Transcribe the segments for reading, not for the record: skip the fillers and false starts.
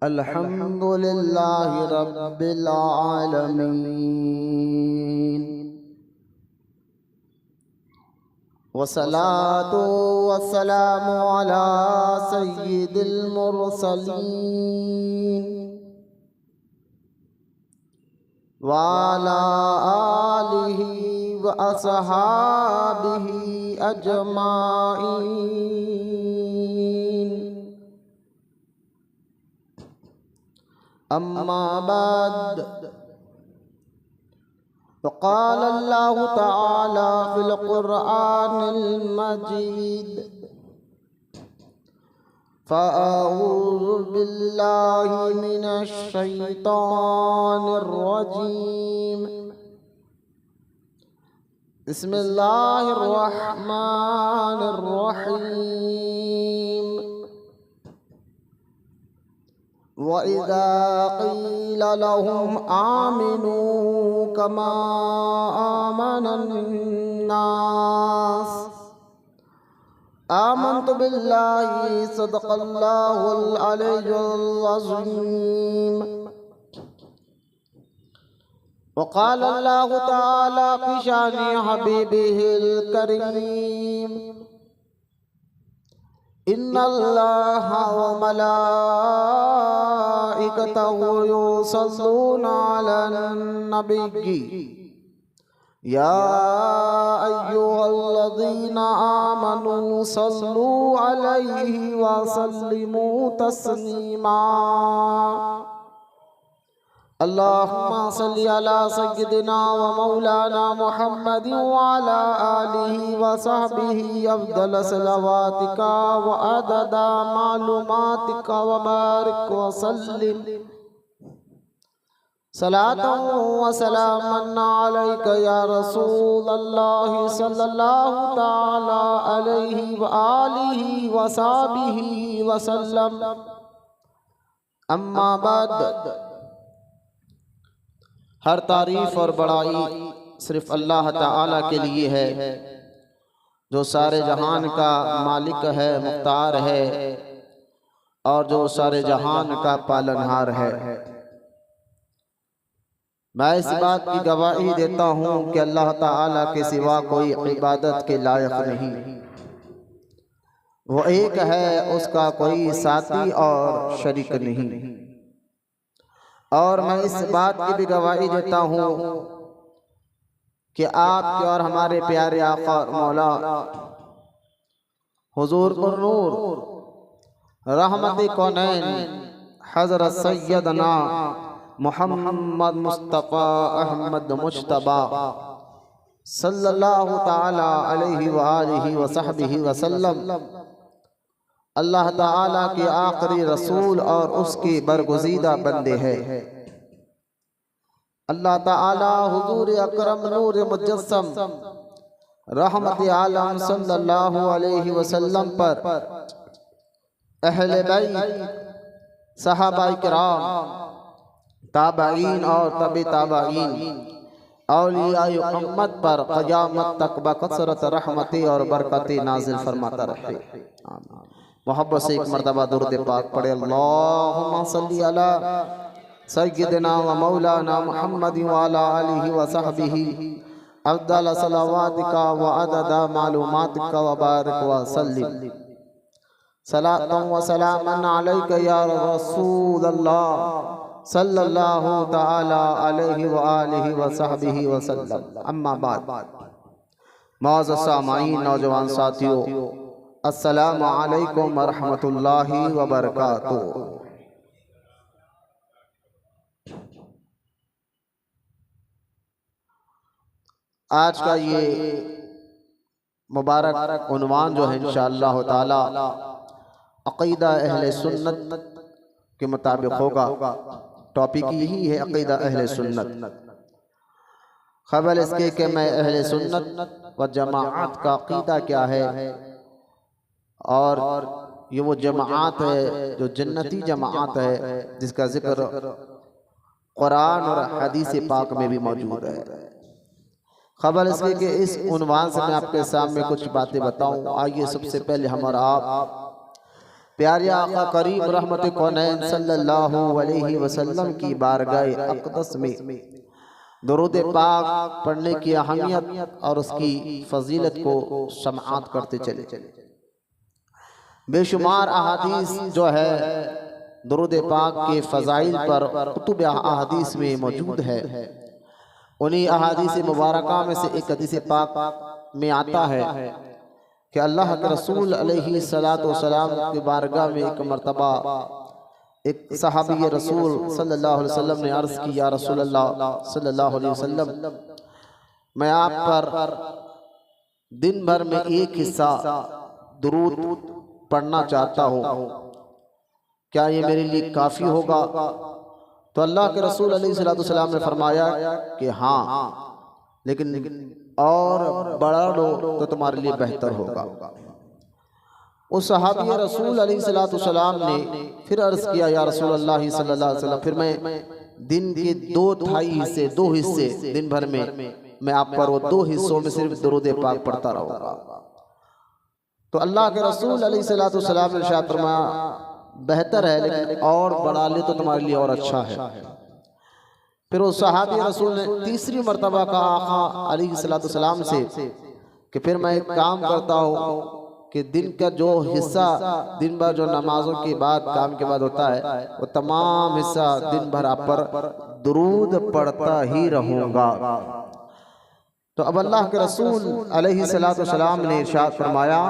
अल्हम्दुलिल्लाहि रब्बिल आलमीन वस्सलातु वस्सलामु अला सय्यिदिल मुरसलीन व अला आलिहि व अस्हाबिहि अजमाइन। अम्मा बाद फ़क़ाल अल्लाहु तआला फ़िल क़ुरआनिल मजीद फ़अऊज़ु बिल्लाहि मिनश शैतानिर रजीम। बिस्मिल्लाहिर रहमानिर रहीम। वइज़ा क़ील लहुम आमिनू कमा आमनन्नास आमन्तु बिल्लाहि सदक़ल्लाहुल अलिय्युल अज़ीम। वक़ाल अल्लाहु तआला फ़ी शानि हबीबिहिल करीम इन्नल्लाहा व मलाइकतहु युसल्लूना अलन नबिय्यि या अय्युहल्लज़ीना आमनू सल्लू अलैहि व सल्लिमू तस्लीमा। अल्लाहुम्मा सल्लि अला सय्यिदिना व मौलाना मुहम्मदिन व अला आलिहि व सहबिहि अफ़ज़ल सलवातिका व अददा मालूमातिका व बारिक व सल्लिम सलातन व सलामन अलैका या रसूलल्लाह सल्लल्लाहु तआला अलैहि व आलिहि व सहबिहि व सल्लम। अम्मा बाद, हर तारीफ़ और बड़ाई सिर्फ़ अल्लाह ताला के लिए है जो सारे जहान का मालिक है, मुख्तार है और जो सारे जहान का पालनहार है। मैं इस बात की गवाही देता हूँ कि अल्लाह ताला के सिवा कोई इबादत के लायक नहीं, वो एक है, उसका कोई साथी और शरीक नहीं। और मैं इस बात की भी गवाही देता हूँ कि आपके और हमारे प्यारे आका मौला हुजूर पुरनूर रहमत कौनैन हज़रत सैयदना मोहम्मद मुस्तफ़ा अहमद मुज्तबा सल्लल्लाहु ताला अलैहि व आलिहि व सहबिहि व सल्लम अल्लाह ताला के आखिरी रसूल और उसके बरगुज़ीदा बंदे हैं। अल्लाह ताला हुजूर अकरम नूर मुजस्सम रहमत आलम सल्लल्लाहु अलैहि वसल्लम पर अहले बैत, सहाबाए किराम, ताबईन और तबे ताबईन, औलियाए उम्मत पर क़यामत तक बकसरत रहमतें और बरकतें नाज़िल फरमाता रहे। मोहब्बत से एक मरतबा दुरूद पाक पढ़े। अल्लाहुम्मा सल्लि अला सय्यिदिना व मौलाना मुहम्मदिन व अला आलिहि व सहबिहि अफ़ज़ल सलवातिका व अददा मालूमातिका व बारिक व सल्लिम सलातन व सलामन अलैका या रसूलल्लाह सल्लल्लाहु तआला अलैहि व आलिहि व सहबिहि व सल्लम। अम्मा बाद, मौअज़्ज़ज़ सामाईन, नौजवान साथियों, अस्सलामु अलैकुम व रहमतुल्लाहि व बरकातुहू। आज का ये मुबारक उन्वान जो है इंशाअल्लाह ताला अक़ीदा अहले सुन्नत के मुताबिक होगा। टॉपिक यही है, अक़ीदा अहले सुन्नत। ख़बर इसके कि मैं अहले सुन्नत व जमाअत का अक़ीदा क्या है, और ये वो जमाअत है जो जन्नती जमाअत है जिसका जिक्र कुरान और हदीस पाक में भी मौजूद है। खबर इसलिए कि इस उन्वान से मैं आपके सामने कुछ बातें बताऊं। आइए सबसे पहले हम और आप प्यारे आका करीम रहमत कौनैन सल्लल्लाहु अलैहि वसल्लम की बारगाह अक़दस में दुरूद पाक पढ़ने की अहमियत और उसकी फजीलत को समाअत करते चले। बेशुमार अहादीस जो है दुरूद पाक के फ़ज़ाइल पर कुतुब अहादीस में मौजूद है। उन्हीं अहादीस मुबारका में से एक हदीस पाक में आता है कि अल्लाह के रसूल अलैहि सलातो वसलाम की बारगाह में एक मर्तबा एक सहाबी रसूल सल्लल्लाहु अलैहि वसल्लम ने अर्ज़ की, या रसूल अल्लाह सल्लल्लाहु अलैहि वसल्लम, मैं आप पर दिन भर में एक हिस्सा दुरूद पढ़ना चाहता हूँ, क्या ये मेरे लिए काफ़ी होगा? तो अल्लाह के रसूल अलैहि सलातो वसलाम ने फरमाया कि हाँ, लेकिन और बढ़ा लो तो तुम्हारे लिए बेहतर होगा। उस सहाबी रसूल अलैहिस्सलातु वस्सलाम ने फिर अर्ज़ किया, या रसूल अल्लाह सल्लल्लाहु अलैहि वसल्लम, फिर मैं दिन के 2 हिस्से दिन भर में मैं आप पर वो 2 हिस्सों में सिर्फ दुरूद पाक पढ़ता रहूँगा। तो अल्लाह के रसूल अलैहिस्सलातु वस्सलाम ने इरशाद फरमाया, बेहतर है, लेकिन और बढ़ा ले तो तुम्हारे लिए और अच्छा है। फिर उस सहाबी रसूल ने तीसरी मर्तबा कहा आका अलैहिस्सलातु वस्सलाम से कि फिर मैं एक काम करता हूँ कि दिन का जो हिस्सा दिन भर जो नमाजों के बाद काम के बाद होता है, वो तमाम हिस्सा दिन भर आप पर दुरूद पढ़ता ही रहूँगा। तो अब अल्लाह के रसूल अलैहिस्सलातु वस्सलाम ने इरशाद फरमाया,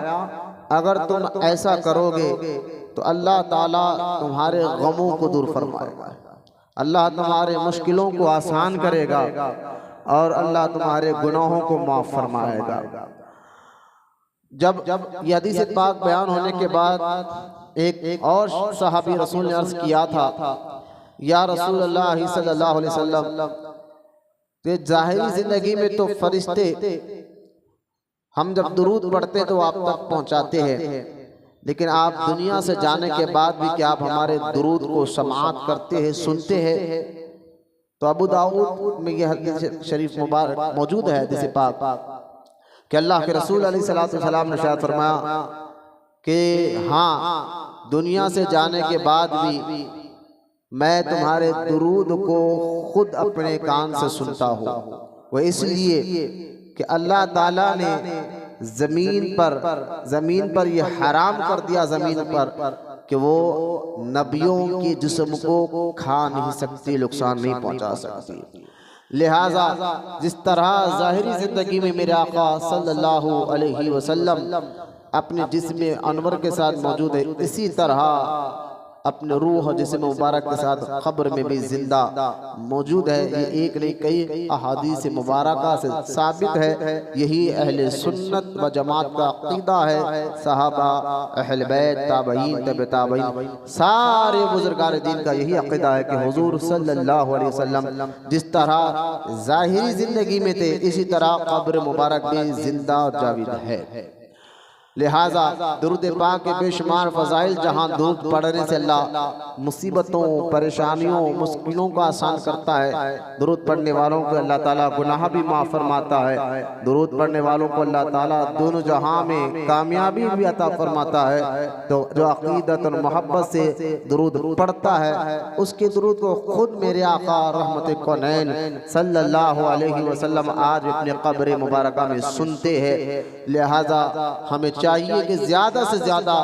अगर तुम ऐसा करोगे तो अल्लाह ताला तुम्हारे गमों को दूर फरमाएगा, अल्लाह तुम्हारे मुश्किलों को आसान करेगा और अल्लाह तुम्हारे गुनाहों को माफ़ फरमाएगा। जब यह हदीस पाक बयान होने के बाद एक और सहाबी रसूल ने अर्ज़ किया था, या रसूल अल्लाह सल्लल्लाहु अलैहि वसल्लम, कि ज़ाहिरी ज़िंदगी में तो फरिश्ते हम जब दुरूद पढ़ते तो आप तक पहुँचाते हैं, लेकिन आप दुनिया से जाने के बाद भी क्या आप हमारे दुरूद को समाअत करते हैं, सुनते हैं? तो अबू दाऊद में यह हदीस शरीफ मुबारक मौजूद है, हदीस पाक, कि अल्लाह के रसूल अलैहिस्सलातु वस्सलाम ने शायद फरमाया कि हाँ, दुनिया से जाने के बाद भी मैं तुम्हारे दुरूद को खुद अपने कान से सुनता हूँ। वह इसलिए कि अल्लाह ताला ने ज़मीन पर यह हराम कर दिया, ज़मीन पर, कि वो नबियों के जिस्म को खा नहीं सकती, नुकसान नहीं पहुंचा सकती। लिहाजा जिस तरह ज़ाहिरी ज़िंदगी में मेरे आका सल्लल्लाहु अलैहि वसल्लम अपने जिस्म अनवर के साथ मौजूद है, इसी तरह अपने रूह जिस्म मुबारक के साथ क़ब्र में भी जिंदा मौजूद है। ये एक नहीं कई अहादीस मुबारका से साबित है। यही अहले सुन्नत व जमात का अक़ीदा है। सहाबा, अहले बैत, ताबईन, तबे ताबईन, सारे बुज़ुर्गान दीन का यही अक़ीदा है कि हुज़ूर सल्लल्लाहु अलैहि वसल्लम जिस तरह ज़ाहिरी ज़िंदगी में थे, इसी तरह क़ब्र मुबारक भी जिंदा जाविद है। लिहाजा दुरूद पाक के बेशुमार फ़ज़ाइल, जहाँ दुरूद पढ़ने से अल्लाह मुसीबतों, परेशानियों, मुश्किलों को आसान करता है। दुरूद पढ़ने वालों को अल्लाह ताला गुनाह भी माफ़ फरमाता है। दुरूद पढ़ने वालों को अल्लाह ताला दोनों जहाँ में कामयाबी भी अता फरमाता है। तो जो अक़ीदत और मोहब्बत से दुरूद पढ़ता है, उसके दुरूद को खुद मेरे आका रहमत कौनैन सल्लल्लाहु अलैहि वसल्लम आज अपने क़ब्र मुबारका में सुनते हैं। लिहाजा हमें चाहिए कि ज़्यादा से ज़्यादा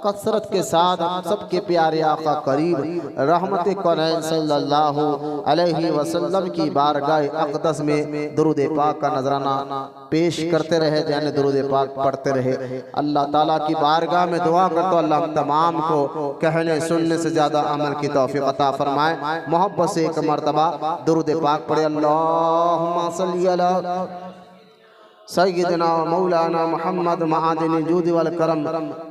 कसरत के साथ हम सबके प्यारे आका करीब रहमत कौनैन सल्लल्लाहु अलैहि वसल्लम की बारगाह अक़दस में दुरूद पाक का नजराना पेश करते रहे, यानी दुरूद पाक पढ़ते रहे। अल्लाह ताला की बारगाह में दुआ करता हूं अल्लाह हम तमाम को कहने सुनने से ज़्यादा अमल की तौफीक अता फरमाए। मोहब्बत से एक मरतबा दुरूद पाक पढ़े। अल्लाहुम्मा सल्ली अला सय्यदना मौलाना मुहम्मद महादिन जूद वल करम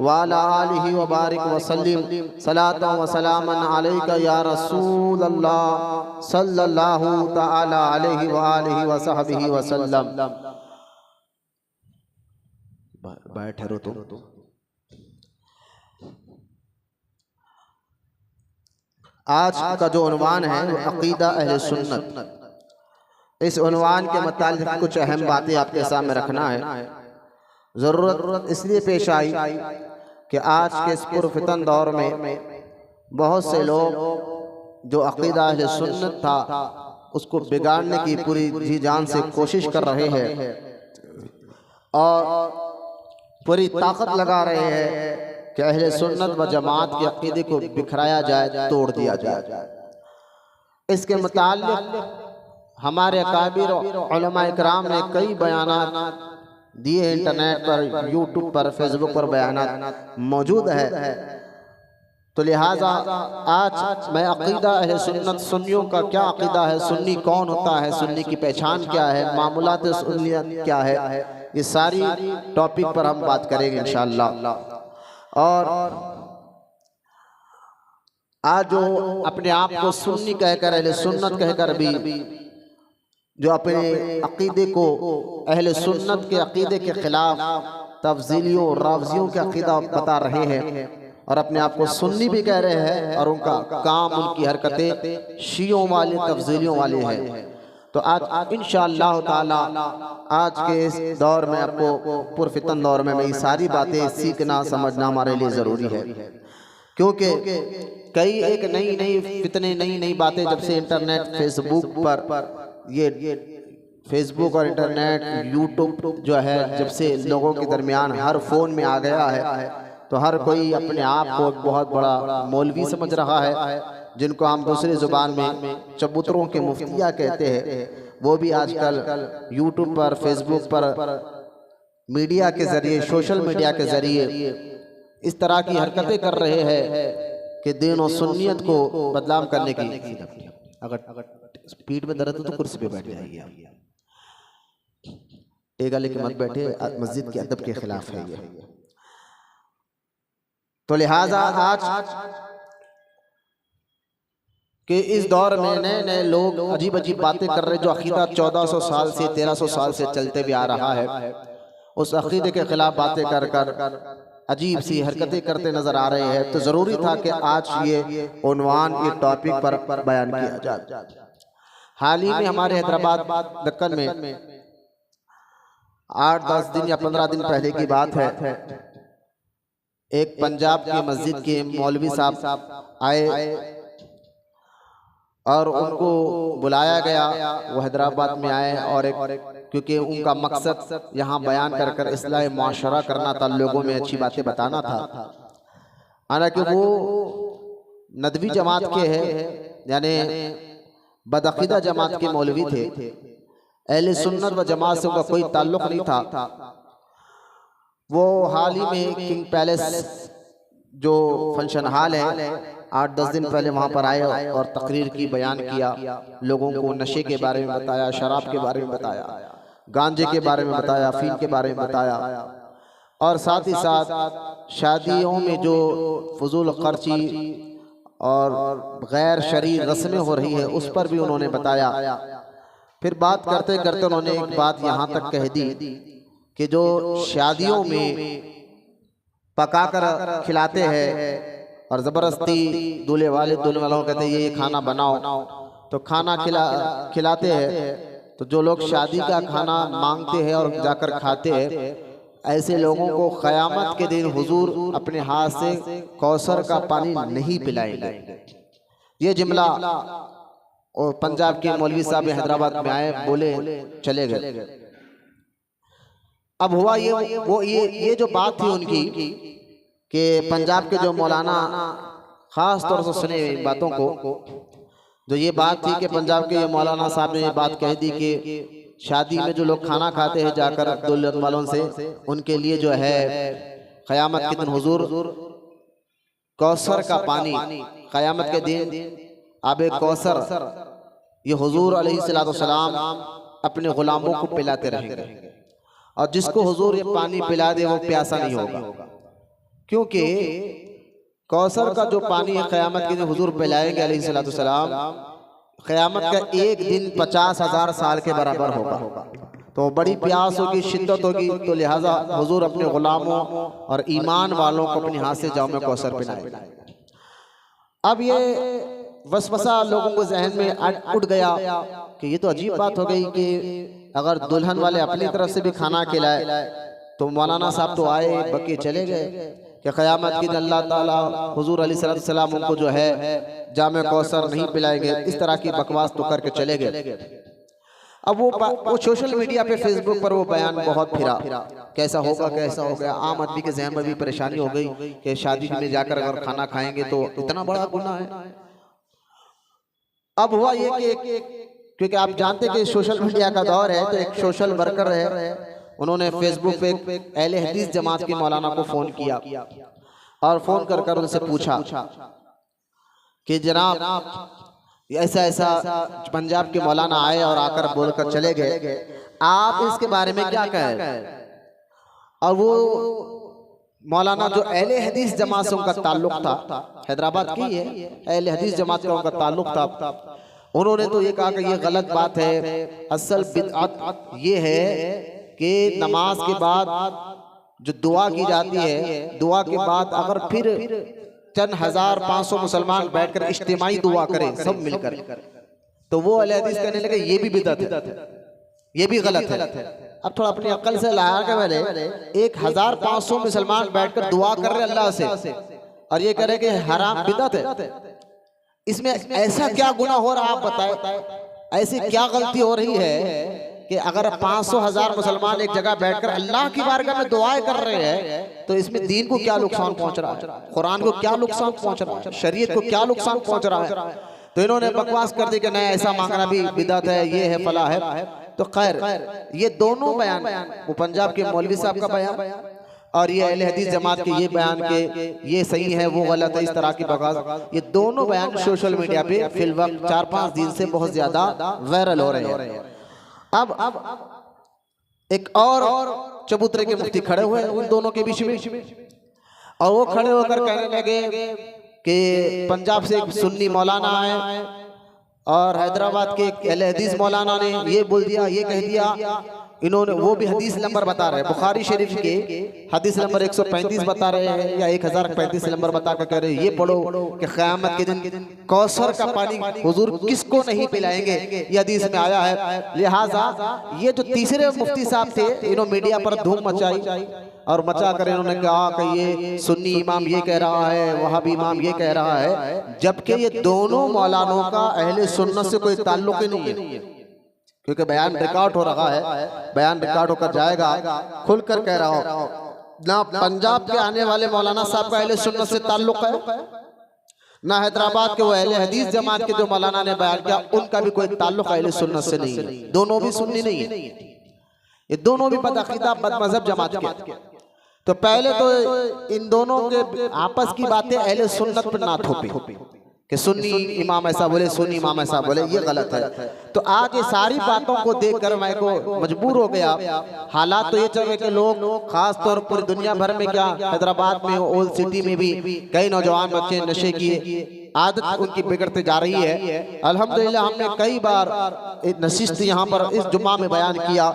वाला आलिहि व बारिक व सल्लिम सलाता व सलामन अलैका या रसूल अल्लाह सल्लल्लाहु तआला अलैहि व आलिहि व सहबिहि व सल्लम। बैठे रहो तो। आज का जो उन्वान है वो अक़ीदा अहले सुन्नत। इस उन्वान के मुतालिक कुछ अहम बातें आपके सामने रखना है। ज़रूरत इसलिए पेश आई कि आज के इस पुरफितन दौर में बहुत से लोग जो अक़ीदा अहले सुन्नत था उसको बिगाड़ने की पूरी जी जान से कोशिश कर रहे हैं और पूरी ताकत लगा रहे हैं कि अहले सुन्नत व जमात के अक़ीदे को बिखराया जाए, तोड़ दिया जाए। इसके मुताल्लिक़ हमारे अकाबिर उलमा इकराम ने कई बयानात दिए, इंटरनेट पर, यूट्यूब पर, फेसबुक पर बयानात मौजूद है। तो लिहाजा आज मैं अक़ीदा अहले सुन्नत, सुन्नियों का क्या अक़ीदा है, सुन्नी कौन होता है, सुन्नी की पहचान क्या है, मामूलात सुन्नियत क्या है, ये सारी टॉपिक पर हम बात करेंगे इंशाअल्लाह। और आज जो अपने आप को सुन्नी कहकर, अहले सुन्नत कहकर भी जो अपने अक़ीदे को अहले सुन्नत के अक़ीदे के ख़िलाफ़ तफ़ज़ीलियों और रावज़ियों के अक़ीदा बता रहे हैं और अपने आप को सुन्नी भी कह रहे हैं और उनका काम, उनकी हरकतें शियों वाले, तफ़ज़ीलियों वाले हैं। तो आज इंशाअल्लाह ताला आज के इस दौर में, आपको पुरफितन दौर में ये सारी बातें सीखना, समझना हमारे लिए ज़रूरी है, क्योंकि कई एक नई फितने, नई बातें जब से इंटरनेट, फेसबुक पर, ये फेसबुक और इंटरनेट, यूट्यूब जो है, जब से लोगों के दरमियान हर फ़ोन में आ गया है, तो हर कोई अपने आप को एक बहुत बड़ा मौलवी समझ रहा है, जिनको हम दूसरी ज़ुबान में चबूतरों के मुफ्तिया कहते हैं। वो भी आजकल यूट्यूब पर, फेसबुक पर, मीडिया के ज़रिए, सोशल मीडिया के ज़रिए इस तरह की हरकतें कर रहे हैं कि दीन और सुन्नियत को बदनाम करने की। अगर पीठ में दर्द हो तो कुर्सी पे बैठ जाइए, आप टेगा लेके मत बैठे, मस्जिद के अदब के खिलाफ है ये। तो लिहाजा आज के इस दौर में नए लोग अजीब बातें कर रहे, जो अक़ीदा 1400 साल से, 1300 साल से चलते भी आ रहा है, उस अक़ीदे के खिलाफ बातें कर अजीब सी हरकतें करते नजर आ रहे हैं। तो ज़रूरी था कि आज ये उन्वान, ये टॉपिक पर बयान किया जाए। हाल ही में हमारे हैदराबाद दक्कन में 8-10 दिन या 15 दिन पहले की बात है, एक पंजाब की मस्जिद के मौलवी साहब आए और उनको बुलाया गया, वो हैदराबाद में आए और क्योंकि उनका मकसद यहाँ बयान कर इस्लाह मुआशरा करना था, लोगों में अच्छी बातें बताना था। हालांकि वो नदवी जमात के हैं, यानी बदअक़ीदा जमात के मौलवी थे, अहले सुन्नत व जमात से उनका कोई ताल्लुक़ नहीं था। वो हाल ही में किंग पैलेस जो फंक्शन हाल है, 8-10 दिन पहले वहाँ पर आए और तकरीर की, बयान किया, लोगों को नशे के बारे में बताया, शराब के बारे में बताया, गांजे के बारे में बताया, अफीम के बारे में बताया, और साथ ही साथ शादियों में जो फजूल खर्ची और गैर शरई रस्में हो रही है उस पर भी उन्होंने बताया। फिर बात करते करते उन्होंने एक बात यहाँ तक कह दी कि जो शादियों में पकाकर खिलाते हैं और ज़बरदस्ती दूल्हे वालों को कहते हैं ये खाना बनाओ, तो खाना खिलाते हैं, तो जो लोग शादी का खाना मांगते हैं और जाकर खाते हैं, ऐसे लोगों को क़यामत के दिन हुजूर अपने हाथ से कौसर का पानी नहीं पिलाएंगे। ये जुमला और पंजाब के मौलवी साहब हैदराबाद में आए, बोले, चले गए। अब हुआ ये जो बात थी उनकी कि पंजाब के जो मौलाना, ख़ास तौर से सुने इन बातों को, जो ये बात थी कि पंजाब के ये मौलाना साहब ने ये बात कह दी कि शादी में जो लोग खाना खाते हैं जाकर दुल्हन वालों से, उनके लिए जो है क़यामत के दिन हुजूर कौसर का पानी, क़यामत के दिन आबे कौसर, ये हुजूर अलैहिस्सलाम अपने ग़ुलामों को पिलाते रहेंगे, और जिसको हुजूर ये पानी पिला दे वो प्यासा नहीं होगा, क्योंकि कौसर का जो पानी है क़यामत के दिन हुजूर पिलाएंगे अलैहिस्सलाम, क़यामत का एक दिन 50,000 साल के बराबर होगा। तो बड़ी प्यास होगी, शिद्दत होगी, तो लिहाजा हुजूर अपने ग़ुलामों और ईमान वालों को अपने हाथ से जाम कौसर पिलाएंगे। अब ये वसवसा लोगों को जहन में उठ गया कि ये तो अजीब बात हो गई कि अगर दुल्हन वाले अपनी तरफ से भी खाना खिलाए, तो मौलाना साहब तो आए, बके चले गए कि क़यामत के दिन अल्लाह ताला हुजूर अलैहिस्सलाम उनको जो है जामे कौसर नहीं पिलाएंगे, इस तरह की बकवास तो करके चले गए। अब वो सोशल मीडिया पे फेसबुक पर वो बयान बहुत फिरा, कैसा होगा कैसा हो गया। आम आदमी के ज़हन में भी परेशानी हो गई कि शादी में जाकर अगर खाना खाएंगे तो इतना बड़ा गुनाह है। अब हुआ ये कि क्योंकि आप जानते कि सोशल मीडिया का दौर है, तो एक सोशल वर्कर है, उन्होंने फेसबुक पे अहले हदीस जमात के मौलाना को फ़ोन किया और फ़ोन कर कर उनसे पूछा कि जनाब ऐसा ऐसा पंजाब के मौलाना आए और आकर बोलकर चले गए, आप इसके बारे में क्या कहें। और वो मौलाना जो अहले हदीस जमात से उनका ताल्लुक था, हैदराबाद की है अहले हदीस जमात का उनका ताल्लुक था, उन्होंने तो ये कहा कि ये गलत बात है। असल बिदअत ये है कि नमाज के बाद जो दुआ की जाती है, दुआ के बाद अगर फिर चंद 1500 मुसलमान बैठकर इज्तिमाई दुआ करें सब मिलकर, तो वो अहले हदीस कहने लगे ये भी बिदअत है, ये भी गलत है। अब थोड़ा अपनी अक्ल से लाया के पहले 1500 मुसलमान बैठकर दुआ कर रहे अल्लाह से और ये कह रहे कि हराम बिदअत है, इसमें ऐसा क्या गुनाह हो रहा है आप बताएं। ऐसी क्या गलती हो रही है कि अगर 500,000 मुसलमान एक जगह बैठकर अल्लाह की बारगाह में दुआएं कर रहे हैं, तो इसमें दीन को क्या नुकसान पहुंच रहा है, कुरान को क्या नुकसान पहुंच रहा है, शरीयत को क्या नुकसान पहुंच रहा है। तो इन्होंने बकवास कर दी कि नहीं ऐसा मांगना भी बिदअत है, ये है फला है। तो खैर ये दोनों बयान, वो पंजाब के मौलवी साहब का बयान और ये अहले हदीस जमात के ये बयान के ये सही है वो गलत है, इस तरह की बकवास, ये दोनों बयान सोशल मीडिया पे फिलवक्त 4-5 दिन से बहुत ज्यादा वायरल हो रहे हैं। अब एक और चबूतरे के मुफ्ती खड़े हुए उन दोनों के बीच में, और वो खड़े होकर कहने लगे कि पंजाब से एक सुन्नी मौलाना आए और हैदराबाद के एक अहले हदीस मौलाना ने ये बोल दिया, ये कह दिया। इन्होंने वो भी हदीस नंबर बता रहे हैं, बुखारी शरीफ के हदीस नंबर 135 बता रहे हैं या 1035 नंबर बता कर कह रहे हैं ये पढ़ो कि क़यामत के दिन कौसर का पानी हुजूर किसको नहीं पिलाएंगे, ये हदीस में आया है। लिहाजा ये जो तीसरे मुफ्ती साहब थे, इन्होंने मीडिया पर धूम मचाई और मचा कर इन्होंने कहा कि ये सुन्नी इमाम ये कह रहा है, वहाबी इमाम ये कह रहा है, जबकि ये दोनों मौलानों का अहले सुन्नत से कोई ताल्लुक ही नहीं है। क्योंकि बयान रिकॉर्ड हो रहा है, बयान रिकॉर्ड होकर जाएगा, खुलकर कह रहा हूं ना पंजाब के आने वाले मौलाना साहब का अहले सुन्नत से ताल्लुक है, ना हैदराबाद के वो अहले हदीस जमात के जो मौलाना ने बयान किया उनका भी कोई ताल्लुक अहले सुन्नत से नहीं है। दोनों भी सुन्नी नहीं है, ये दोनों भी बदअकीदा बदमज़हब जमात के। तो पहले तो इन दोनों के आपस की बातें अहले सुन्नत पर ना थोपी कि सुन्नी इमाम ऐसा बोले, सुन्नी इमाम ऐसा बोले, ये गलत है। तो आज ये सारी बातों को देखकर मैं को मजबूर हो गया। हालात तो ये चल रहे कि लोग खास तौर पर दुनिया भर में, क्या हैदराबाद में ओल्ड सिटी में भी कई नौजवान बच्चे नशे की आदत उनकी बिगड़ते जा रही है। अल्हम्दुलिल्लाह हमने कई बार नशिस्त यहाँ पर इस जुम्मा में बयान किया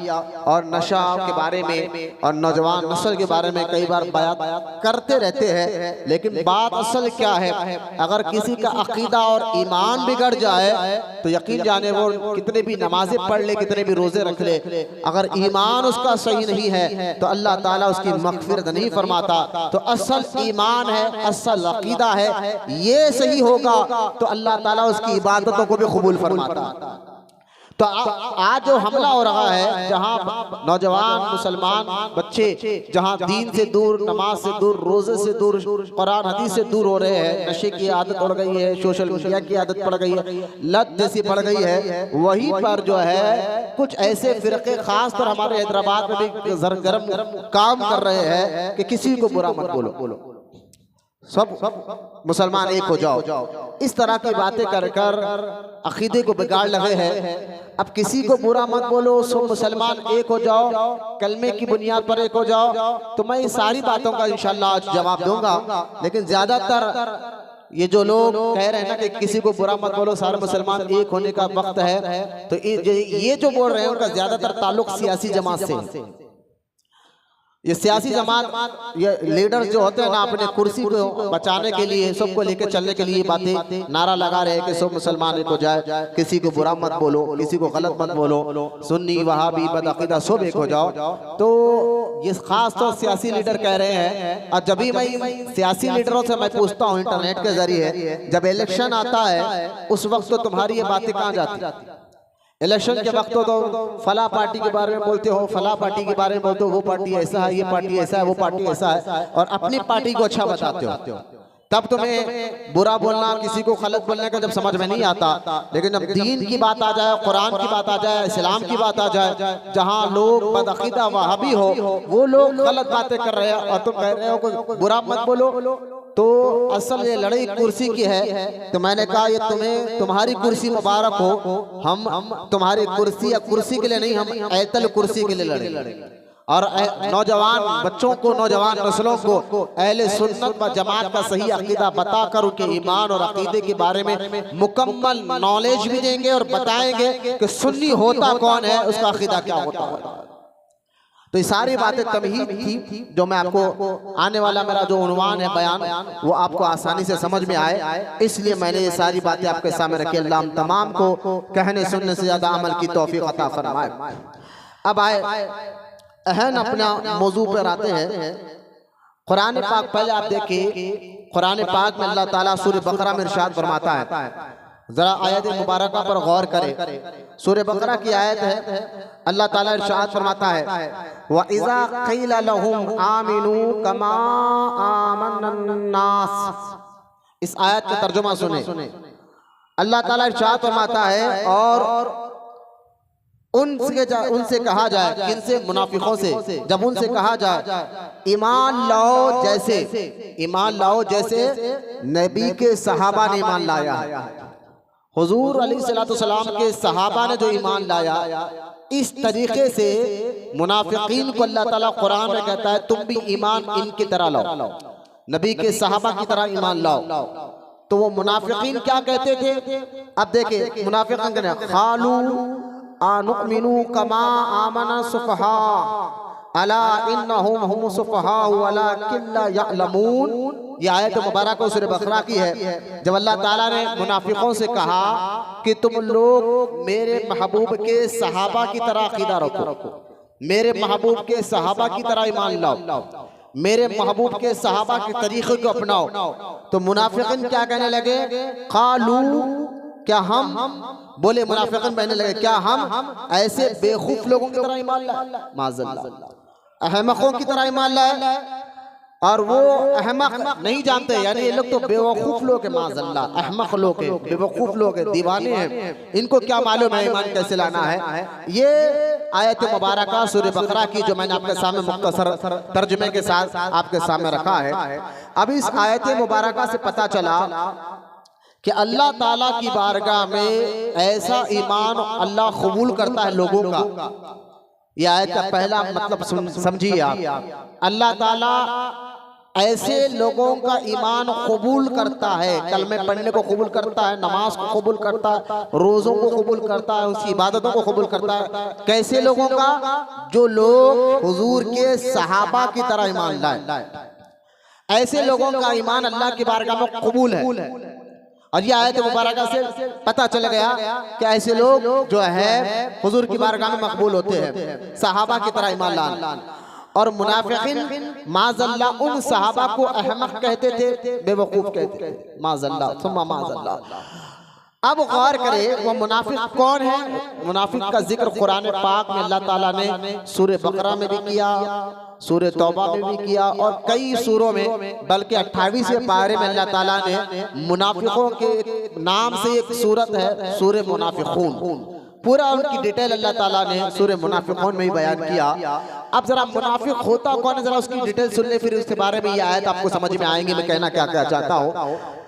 और नशा के बारे में और नौजवान नस्ल के बारे में कई बार बयान करते रहते हैं, लेकिन बात असल क्या है, अगर किसी का अकीदा और ईमान बिगड़ जाए तो यकीन जाने वो कितने भी नमाजें पढ़ ले, कितने भी रोजे रख ले, अगर ईमान उसका सही नहीं है तो अल्लाह ताला उसकी मग़फ़िरत नहीं फरमाता। तो असल ईमान है, असल अकीदा है, ये सही होगा तो अल्लाह ताला उसकी इबादतों को भी कबूल फरमाता। तो आज जो हमला हो रहा है, जहां नौजवान मुसलमान बच्चे जहां दीन से दूर, नमाज से दूर, रोजे से दूर, कुरान हदीस से दूर हो रहे हैं, नशे की आदत पड़ गई है, सोशल मीडिया की आदत पड़ गई है, लत जैसी पड़ गई है, वहीं पर जो है कुछ ऐसे फिरके खास तौर हमारे हैदराबाद में भी सरगर्म काम कर रहे हैं कि किसी को बुरा मत बोलो, सब मुसलमान एक हो जाओ, इस तरह की बातें कर कर अकीदे को बिगाड़ लगे हैं। अब किसी को बुरा मत बोलो, सब मुसलमान एक हो जाओ, कलमे की बुनियाद पर एक हो जाओ। तो मैं इस सारी बातों का इंशाअल्लाह आज जवाब दूंगा, लेकिन ज्यादातर ये जो लोग कह रहे हैं ना कि किसी को बुरा मत बोलो, सारे मुसलमान एक होने का वक्त है, तो ये जो बोल रहे हैं उनका ज्यादातर ताल्लुक सियासी जमात से। ये सियासी जमात, ये लीडर्स जो होते हैं ना, अपने कुर्सी को बचाने के लिए, सबको लेके चलने के लिए बातें नारा लगा रहे हैं कि सब मुसलमान एक हो जाए, किसी को बुरा मत बोलो, किसी को गलत मत बोलो, सुन्नी वहाबी बदअकीदा सब एक हो जाओ। तो ये खास तौर सियासी लीडर कह रहे हैं। और जब भी मैं सियासी लीडरों से मैं पूछता हूँ इंटरनेट के जरिए, जब इलेक्शन आता है उस वक्त तो तुम्हारी ये बातें कहाँ जाती? इलेक्शन के वक्त तो फला पार्टी के बारे में बोलते हो, फला पार्टी के बारे में बोलते हो, वो पार्टी ऐसा है, ये पार्टी ऐसा है, वो पार्टी ऐसा है, और अपनी पार्टी को अच्छा बताते हो। तब तुम्हें बुरा बोलना, किसी को गलत बोलने का जब समझ में नहीं आता। लेकिन जब दीन की बात आ जाए, कुरान की बात आ जाए, इस्लाम की बात आ जाए, जहाँ लोग बदअकीदा वहाबी हो, वो लोग गलत बातें कर रहे हैं और तुम कह रहे हो कोई बुरा मत बोलो, तो असल ये लड़ाई कुर्सी की है। तो मैंने कहा ये तुम्हें, तुम्हारी कुर्सी मुबारक हो, हम तुम्हारी कुर्सी या कुर्सी के लिए नहीं, हम ऐतल कुर्सी के लिए लड़े। और नौजवान बच्चों को, नौजवान नस्लों को अहले सुन्नत व जमात का सही अकीदा बताकर उनके ईमान और अकीदे के बारे में मुकम्मल नॉलेज भी देंगे और बताएंगे कि सुन्नी होता कौन है, उसका अकीदा क्या होता है। तो ये सारी बातें तमहीद थी जो मैं आपको, आने वाला मेरा जो उन्वान है बयान, वो आपको आसानी से समझ में आए, इसलिए मैंने ये सारी बातें आपके सामने रखी। अल्लाह हम तमाम को कहने सुनने से ज्यादा अमल की तौफीक अता फरमाए। अब आए अहन अपना मौजू पर आते हैं। कुरान पाक, पहले आप देखिए कुरान पाक में अल्लाह ताला सूरह बकरा में इरशाद फरमाता है, जरा आयत मुबारक पर गौर करें। सूरह बकरा की आयत है, अल्लाह ताला इरशाद फरमाता है, व इज़ा क़ीला लहुम आमिनू कमा आमनन नास। इस आयत का तर्जुमा सुने। अल्लाह ताला इरशाद फरमाता है, और उनसे कहा जाए, किनसे? मुनाफिकों से। जब उनसे कहा जाए ईमान लाओ जैसे नबी के सहाबा ने ईमान लाया है। हुजूर अलैहिस्सलाम के सहाबा ने जो ईमान लाया, इस तरीके से मुनाफिकीन को अल्लाह ताला कुरान में कहता है तुम भी ईमान इनकी तरह लाओ, नबी के सहाबा की तरह ईमान लाओ। तो वो मुनाफिकीन क्या कहते थे? अब देखिए मुनाफिकीन कहते खालू आनुमिनु कमा आमना सुफहा अला इन्नहुम हुम सुफहा वलाकिन ला यअलमून। ये आयत मुबारक सूरह बकरा की है। जब अल्लाह ताला ने मुनाफिकों से कहा कि तुम लोग मेरे महबूब के सहाबा की तरह अकीदा रखो, मेरे महबूब के सहाबा की तरह ईमान लाओ, मेरे महबूब के सहाबा के तरीके को अपनाओ, तो मुनाफिकिन क्या कहने लगे? कालू, क्या हम, बोले मुनाफिकिन कहने लगे क्या हम ऐसे बेवकूफ लोगों की तरह ईमान लाए, माज़अल्लाह अहमकों की तरह ईमान लाए। और वो अहमक नहीं जानते, यानी ये लोग तो बेवकूफ लोग हैं, माज़अल्लाह अहमक लोग हैं, बेवकूफ लोग हैं, दीवाने हैं, इनको क्या मालूम है ईमान कैसे लाना है। ये आयत मुबारक सूरह बकरा की जो मैंने आपके सामने मुख्तसर तर्जुमे के साथ आपके सामने रखा है। अब इस आयत मुबारक से पता चला कि अल्लाह ताला की बारगाह में ऐसा ईमान अल्लाह कबूल करता है लोगों का। यह आयत का पहला मतलब समझिए आप, अल्लाह ताला ऐसे लोगों का ईमान कबूल करता है, कलमे पढ़ने को कबूल करता है, नमाज को कबूल करता है, रोज़ों को कबूल करता है, उसकी इबादतों को कबूल करता है। कैसे लोगों का? जो लोग हुजूर के सहाबा की तरह ईमान लाए, ऐसे लोगों का ईमान अल्लाह की बारगाह में कबूल है। और ये आयत मुबारक से पता चल गया कि ऐसे लोग जो है हुजूर की बारगाह में मकबूल होते हैं, सहाबा की तरह ईमान लाना। और मुनाफिकीन माज़अल्लाह उन सहाबा को अहमक कहते थे, बेवकूफ कहते थे, माज़अल्लाह सुम्मा माज़अल्लाह। अब गौर करें वो मुनाफिक कौन है। मुनाफिक का जिक्र कुरान पाक में अल्लाह ताला ने सूरह बकरा में भी किया, सूरह तौबा में भी किया, और कई सूरों में, बल्कि 28वें पारे में अल्लाह ताला ने मुनाफिकों के नाम से एक सूरत है सूरह मुनाफिकून, पूरा उनकी डिटेल अल्लाह ताला ने सूरह मुनाफिकून में ही बयान किया। अब जरा मुनाफिक होता कौन है, जरा उसकी डिटेल सुन ले, फिर उसके बारे में ये आयत आपको समझ में आएंगी। मैं कहना क्या क्या चाहता हूँ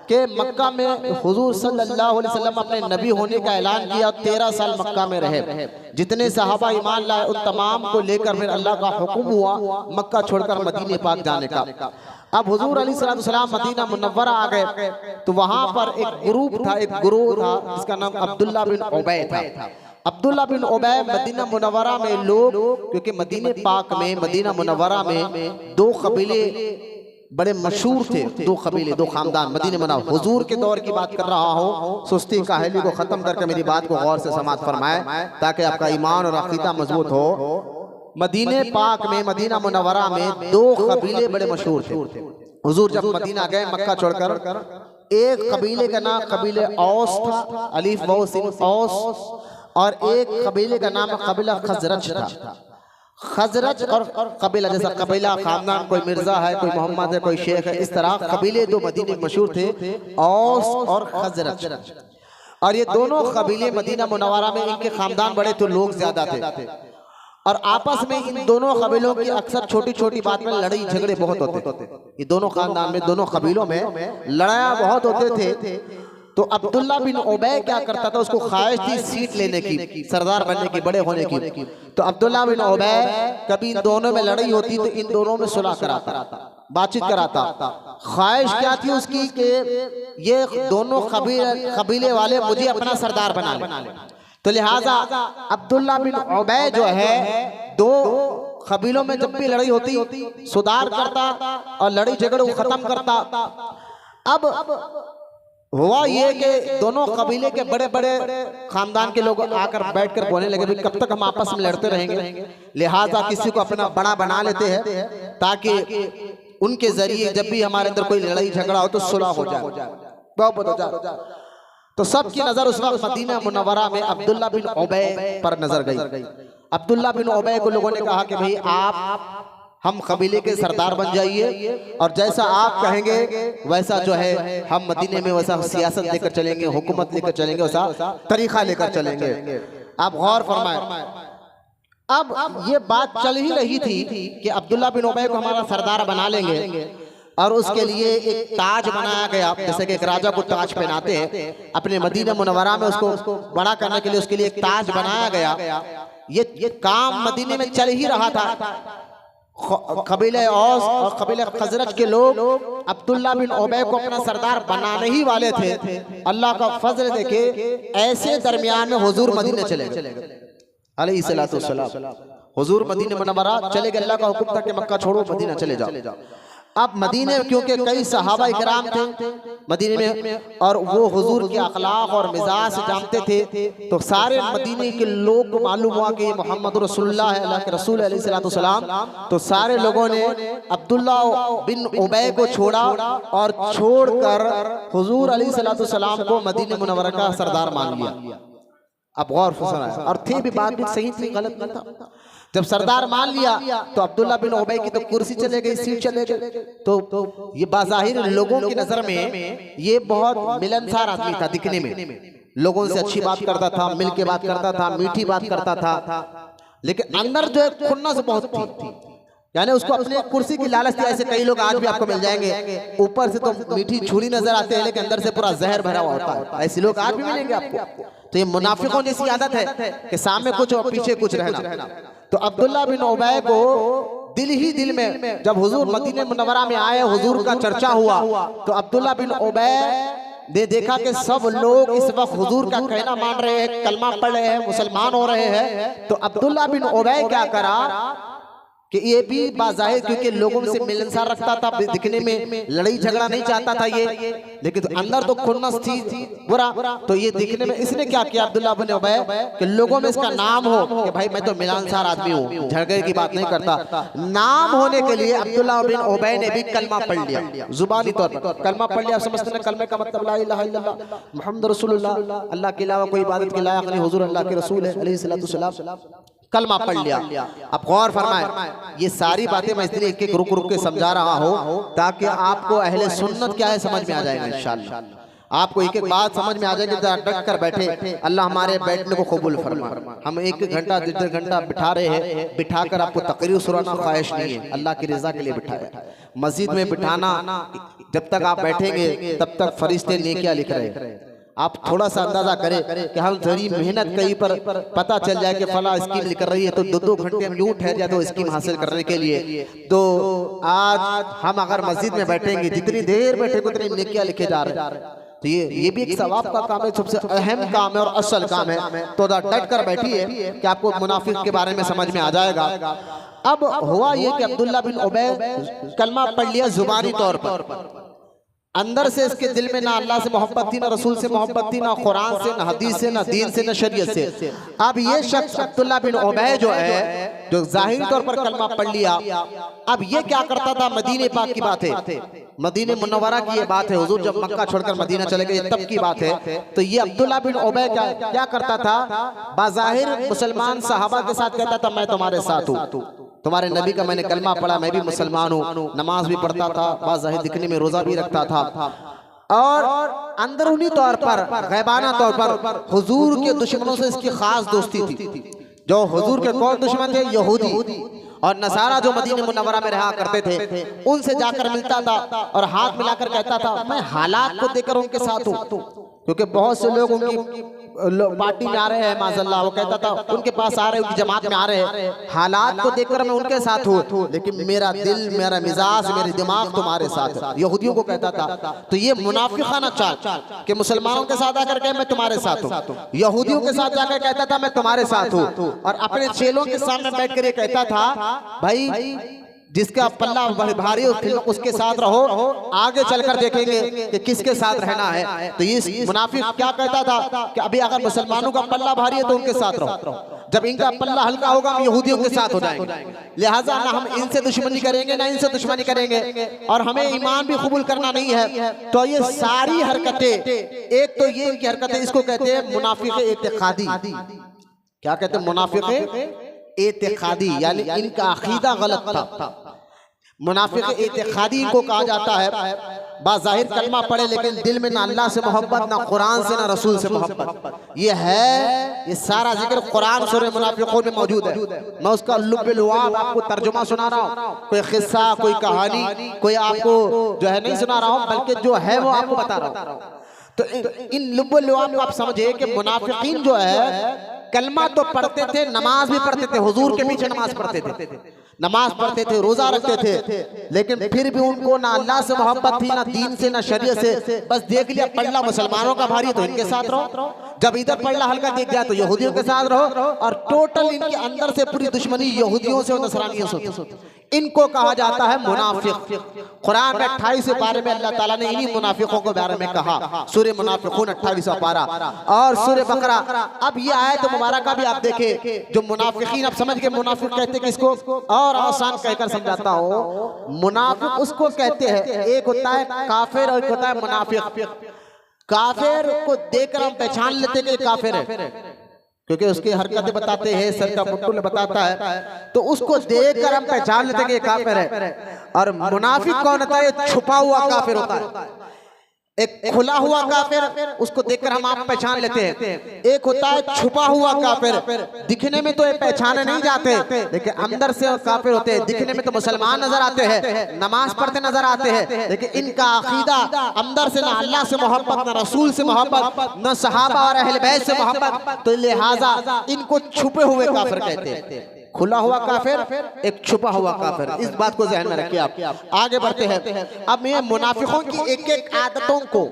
कि मक्का में हुजूर सल्लल्लाहु अलैहि वसल्लम अपने नबी होने का ऐलान किया, 13 साल मक्का में रहे। जितने सहाबा ईमान लाए उन तमाम को लेकर फिर अल्लाह का हुक्म हुआ मक्का छोड़कर मदीने पाक जाने का। अब हुजूर अलैहिस्सलाम मदीना मुनव्वरा आ गए तो वहां पर एक ग्रुप था, एक गुरूह था जिसका नाम अब्दुल्ला बिन उबई था। अब्दुल्ला बिन उबय मदीना मुनव्वरा में लोग, क्योंकि मदीने पाक में मदीना मुनव्वरा में दो कबीले बड़े मशहूर थे, दो कबीले, दो खानदान मदीने मुनव्वरा। हुजूर के दौर की बात कर रहा हूँ, सुस्ती काहली को खत्म करके मेरी बात को गौर से समाअत फरमाए ताकि आपका ईमान और अकीदा मजबूत हो। मदीने पाक में मदीना मुनव्वरा में दो कबीले बड़े मशहूर थे। हुजूर जब मदीना गए मक्का छोड़कर, एक कबीले का नाम कबीले औस था, अलीफ वाव सिन औस, और एक कबीले का नाम कबीला खजरज था। खजरज और कबीला, जैसा कबीला खानदान, कोई मिर्जा है, कोई मोहम्मद है, कोई शेख है, इस तरह कबीले दो मदीने मशहूर थे, औस और खजरज। और ये दोनों कबीले मदीना मुनव्वरा में इनके खानदान बड़े थे, लोग ज्यादा थे, और आपस में इन दोनों कबीलों की अक्सर छोटी छोटी बात में लड़ाई झगड़े बहुत होते। ये दोनों खानदान में, दोनों कबीलों में लड़ाइयाँ बहुत होते थे। तो अब्दुल्ला बिन उबय क्या करता था, उसको ख्वाहिश थी सीट लेने की, सरदार बनने की, बड़े होने की। तो अब्दुल्ला बिन उबय कभी इन दोनों में लड़ाई होती तो इन दोनों में सुलह कराता, बातचीत कराता। ख्वाहिश क्या थी उसकी कि ये दोनों कबीले वाले मुझे अपना सरदार बना ले। तो लिहाजा अब्दुल्ला बिन उबय जो है दो कबीलों में जब भी लड़ाई होती सुधार करता और लड़ाई झगड़े को खत्म करता। अब हुआ ये कि दोनों कबीले के बड़े बड़े खानदान के लोग आकर बैठकर बोलने लगे, भाई कब तक हम आपस में लड़ते रहेंगे, लिहाजा किसी को अपना बड़ा बना लेते हैं ताकि उनके जरिए जब भी हमारे अंदर कोई लड़ाई झगड़ा हो तो सुलह हो जाए, बहुत हो जाए। तो सबकी नजर उस वक्त मदीना मुनव्वरा में अब्दुल्ला बिन उबय पर नजर गई। अब्दुल्ला बिन उबय को लोगों ने कहा कि भाई आप हम कबीले के सरदार बन जाइए, और जैसा आप कहेंगे वैसा जो है हम मदीने में वैसा सियासत लेकर चलेंगे, हुकूमत लेकर चलेंगे, वैसा तरीका लेकर चलेंगे। आप गौर फरमाएं, अब ये बात चल ही रही थी कि अब्दुल्ला बिन उबय को हमारा सरदार बना लेंगे, और उसके लिए एक ताज बनाया गया, जैसे कि एक राजा को ताज पहनाते हैं, अपने मदीना मुनव्वरा में उसको बड़ा करने के लिए उसके लिए एक ताज बनाया गया। ये काम मदीने में चल ही रहा था। कबीले औस और कबीले खजरज के लोग अब्दुल्ला बिन उबय को अपना सरदार बनाने ही वाले थे। अल्लाह का फजल देखे ऐसे दरमियान में हुजूर मदीने चले गए अलैहिस्सलातु वस्सलाम। हुजूर मदीने मुनव्वरा चले गए, अल्लाह का हुक्म था कि मक्का छोड़ो, मदीना चले जाओ। अब मदीने क्योंकि कई सहाबा इकराम थे मदीने में, और वो हुजूर के अखलाक और मिजाज से जानते थे, तो सारे मदीने के लोग को मालूम हुआ कि मोहम्मद रसूलुल्लाह है, अल्लाह के रसूल अलैहिस्सलातु वस्सलाम। तो सारे लोगों ने अब्दुल्ला बिन उबय को छोड़ा और छोड़कर हुजूर अलैहिस्सलातु वस्सलाम को मदीने मुनव्वरा का सरदार मान लिया। अब गौर फरमाएं, और थे भी बात भी सही थी, गलत नहीं था। जब सरदार मान लिया तो अब्दुल्ला बिन उबय की तो कुर्सी चले गई, सीट चले गई। तो ये बाज़ाहिर लोगों की नजर में ये बहुत मिलनसार आदमी था, दिखने में लोगों से अच्छी बात करता था, मिल के बात करता था, मीठी बात करता था, लेकिन अंदर जो है खुन्नस बहुत थी, यानी उसको अपने कुर्सी की लालच थी। ऐसे कई लोग आज भी आपको मिल जाएंगे, ऊपर से तो मीठी छुरी नजर आते हैं लेकिन अंदर से पूरा जहर भरा हुआ होता है। ऐसे लोग आज भी मिलेंगे आपको। तो ये मुनाफिकों जैसी आदत है कि सामने कुछ और पीछे कुछ रहना। तो अब्दुल्ला बिन उबय को दिल ही दिल में जब हुजूर मदीने मुनव्वरा में आए, हुजूर का चर्चा हुआ, तो अब्दुल्ला बिन उबय ने देखा कि सब लोग इस वक्त हुजूर का कहना मान रहे हैं, कलमा पढ़ रहे हैं, मुसलमान हो रहे हैं। तो अब्दुल्ला बिन उबय क्या करा कि ये भी बाज़ाहिर क्योंकि लोगों से मिलनसार रखता था, दिखने में लड़ाई झगड़ा नहीं चाहता था ये, लेकिन तो अंदर तो खुन्नस थी बुरा। तो ये दिखने में इसने क्या किया अब्दुल्ला बिन उबय कि लोगों में इसका नाम हो कि भाई मैं तो मिलनसार आदमी हूँ, झगड़े की बात नहीं करता। नाम होने के लिए अब्दुल्ला बिन उबय ने भी कलमा पढ़ लिया, जुबानी तौर पर कलमा पढ़ लिया। समझते हैं कलमे का मतलब ला इलाहा इल्लल्लाह मुहम्मद रसूलुल्लाह, अल्लाह के अलावा कोई इबादत के लायक नहीं, हुजूर अल्लाह के रसूल है अलैहिस्सलातु वस्सलाम, कलमा पढ़ लिया। अब गौर फरमाएं, ये सारी बातें मैं इसलिए एक एक रुक रुक के समझा रहा हूं ताकि आपको अहले सुन्नत क्या है समझ में आ जाएगा इंशाअल्लाह। आपको एक एक बात समझ में आ जाएगी, डट कर बैठे। अल्लाह हमारे बैठने को कबूल फरमाए। हम एक घंटा 1.5 घंटा बिठा रहे हैं, बिठाकर आपको तकरीर सुनाना ख्वाहिश नहीं है, अल्लाह की रजा के लिए बिठाया। मस्जिद में बिठाना, जब तक आप बैठेंगे तब तक फरिश्ते नेकियां लिख रहे हैं। आप थोड़ा सा अंदाजा करें कि हम थोड़ी मेहनत कहीं पर पता चल जाए कि फला स्कीम कर रही है तो 2-2 घंटे हम यूं ठहर जाते हो स्कीम हासिल करने के लिए। तो आज हम अगर मस्जिद में बैठेंगे, जितनी देर बैठे उतनी नेकियां लिखे जा रहे हैं। तो ये भी एक सवाब का काम है, सबसे अहम काम है और असल काम है। तो डट कर बैठिए कि आपको मुनाफिक के बारे में समझ में आ जाएगा। अब हुआ ये कि अब्दुल्ला बिन उबै कलमा पढ़ लिया जुबानी तौर पर, अंदर से इसके दिल में ना अल्लाह से मोहब्बत थी, ना रसूल से मोहब्बत थी, ना कुरान से, ना हदीस से, ना दीन से, ना शरीयत से। अब ये शख्स अब्दुल्ला बिन उबै जो है, जो जाहिर तौर पर कलमा पढ़ लिया, अब ये क्या करता था, मदीने पाक की बात है, मदीने मुनव्वरा की ये बात है, हुजूर जब मक्का छोड़कर मदीना चले गए तब की बात है। तो ये अब्दुल्ला बिन उबै क्या करता था, बाज़ाहिर मुसलमान सहाबा के साथ कहता था मैं तुम्हारे साथ हूँ, तुम्हारे नबी का मैंने कलमा पढ़ा, मैं भी मुसलमान हूँ, नमाज भी पढ़ता था, बाज़ाहिर दिखने में रोजा भी रखता था, और अंदरूनी तौर पर, गैबाना तौर पर हुजूर के दुश्मनों से इसकी खास दोस्ती थी। जो हुजूर के कौन दुश्मन थे, यहूदी और नसारा जो मदीने मुनव्वरा में रहा करते थे, उनसे जाकर मिलता था और हाथ मिलाकर कहता था मैं हालात को देखकर उनके साथ हूँ। क्योंकि बहुत से लोग उनकी पार्टी में आ रहे हैं, माज़अल्लाह, वो कहता था उनके पास आ रहे हैं, उनकी जमात में आ रहे हैं, हालात को देखकर मैं उनके साथ हूँ, लेकिन मेरा दिल, मेरा मिजाज, मेरे दिमाग तुम्हारे साथ है। यहूदियों को कहता था। तो ये मुनाफिकाना चाल कि मुसलमानों के साथ आकर के मैं तुम्हारे साथ हूँ, यहूदियों के साथ जाकर कहता था मैं तुम्हारे साथ हूँ, और अपने चेलों के सामने बैठ कर ये कहता था भाई जिसका पल्ला भारी उसके साथ रहो, आगे चलकर देखेंगे कि किसके साथ रहना है। तो ये मुनाफिक क्या कहता था कि अभी अगर मुसलमानों का पल्ला भारी है तो उनके साथ रहो, जब इनका पल्ला हल्का होगा हम यहूदियों के साथ हो जाएंगे, लिहाजा ना हम इनसे दुश्मनी करेंगे ना इनसे दुश्मनी करेंगे, और हमें ईमान भी कबूल करना नहीं है। तो ये सारी हरकतें, एक तो ये इनकी हरकतें, इसको कहते हैं मुनाफिक एतिकादी। क्या कहते हैं, मुनाफिक एतिकादी, यानी इनका अकीदा गलत था। मुनाफिक एतिकादी को कहा जाता है, बाज़ाहिर कलमा पढ़े लेकिन दिल में ना अल्लाह से मोहब्बत, ना कुरान से, ना रसूल से मोहब्बत। ये है, ये सारा जिक्र कुरान सूरह मुनाफिकून में मौजूद है। मैं उसका लुब्बुल लुआब आपको तर्जुमा सुना रहा हूँ, कोई किस्सा, कोई कहानी, कोई आपको जो है नहीं सुना रहा हूँ, बल्कि जो है वो आपको बता रहा हूँ। तो इन लुब्बुल लुआब को आप समझिए कि मुनाफिकीन जो है कलमा तो पढ़ते थे, नमाज भी पढ़ते थे, हुजूर के पीछे नमाज पढ़ते थे, नमाज पढ़ते थे, रोजा रखते थे, लेकिन फिर भी उनको ना अल्लाह से मोहब्बत थी, ना दीन से, ना शरीयत से। बस देख लिया पल्ला मुसलमानों का भारी है तो इनके साथ रहो, जब इधर पल्ला हल्का देख जाए तो यहूदियों के साथ रहो, और टोटल इनके अंदर से पूरी दुश्मनी यहूदियों से और नसरानियों से। इनको कहा जाता है मुनाफिक। कुरान में 28 पारे में अल्लाह ताला ने इन्हीं मुनाफिकों के बारे में कहा, सूरह मुनाफिकून 28वां पारा और सूरह बकरा। अब ये आयत मुबारक भी आप देखें, जो मुनाफिकीन, आप समझ के मुनाफिक कहते किसको, और आसान कहकर समझाता हो, मुनाफिक उसको कहते हैं, एक होता है काफिर और एक होता है मुनाफिक। काफिर को देखकर हम पहचान लेते हैं कि काफिर है, क्योंकि उसकी हरकतें बताते हैं, सर का मुट्ठुल बताता है, तो उसको देखकर हम पहचान लेते हैं कि काफिर है। और मुनाफिक कौन होता है, छुपा हुआ काफिर होता है। एक खुला हुआ काफिर, उसको देखकर हम आप पहचान लेते हैं। एक होता है छुपा हुआ काफिर, दिखने में तो ये पहचाने नहीं जाते, लेकिन अंदर से काफिर होते हैं। दिखने में तो मुसलमान नजर आते हैं, नमाज पढ़ते नजर आते हैं, लेकिन इनका अकीदा अंदर से ना अल्लाह से मोहब्बत, ना रसूल से मोहब्बत, ना सहाबा और अहले बैत से मोहब्बत। तो लिहाजा इनको छुपे हुए काफिर कहते हैं। खुला हुआ काफिर, एक छुपा हुआ काफिर, इस बात को ज़हन में रखिए आप। आगे बढ़ते हैं। अब ये मुनाफिकों की एक एक आदतों को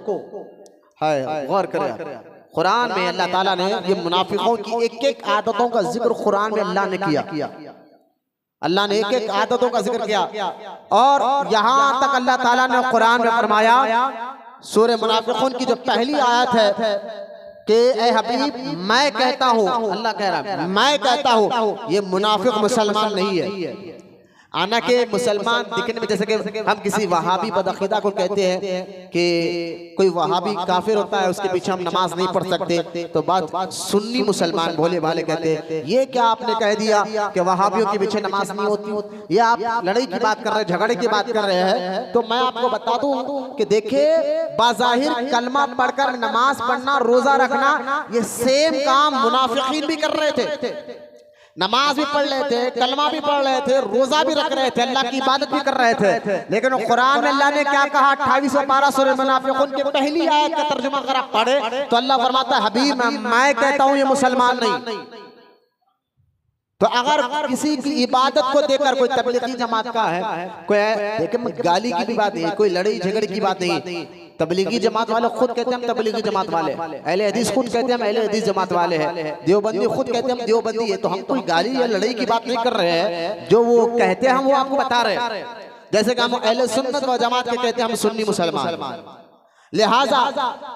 है गौर करें। कुरान में अल्लाह ताला ने ये मुनाफिकों की एक एक आदतों का जिक्र कुरान में अल्लाह ने किया। अल्लाह ने एक एक आदतों का जिक्र किया, और यहाँ तक अल्लाह ताला ने कुरान में फरमाया, सूरह मुनाफिकून की जो पहली आयत है कि ए हबीब मैं कहता हूँ, अल्लाह कह रहा है मैं कहता हूँ, ये मुनाफिक मुसलमान नहीं है। आना के मुसलमान दिखने में, जैसे कि हम किसी वहाबी बदअकीदा को कहते हैं कि कोई वहाबी काफिर होता है, उसके पीछे हम नमाज नहीं पढ़ सकते, तो बात सुन्नी मुसलमान भोले भाले कहते हैं ये क्या आपने कह दिया कि वहाबियों के पीछे नमाज नहीं होती, ये आप लड़ाई की बात कर रहे हैं, झगड़े की बात कर रहे हैं। तो मैं आपको बता दूं कि देखिए, बाज़ाहिर कलमा पढ़कर नमाज पढ़ना, रोजा रखना, ये सेम काम मुनाफिकीन भी कर रहे थे। नमाज भी पढ़ रहे थे, कलमा भी पढ़ रहे थे, रोजा भी रख रहे थे, अल्लाह की इबादत भी कर रहे थे, लेकिन कुरान में अल्लाह ने क्या कहा, 28वां पारा सूरह मुनाफिकून की पहली आयत का तर्जुमा अगर आप पढ़े तो अल्लाह फरमाता है हबीब मैं कहता हूं ये मुसलमान नहीं। तो अगर किसी की इबादत को देखकर, कोई तबलीगी जमात का है, कोई देखिए गाली की भी बात नहीं, कोई लड़ाई झगड़े की बात नहीं, तबलीगी जमात वाले खुद कहते हैं हम तबलीगी जमात वाले, अहले हदीस खुद कहते हैं हम अहले हदीस जमात वाले हैं, देवबंदी खुद कहते हैं हम देवबंदी है। तो हम कोई गाली या लड़ाई की बात नहीं कर रहे हैं, जो वो कहते हैं हम वो आपको बता रहे हैं। जैसे कि हम अहले सुन्नत व जमात के कहते हैं हम सुन्नी मुसलमान, लिहाजा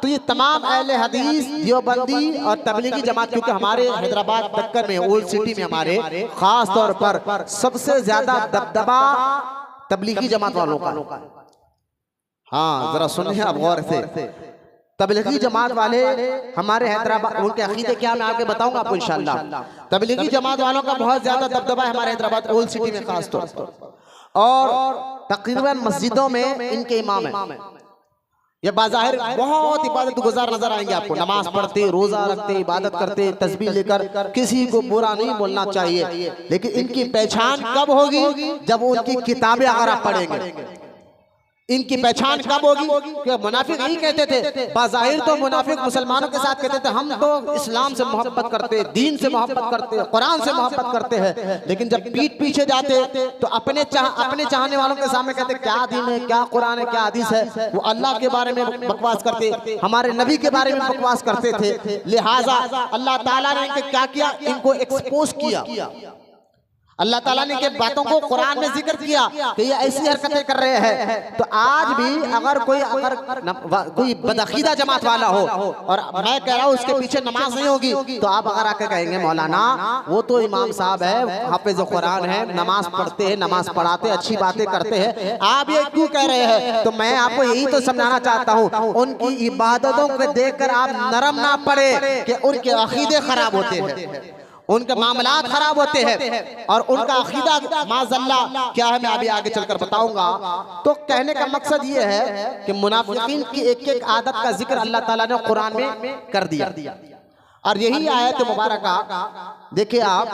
तो ये तमाम अहले हदीस, देवबंदी और तबलीगी जमात, क्योंकि हमारे हैदराबाद दक्कन में ओल्ड सिटी में हमारे खास तौर पर सबसे ज्यादा दबदबा तबलीगी जमात वालों का। हाँ जरा सुनिए आप गौर से, तबलीगी जमात वाले हमारे हैदराबाद, उनके अकीदे क्या मैं आगे बताऊंगा आपको इंशाल्लाह। तबलीगी जमात वालों का बहुत ज्यादा दबदबा है हमारे हैदराबाद ओल्ड सिटी में खास तौर पर, और तकरीबन मस्जिदों में इनके इमाम है। ये बाज़ाहिर बहुत इबादत गुजार नजर आएंगे आपको, नमाज पढ़ते, रोजा रखते, इबादत करते, तस्बीह लेकर, किसी को बुरा नहीं बोलना चाहिए। लेकिन इनकी पहचान कब होगी? जब उनकी किताबें अगर आप पढ़ेंगे, इनकी पहचान कब होगी? कि मुनाफिक यही कहते थे, बाज़ाहिर तो मुनाफिक मुसलमानों के साथ कहते थे हम तो इस्लाम से मोहब्बत करते, दीन से मोहब्बत करते, कुरान से मोहब्बत करते हैं, लेकिन जब पीठ पीछे जाते तो अपने चाहने वालों के सामने कहते क्या दीन है, क्या कुरान है, क्या हदीस है। वो अल्लाह के बारे में बकवास करते, हमारे नबी के बारे में बकवास करते थे। लिहाजा अल्लाह ताला ने इनको क्या किया? इनको एक्सपोज किया। अल्लाह ताला ने के बातों को कुरान में जिक्र किया कि ये ऐसी हरकतें कर रहे हैं। तो आज भी अगर कोई बदअकीदा जमात वाला हो और मैं कह रहा हूँ उसके पीछे नमाज नहीं होगी, तो आप अगर आके कहेंगे मौलाना वो तो इमाम साहब है, हाफिज कुरान है, नमाज पढ़ते हैं, नमाज पढ़ाते, अच्छी बातें करते हैं, आप ये क्यों कह रहे हैं? तो मैं आपको यही तो समझाना चाहता हूँ, उनकी इबादतों को देखकर आप नरम ना पड़े कि उनके अकीदे खराब होते हैं, उनके मामलात खराब होते हैं और उनका अकीदा माज़अल्लाह क्या है मैं अभी आगे चलकर बताऊंगा। तो कहने का मकसद ये है कि मुनाफिकीन की एक एक आदत का जिक्र अल्लाह ताला ने कुरान में कर दिया। और यही आयत मुबारका देखिए आप,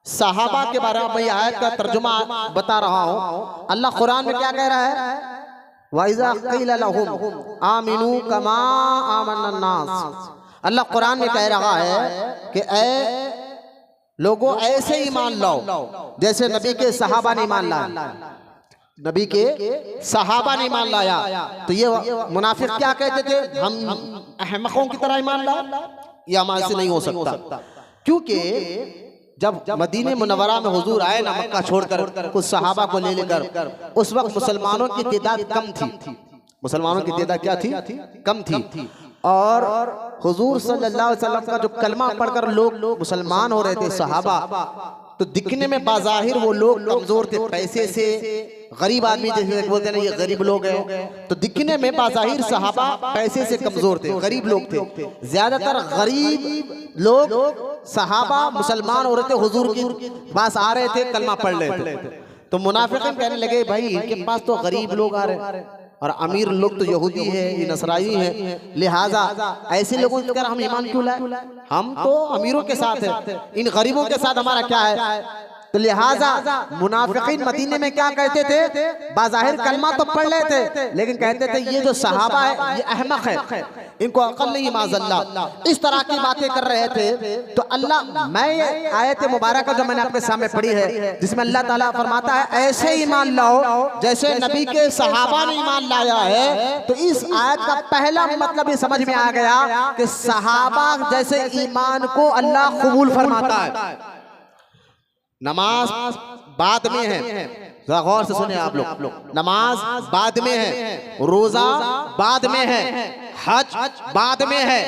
सहाबा के बारे में मैं आयत का तर्जुमा बता रहा हूँ। अल्लाह कुरान में क्या कह रहा है? वइज़ा क़ीला लहुम आमिनू कमा आमनन नास। अल्लाह कुरान में कह रहा है कि ऐ लोगों ऐसे ईमान लाओ जैसे नबी के सहाबा ने ईमान लाया, नबी के सहाबा ने ईमान लाया। तो ये मुनाफिक क्या कहते थे? हम अहमकों की तरह ईमान लाया, ये हमारे से नहीं हो सकता। क्योंकि जब मदीने मुनव्वरा में हुजूर आए ना मक्का छोड़कर कुछ सहाबा को ले लेकर, उस वक्त मुसलमानों की तादाद कम थी, मुसलमानों की तादाद क्या थी? कम थी। और हुजूर सल्लल्लाहु अलैहि वसल्लम का जो कलमा पढ़कर लोग मुसलमान हो रहे थे सहाबा, तो दिखने में बाज़ाहिर वो लोग कमजोर थे, पैसे से गरीब आदमी जैसे बोलते हैं ये गरीब लोग हैं, तो दिखने में बाज़ाहिर सहाबा पैसे से कमजोर थे, गरीब लोग थे। ज्यादातर गरीब लोग सहाबा मुसलमान हो रहे थे, हुजूर के पास आ रहे थे, कलमा पढ़ रहे थे। तो मुनाफिकीन कहने लगे भाई इनके पास तो गरीब लोग आ रहे और अमीर लोग तो यहूदी है, ये नसराई है, लिहाजा ऐसे लोगों के हम ईमान क्यों लाए? हम तो अमीरों के साथ है, इन गरीबों के साथ हमारा क्या है? तो लिहाजा मुनाफिकीन मदीने में क्या कहते थे? बाज़ाहिर कलमा तो पढ़ लेते लेकिन कहते थे ये जो सहाबा है ये अहमक है, इनको अकल नहीं माज़अल्लाह, इस तरह की बातें कर रहे थे। तो अल्लाह, मैं आयत मुबारक जो मैंने आपके सामने पढ़ी है जिसमें अल्लाह ताला फरमाता है ऐसे ईमान लाओ जैसे नबी के सहाबा ने ईमान लाया है। तो इस आयत का पहला मतलब ये समझ में आ गया कि सहाबा जैसे ईमान को अल्लाह कबूल फरमाता है। नमाज बाद में है, गौर से सुने आप लोग, नमाज बाद में है, रोजा बाद में है, हज बाद में है,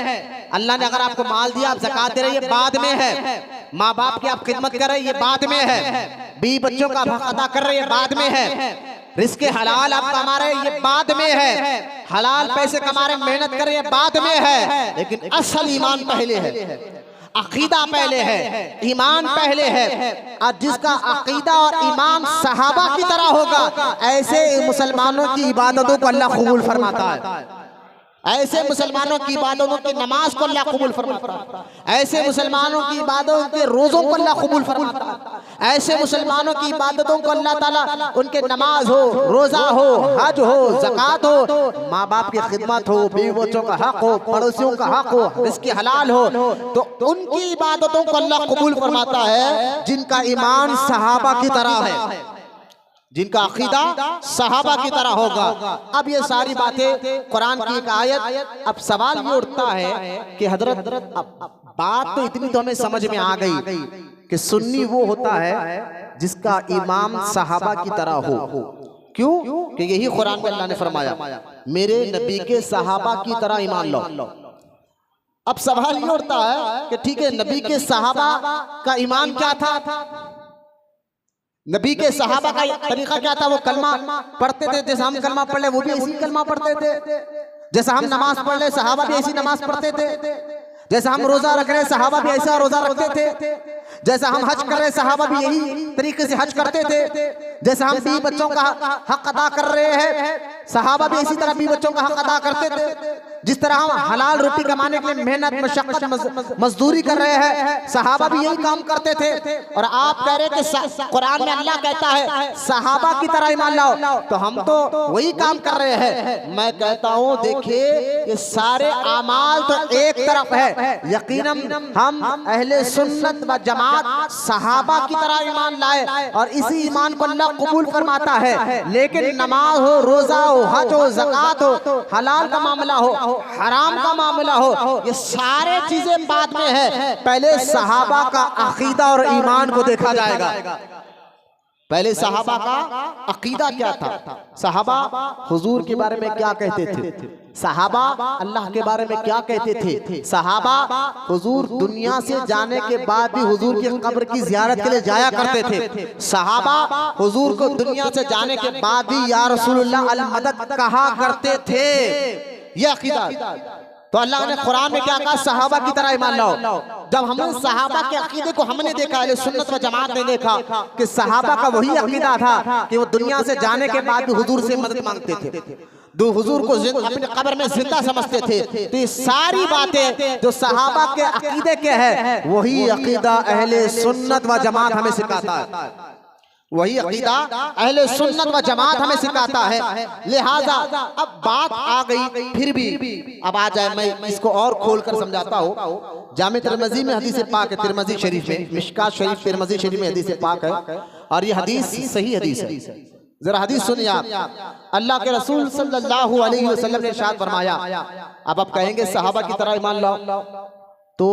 अल्लाह ने अगर आपको माल दिया आप ज़कात दे रहे ये बाद में है, माँ बाप की आप खिदमत कर रहे ये बाद में है, बीवी बच्चों का हक अदा कर रहे ये बाद में है, रिज़्क़ हलाल आप कमा रहे ये बाद में है, हलाल पैसे कमा रहे मेहनत कर रहे ये बाद में है। लेकिन असल ईमान पहले है, अकीदा पहले है, ईमान पहले है। और जिसका अकीदा और ईमान सहाबा की तरह होगा ऐसे मुसलमानों की इबादतों को अल्लाह कबूल फरमाता है, ऐसे मुसलमानों की इबादतों की नमाज को अल्लाह कबूल फरमाता है, ऐसे मुसलमानों की इबादतों के रोज़ों को अल्लाह कबूल फरमाता है, ऐसे मुसलमानों की इबादतों को अल्लाह ताला उनके नमाज हो, रोज़ा हो, हज हो, ज़कात हो, माँ बाप की खिदमत हो, बीवी बच्चों का हक हो, पड़ोसियों का हक हो, रिज़्क़ हलाल हो, तो उनकी इबादतों को अल्लाह कबूल फरमाता है जिनका ईमान सहाबा की तरह है। जिनका अकीदा सहाबा की तरह होगा। अब ये सारी बातें कुरान की एक आयत। अब सवाल ये उठता है कि हजरत बात तो इतनी तो हमें समझ में आ गई कि सुन्नी वो होता है जिसका ईमान सहाबा की तरह हो। क्यों? कि यही कुरान में अल्लाह ने फरमाया, मेरे नबी के सहाबा की तरह ईमान लो। अब सवाल ये उठता है कि ठीक है, नबी के सहाबा का ईमान क्या था? नबी के सहाबा का तरीका क्या था? वो कलमा पढ़ते थे, जैसे हम कलमा पढ़ ले वो भी ऐसी कलमा पढ़ते थे। जैसा हम नमाज पढ़ ले सहाबा भी ऐसी नमाज पढ़ते थे। जैसा हम रोजा रख रहे सहाबा भी ऐसा रोजा रखते थे। जैसा हम हज कर रहे सहाबा भी यही तरीके से हज करते थे। जैसा हम बीवी बच्चों का हक अदा कर रहे हैं, सहाबा भी इसी तरह बीवी बच्चों का हक अदा करते थे। जिस तरह हम हलाल रोटी कमाने के लिए मेहनत मशक्कत मजदूरी कर रहे हैं, सहाबा भी यही काम करते थे। और आप कह रहे कि कुरान में अल्लाह कहता है सहाबा की तरह ईमान लाओ, तो हम तो वही काम कर रहे हैं। मैं कहता हूँ देखिए, ये सारे आमाल तो एक तरफ है, यकीनन हम अहले सुन्नत व जमात सहाबा की तरह ईमान लाए और इसी ईमान को अल्लाह कबूल फरमाता है। लेकिन नमाज हो, रोजा हो, हज हो, ज़कात हो, हलाल का मामला हो, हराम का मामला हो, ये सारे चीजें बाद में है। पहले सहाबा का अकीदा और ईमान को देखा जाएगा। पहले सहाबा का अकीदा क्या था? सहाबा हुजूर के बारे में क्या कहते थे? सहाबा अल्लाह के बारे में क्या कहते थे? सहाबा हुजूर दुनिया से जाने के बाद भी हुजूर की कब्र की ज़ियारत के लिए जाया करते थे। सहाबा हुजूर को दुनिया से जाने के बाद भी या रसूलुल्लाह अल मदद कहा करते थे। यह अकीदा। तो अल्लाह ने कुरान में क्या कहा? सहाबा की तरह ईमान लाओ। जब हमने सहाबा के अकीदे को हमने देखा, सुन्नत व जमात ने देखा कि सहाबा का वही अकीदा था कि वो दुनिया से जाने के बाद भी हुजूर से मदद मांगते थे, दो हुजूर को अपने कब्र में जिंदा समझते थे। तो ये सारी बातें जो सहाबा के अकीदे के हैं, वही अकीदा अहले सुन्नत व जमात हमें सिखाता है। वही अकीदा अहले सुन्नत व जमात हमें सिखाता है। लिहाजा अब बात आ गई, फिर भी अब आ जाए, मैं इसको और खोलकर समझाता हूँ। जामे तिरमिज़ी में हदीस पाक है, तिरमिज़ी शरीफ में, मिशकात शरीफ तिरमिज़ी शरीफ में हदीस पाक है और ये हदीस सही हदीस है। जरा हदीस सुनिए आप। अल्लाह के रसूल सल्लल्लाहु अलैहि वसल्लम ने इरशाद फरमाया। अब आप कहेंगे सहाबा की तरह ईमान लाओ, तो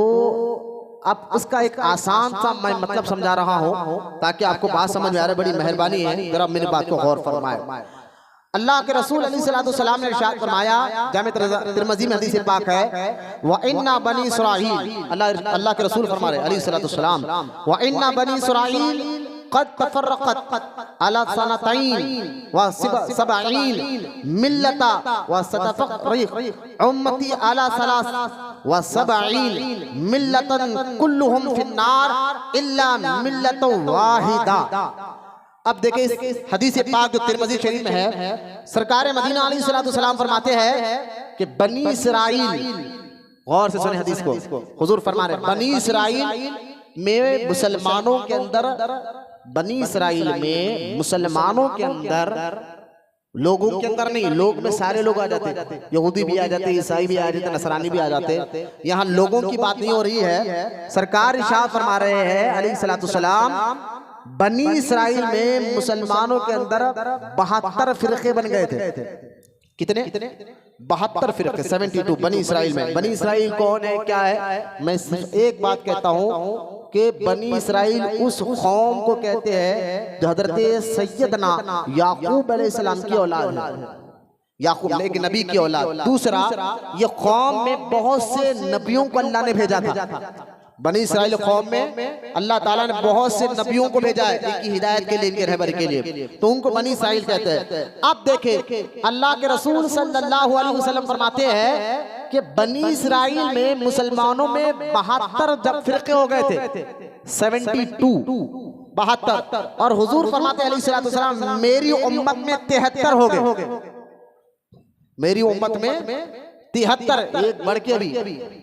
अब उसका एक आसान सा मैं मतलब समझा रहा हूँ ताकि आपको बात समझ में आ रही। बड़ी मेहरबानी है, जरा मेरी बात को गौर फरमाए। अल्लाह के रसूल अलैहिस्सलाम ने इरशाद फरमाया, जामे तिरमिज़ी में हदीस पाक है, व इन्ना बनी इसराईल, अल्लाह के रसूल फरमा रहे अलैहिस्सलाम, व इन्ना बनी इसराईल क़द तफ़र्रक़त अला सनतैन व सबईन मिल्लता व सतफ़र्रिक़ उम्मती अला सलास व सबईन मिल्लतन कुल्लुहुम फिन्नार इल्ला मिल्लतun वाहिदा। अब देखिए हदीस पाक जो तिरमिज़ी शरीफ में है, सरकार मदीना अलैहिस्सलाम फरमाते हैं कि बनी इसराइल, गौर से सुने हदीस को, हुजूर फरमा रहे बनी इसराइल में मुसलमानों के अंदर, बनी इसराइल में मुसलमानों के अंदर, लोगों के अंदर नहीं, लोग में सारे लोग आ जाते, यहूदी भी आ जाते, ईसाई भी आ जाते, नसरानी भी आ जाते। यहाँ लोगों की बात नहीं हो रही है। सरकार इरशाद फरमा रहे हैं अलैहिस्सलाम, बनी इसराइल में मुसलमानों के अंदर 72 फिरके बन गए थे। कितने? 72 फिरके, 72 बनी इसराइल में। बनी इसराइल कौन है, क्या है? मैं सिर्फ एक बात कहता हूँ कि बनी इसराइल उस कौम को कहते हैं जो हजरत सैयदना याकूब अलैहिस्सलाम की औलाद है। याकूब एक नबी की औलाद। दूसरा, ये कौम में बहुत से नबियों को अल्लाह ने भेजा था। बनी इसराइल कौम में अल्लाह ताला ने बहुत से नबियों को भेजा है इनकी हिदायत के लिए, इनके रहबरी के लिए, तो उनको बनी इसराइल कहते हैं। अब देखें अल्लाह के रसूल सल्लल्लाहु अलैहि वसल्लम फरमाते हैं कि बनी इसराइल में मुसलमानों में 72 जब फिरके हो गए थे, 72 और हुजूर फरमाते हैं अलैहिस्सलाम, मेरी उम्मत में 73 हो गए। मेरी उम्मत में 73, एक बढ़ के अभी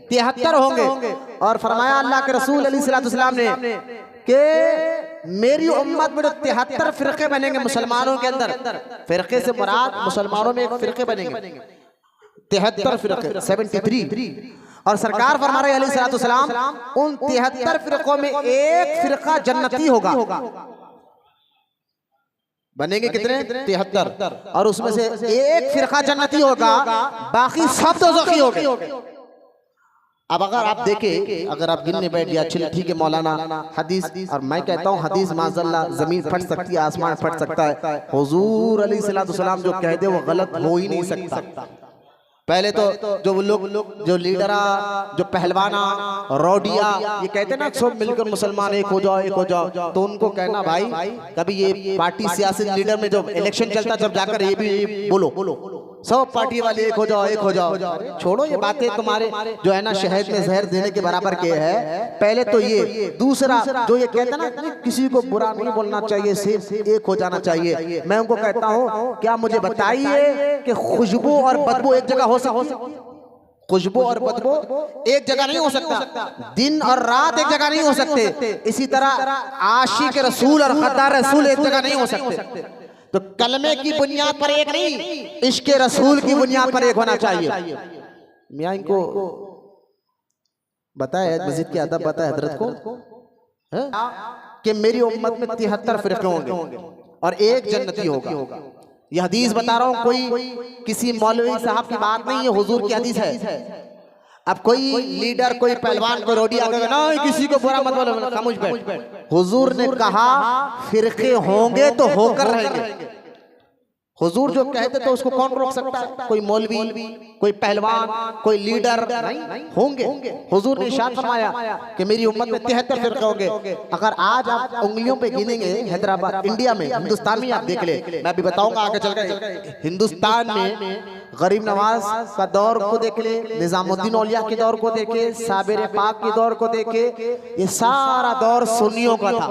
73 होंगे। और फरमाया अल्लाह के रसूल अलैहिस्सलाम ने कि मेरी उम्मत में 73 फिरके बनेंगे मुसलमानों के अंदर। फिरके से मुराद मुसलमानों में एक फिरके बनेंगे, 73 फिरके, 73। और सरकार फरमा रहे अलैहिस्सलाम, उन 73 फिरकों में एक फिरका जन्नती होगा। बनेंगे कितने? 73। और उसमें से एक फिरका जन्नती होगा, बाकी सब दोज़खी होंगे। अब अगर आप देखें, अगर आप गिनने बैठ गया, चलिए ठीक है मौलाना, हदीस, और मैं कहता हूँ हदीस माज़अल्लाह जमीन फट सकती है, आसमान फट सकता है, हुजूर अलैहिस्सलाम जो कह दे वो गलत हो ही नहीं सकता। पहले तो जो लोग जो लीडरा, जो पहलवाना, रौडिया, ये कहते ना सब मिलकर मुसलमान एक हो जाओ, तो उनको कहना भाई कभी ये पार्टी सियासी लीडर में जो इलेक्शन चलता जब जाकर ये भी बोलो सब पार्टी वाले एक हो जाओ। छोड़ो ये बातें, तुम्हारे जो है ना शहद में जहर देने के बराबर के है। पहले तो ये, दूसरा जो ये कहता ना किसी को बुरा नहीं बोलना चाहिए, सिर्फ एक हो जाना चाहिए। मैं उनको कहता हूँ क्या मुझे बताइए कि खुशबू और बदबू एक जगह हो सकती? खुशबू और बदबू एक जगह नहीं हो सकता, दिन और रात एक जगह नहीं हो सकते। इसी तरह आशिक रसूल और गद्दार रसूल एक जगह नहीं हो सकते। तो कलमे की बुनियाद पर एक नहीं, इश्क रसूल की बुनियाद पर एक होना चाहिए। मियां इनको बताया, मस्जिद की अदब बताया हजरत को कि मेरी उम्मत में 73 फिरके होंगे और एक जन्नती होगा। ये हदीस बता रहा हूं, कोई किसी मौलवी साहब की बात नहीं है, हुजूर की हदीस है। अब कोई लीडर, कोई पहलवान, कोई रोडी आगे ना किसी को बुरा मत बोलो, खामोश बैठ। हुजूर ने कहा फिरके होंगे तो होकर रहेंगे। हुजूर जो कहते तो उसको कौन रोक सकता है? कोई मौलवी, कोई पहलवान, कोई लीडर नहीं, होंगे। हुजूर ने इरशाद फरमाया कि मेरी उम्मत में 73 फिरके होंगे। अगर आज आप उंगलियों पे गिनेंगे, हैदराबाद, इंडिया में, हिंदुस्तान में आप देख ले, मैं भी बताऊंगा आगे चलकर। हिंदुस्तान में गरीब नवाज का दौर को देख ले, निजामुद्दीन औलिया के दौर को देखे, साबिर पाक के दौर को देखे, ये सारा दौर सुन्नियों का था।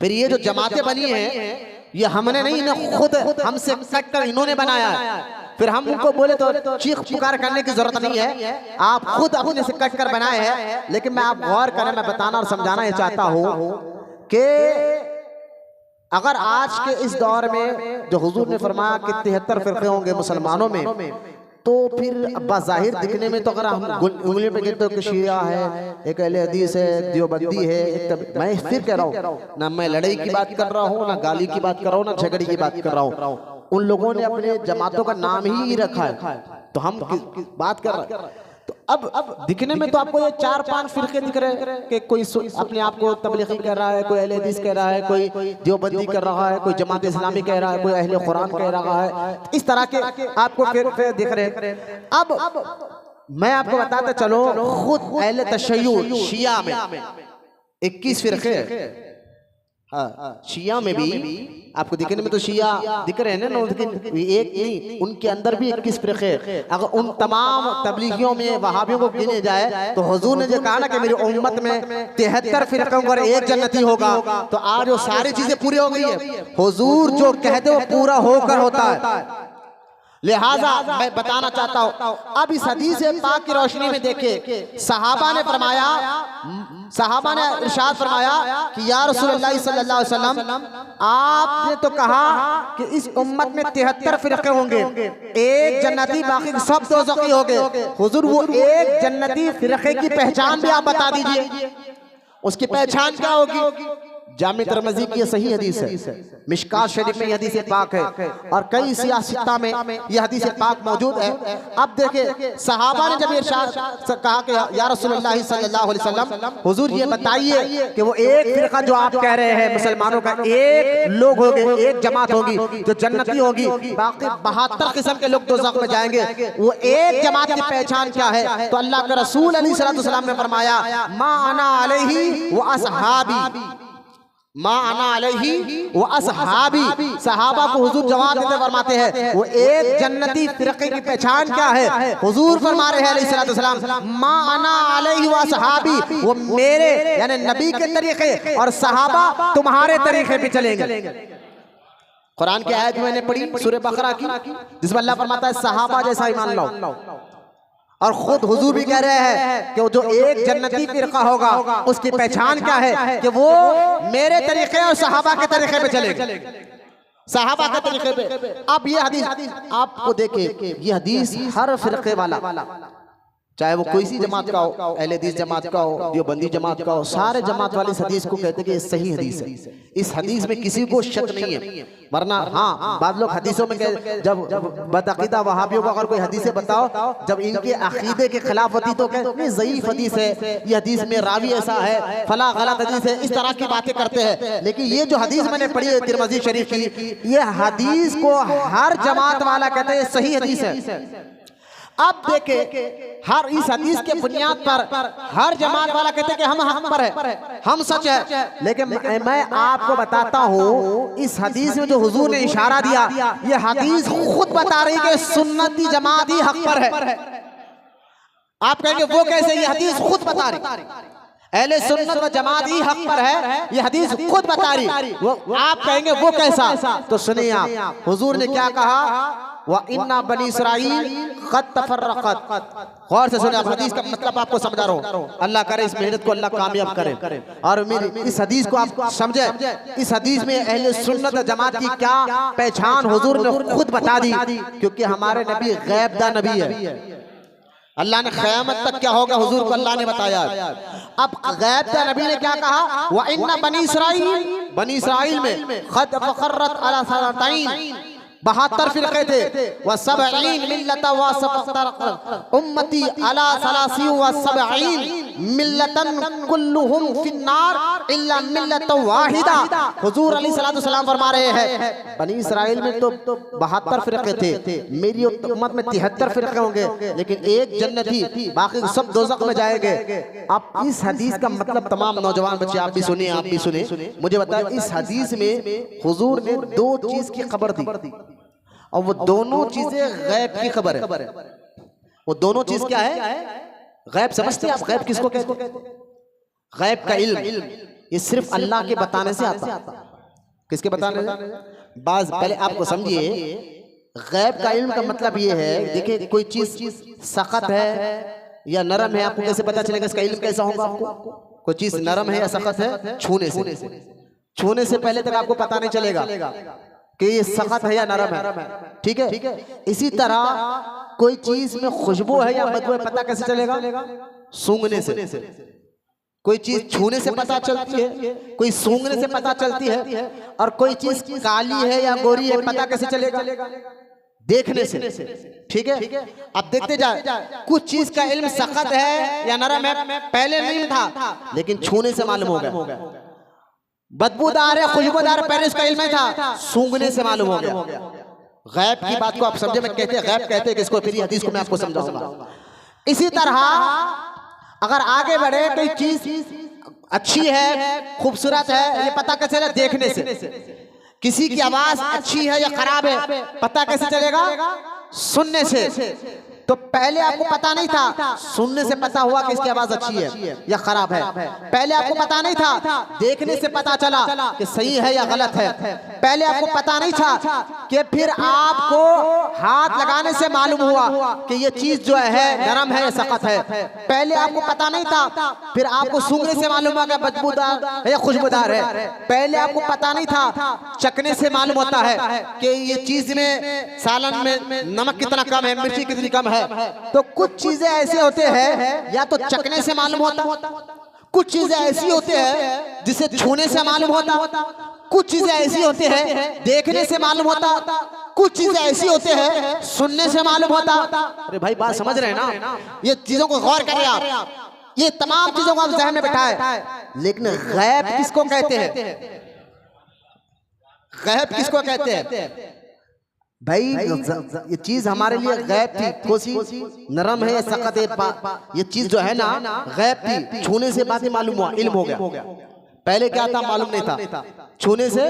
फिर ये जो जमातें बनी हैं ये हमने नहीं, इन्हें खुद हमसे कट कर इन्होंने बनाया है। फिर हम उनको बोले तो चीख पुकार करने की जरूरत नहीं है, आप खुद अपने से कट कर बनाए हैं। लेकिन मैं आप गौर करें, मैं बताना और समझाना ये चाहता हूं कि अगर आज के इस दौर में जो हुजूर ने फरमाया कि 73 फिरके होंगे मुसलमानों में, तो फिर बाज़ाहिर दिखने में तो अगर हम उंगली पे गिनते हो, शिया है, एक अहले हदीस है, एक देवबंदी है, एक मैं फिर कह रहा हूँ ना, मैं लड़ाई की बात कर रहा हूँ, ना गाली की बात कर रहा हूँ, ना झगड़े की बात कर रहा हूँ। उन लोगों ने अपने जमातों का नाम ही रखा है, तो हम बात कर रहे हैं। तो अब दिखने में तो आपको ये 4-5 फिरके दिख रहे हैं कि कोई अपने आप को तबलीगी कह रहा है, कोई अहले हदीस कह रहा है, कोई देवबंदी कर रहा है, कोई जमात इस्लामी कह रहा है, कोई अहले कुरान कह रहा है। इस तरह के आपको फिर दिख रहे हैं। अब मैं आपको बताता चलो, खुद अहले तशय्युअ शिया में 21 फिरके हैं। हाँ, शिया में भी आपको दिखने में तो शिया दिख रहे हैं ना, एक नहीं, उनके अंदर भी 21 फिरके। अगर उन तमाम तबलीगियों में वहाबियों को गिने जाए तो हुजूर ने जो कहा ना कि मेरी उम्मत में 73 फिरकों पर एक जन्नती होगा, तो आज वो सारी चीजें पूरी हो गई है। हुजूर जो कहते वो पूरा होकर होता है। लिहाजा मैं बताना चाहता हूं, अब इस हदीस पाक की रोशनी में देखे, सहाबा ने इरशाद फरमाया कि या रसूलुल्लाह सल्लल्लाहु अलैहि वसल्लम, आपने तो कहा कि इस उम्मत में 73 फिरके होंगे, एक जन्नती बाकी सब दोज़खी होंगे। हुजूर वो एक जन्नती फिरके की पहचान भी आप बता दीजिए, उसकी पहचान क्या होगी? जामे तिरमिज़ी की सही हदीस है, मिशकात शरीफ में यह हदीस पाक है, और कई सियासिता में यह हदीस पाक मौजूद है। अब देखिए, सहाबा ने जब इरशाद कहा कि या रसूलुल्लाह सल्लल्लाहु अलैहि वसल्लम, हुजूर ये बताइए कि वो एक फिरका जो आप कह रहे हैं मुसलमानों का, एक लोग होंगे, एक जमात होगी जो जन्नती होगी, बाकी 72 किस्म के लोग दोज़ख में जाएंगे, वो एक जमात की पहचान क्या है? तो अल्लाह के रसूल अलैहि सलाम ने फरमाया, मा अना अलैहि व असहाबी, मा अना अलैहि व असहाबी। सहाबा को हुजूर जवाब देते फरमाते हैं वो एक जन्नती फिरके की पहचान क्या है? हुजूर फरमा रहे हैं अलैहि सलाम, मा अना अलैहि व असहाबी, वो मेरे यानी नबी के तरीके और सहाबा तुम्हारे तरीके पे चलेंगे। कुरान की आयत मैंने पढ़ी सूरह बकरा की, जिसमें अल्लाह फरमाता है सहाबा जैसा ईमान लाओ, और खुद हुजूर भी कह रहे हैं कि वो जो एक जन्नती फिरका होगा उसकी पहचान क्या है? कि वो मेरे तरीके और सहाबा के तरीके पे चलेगा, सहाबा के तरीके पे। अब ये हदीस आपको देखे, ये हदीस हर फिरके वाला चाहे वो कोई सी जमात का हो, अहले हदीस जमात का हो, देवबंदी जमात का हो, सारे जमात वाले इस हदीस को कहते हैं कि ये सही हदीस है। इस हदीस में किसी को शक नहीं है। वरना हाँ, बाद लोग हदीसों में जब बदअकीदा वहाबियों को अगर कोई हदीसें बताओ, जब इनके अकीदे के खिलाफ होती तो कहते हैं ज़ईफ हदीस है, ये हदीस में रावी ऐसा है, फला गलत हदीस है, इस तरह की बातें करते हैं। लेकिन ये जो हदीस मैंने पढ़ी है तिरमिज़ी शरीफ की, ये हदीस को हर जमात वाला कहते हैं सही हदीस है। अब देखे हर इस हदीस के बुनियाद पर हर जमात वाला कहते हैं कि हम हक पर है, हम सच है। लेकिन मैं आपको बताता हूँ इस हदीस में जो हुजूर ने इशारा दिया, ये हदीस खुद बता रही है कि सुन्नती जमात ही हक पर है। आप कहेंगे वो कैसे? ये हदीस खुद बता रही, अहले सुन्नत व जमात ही हक पर है, ये हदीस खुद बता रही। वो आप कहेंगे वो कैसा? तो सुनिए आप, हुजूर ने क्या कहा, व इन्ना बनी इसराइल क़द तफ़र्रक़त। गौर से सुनिए, हदीस का मतलब आपको समझा रहा हूँ। अल्लाह करे इस मेहनत को अल्लाह कामयाब करे। और मेरी इस हदीस को आप समझे, इस हदीस में अहले सुन्नत जमात की क्या पहचान हुजूर ने खुद बता दी, क्योंकि हमारे नबी गैबदा नबी है। अल्लाह ने क़यामत तक क्या होगा हुजूर को अल्लाह ने बताया। अब गैबदा नबी ने क्या कहा, व इन्ना बनी इसराइल में क़द फ़क़र्रत अला सनतैन, 72 फिरके थे, व 70 मिल्लत व 70 उम्मती अला 30 व 70 मिल्लतन कुल्लुहुम फिन्नार इल्ला मिल्लत वाहिदा। हुजूर अलैहिस्सलातु वस्सलाम फरमा रहे हैं बनी इसराइल में तो 72 फिरके थे, मेरी उम्मत में 73 फिरके होंगे, लेकिन एक जन्नती, बाकी सब दोज़ख में जाएंगे। अब इस हदीस का मतलब तमाम नौजवान बच्चे आप भी सुनिए, आप भी सुने, मुझे बताया इस हदीस में हुजूर ने 2 चीज की खबर दी, और वो दोनों चीजें गैब की खबर है। वो दोनों चीज क्या है? गैब समझते हैं आप? गैब किसको कहते हैं? गैब का इल्म ये सिर्फ अल्लाह के बताने से आता। किसके बताने से? बाज पहले आपको समझिए, गैब का इल्म का मतलब ये है, देखिए कोई चीज सख्त है या नरम है, आपको कैसे पता चलेगा? इसका इल्म कैसा होगा आपको? कोई चीज नरम है या सख्त है, छूने से पहले तक आपको पता नहीं चलेगा कि ये सख्त है या नरम है। ठीक है, इसी तरह कोई चीज में खुशबू है या बदबू है, पता कैसे चलेगा? सूंघने से। कोई चीज छूने से पता चलती है, कोई सूंघने से पता चलती है, और कोई चीज काली है या गोरी है, पता कैसे चलेगा? देखने से। ठीक है, अब देखते जाए, कुछ चीज का इल्म सख्त है या नरम है पहले नहीं था, लेकिन छूने से मालूम हो गया। बदबूदार है, खुशबूदार, पहले इसका इल्म था, सूंघने से मालूम हो गया। गैब की बात को आप समझे, मैं कहते हैं गैब कहते हैं किसको, फिर हदीस को मैं आपको समझाऊंगा। इसी तरह अगर आगे बढ़े, कोई चीज अच्छी है, खूबसूरत है, ये पता कैसे चलेगा? देखने से। किसी की आवाज अच्छी है या खराब है, पता कैसे चलेगा? सुनने से। तो पहले आपको पता नहीं था, सुनने से पता हुआ कि इसकी आवाज अच्छी है या खराब है। पहले आपको पता नहीं था, देखने से पता चला कि सही है या गलत है। पहले आपको पता नहीं था कि फिर आपको हाथ लगाने से मालूम हुआ कि ये चीज जो है नरम है या सख्त है। पहले आपको पता नहीं था, फिर आपको सूंघने से मालूम हुआ कि बदबूदार है या खुशबूदार है। पहले आपको पता नहीं था, चखने से मालूम होता है कि ये चीज में सालन में नमक कितना कम है, मिर्ची कितनी कम है। तो कुछ चीजें ऐसे होते हैं या तो चखने से मालूम होता, कुछ चीजें ऐसी होती है जिसे छूने से मालूम होता, कुछ चीजें ऐसी होती है देखने से मालूम होता, कुछ चीजें ऐसी होती है सुनने से मालूम होता। अरे भाई बात समझ रहे हैं ना? ये चीजों को गौर करें आप, ये तमाम चीजों को आप ज़हन में बिठाएं। लेकिन गैब किसको कहते हैं? गैब किसको कहते हैं भाई? ये चीज हमारे लिए गैब थी, कोसी नरम है या सख्त है, ये चीज जो है ना गैब थी, छूने से बातें मालूम हुआ, इल्म हो गया। पहले क्या था मालूम नहीं था, छूने से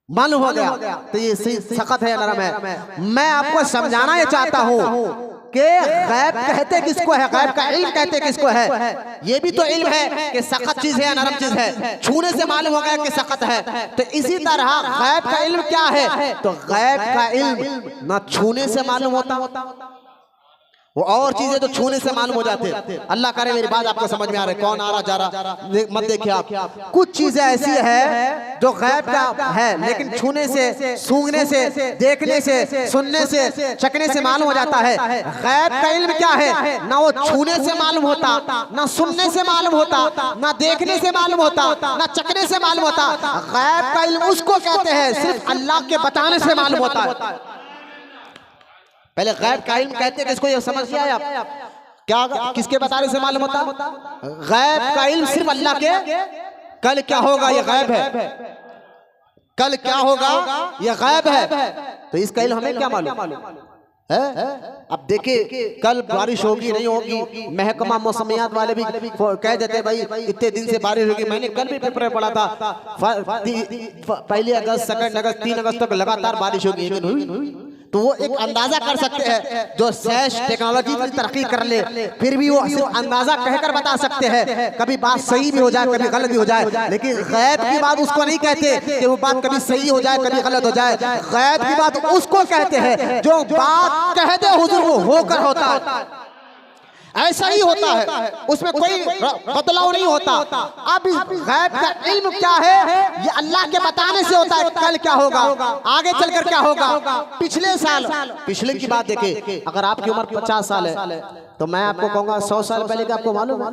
मालूम हो गया। तो ये सख्त है या नरम है। मैं आपको समझाना ये चाहता हूँ कि गैब कहते किसको है, गैब का इल्म कहते किसको है। ये भी तो इल्म है कि सख्त चीज है या नरम चीज है, छूने से मालूम हो गया कि सख्त है। तो इसी तरह गैब का इल्म क्या है? तो गैब का इल्म ना छूने से मालूम होता, वो और चीजें तो छूने से मालूम हो जाते हैं। अल्लाह करे मेरी बात आपको समझ में आ रहा है, कौन आ रहा जा रहा मत देखिए आप। कुछ चीजें ऐसी है जो गैब का है, लेकिन छूने से, सूंघने से, देखने से, सुनने से, चखने से मालूम हो जाता है। गैब का इल्म क्या है? ना वो छूने से मालूम होता, ना सुनने से मालूम होता, ना देखने से मालूम होता, ना चखने से मालूम होता। गैब का इल्म उसको कहते हैं सिर्फ अल्लाह के बताने से मालूम होता है। पहले गैब का इल्म कहते हैं, किसको ये समझ लिया है आप? क्या किसके बताने से मालूम होता? गैब का इल्म सिर्फ अल्लाह के। कल क्या होगा ये गैब है, कल क्या होगा ये गैब है, तो इसका इल्म हमें क्या मालूम है? अब देखिए कल बारिश होगी नहीं होगी, महकमा मौसमियात वाले भी कह देते भाई इतने दिन से बारिश होगी। मैंने कल भी पेपर में पढ़ा था 1 अगस्त, 2 अगस्त, 3 अगस्त तक लगातार बारिश होगी, लेकिन हुई। तो वो एक अंदाजा कर सकते हैं, जो साइंस टेक्नोलॉजी की तरक्की कर ले फिर भी वो सिर्फ अंदाजा कहकर बता सकते हैं। कभी बात सही भी हो जाए, कभी गलत भी हो जाए, लेकिन गैब की बात उसको नहीं कहते कि वो बात कभी सही हो जाए कभी गलत हो जाए। गैब की बात उसको कहते हैं जो बात कह दे हुजूर वो होकर होता है, ऐसा ही होता है, उसमें कोई बदलाव नहीं होता। अब गैब का इल्म क्या है? ये अल्लाह के बताने से होता है। कल क्या होगा, आगे चलकर क्या होगा, पिछले साल, पिछले की बात देखे। अगर आपकी उम्र 50 साल है तो मैं आपको कहूंगा 100 साल पहले का आपको मालूम है?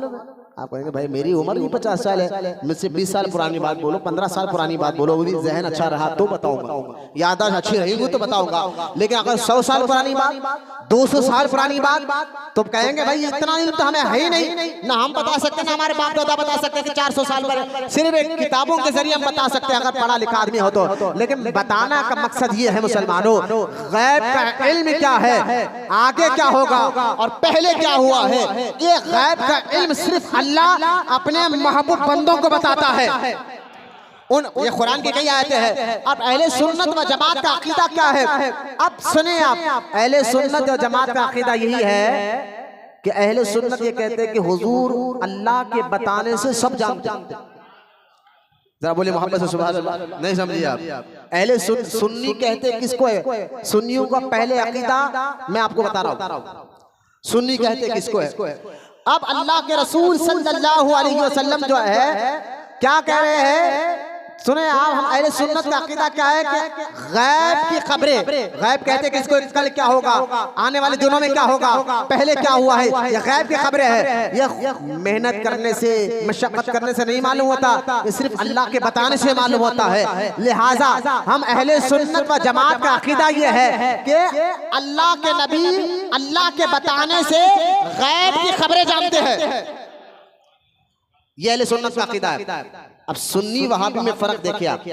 आप कहेंगे भाई मेरी उम्र भी 50 साल है, मुझसे 20 साल पुरानी बात बोलो, 15 साल पुरानी बात बोलो, जहन अच्छा रहा तो बताऊंगा, याददाश्त अच्छी रहेगी तो बताऊंगा। लेकिन अगर 100 साल पुरानी बात, 200 साल पुरानी बात, तो कहेंगे भाई इतना इल्म तो हमें है ही नहीं, ना हम बता सकते ना हमारे बाप दादा बता सकते कि 400 साल पर। सिर्फ एक किताबों के जरिए हम बता सकते हैं अगर पढ़ा लिखा आदमी हो तो। लेकिन बताना का मकसद ये है मुसलमानों, गैब का इल्म क्या है, आगे क्या होगा और पहले क्या हुआ है, ये गैब का इल्म सिर्फ अल्लाह अपने महबूब बंदों को बताता है। ये कुरान की कई आयतें हैं। अब अहले सुन्नत व जमात का अकीदा क्या है? अब सुने आप, अहले सुन्नत व जमात का अकीदा यही है कि अहले सुन्नत ये कहते हैं कि हुजूर अल्लाह के बताने से सब जानते हैं। जरा बोले मोहम्मद से सुभान अल्लाह। नहीं समझिए आप, अहले सुन्नी कहते हैं किसको है? सुन्नियों का पहले अकीदा मैं आपको बता रहा हूँ। सुन्नी कहते हैं किसको है? अब अल्लाह के रसूल सल्लल्लाहु अलैहि वसल्लम जो है क्या कह रहे हैं? सुने आप, हम अहले सुन्नत का अकीदा क्या है कि गैब की खबरें, गैब कहते हैं किसको? कल क्या होगा, आने वाले दिनों में क्या होगा, पहले क्या हुआ है, ये गैब की खबरें हैं। ये मेहनत करने से, मशक्कत करने से नहीं मालूम होता, ये सिर्फ अल्लाह के बताने से मालूम होता है। लिहाजा हम अहले सुन्नत व जमात का अकीदा ये है कि अल्लाह के नबी अल्लाह के बताने से गैब की खबरें जानते हैं। ये अहले सुन्नत का अकीदा है। अब सुन्नी वहाबी में फर्क देखिए आप।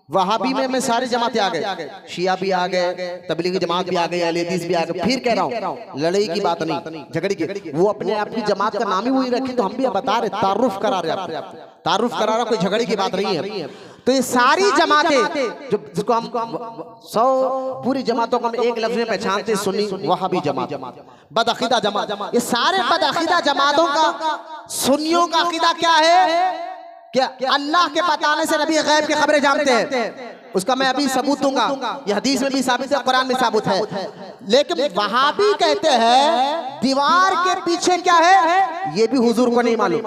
वहाबी में सारी जमातें आ गए, शिया भी आ गए, तबलीगी जमात भी आ गई, अहले हदीस भी आ गए। फिर कह रहा हूँ लड़ाई की बात नहीं, झगड़े की। वो अपने आप की जमात का नाम ही वही रखी, तो हम भी बता रहे, तारुफ करा रहे, तारुफ करा रहा, कोई झगड़े की बात नहीं है। तो ये सारी जमातें जो जिसको हम 100 पूरी जमातों को हम एक लफ्ज में पहचानते, सुन्नी वहाबी जमात, बदअकीदा जमात। ये सारे बदअकीदा जमातों का, सुन्नियों का अकीदा क्या है कि अल्लाह के बताने से नबी गैब की खबरें जानते हैं। उसका मैं अभी सबूत दूंगा, ये हदीस में भी साबित है, कुरान में साबित है। लेकिन वहाबी कहते हैं दीवार के पीछे क्या है ये भी हुजूर को नहीं मालूम।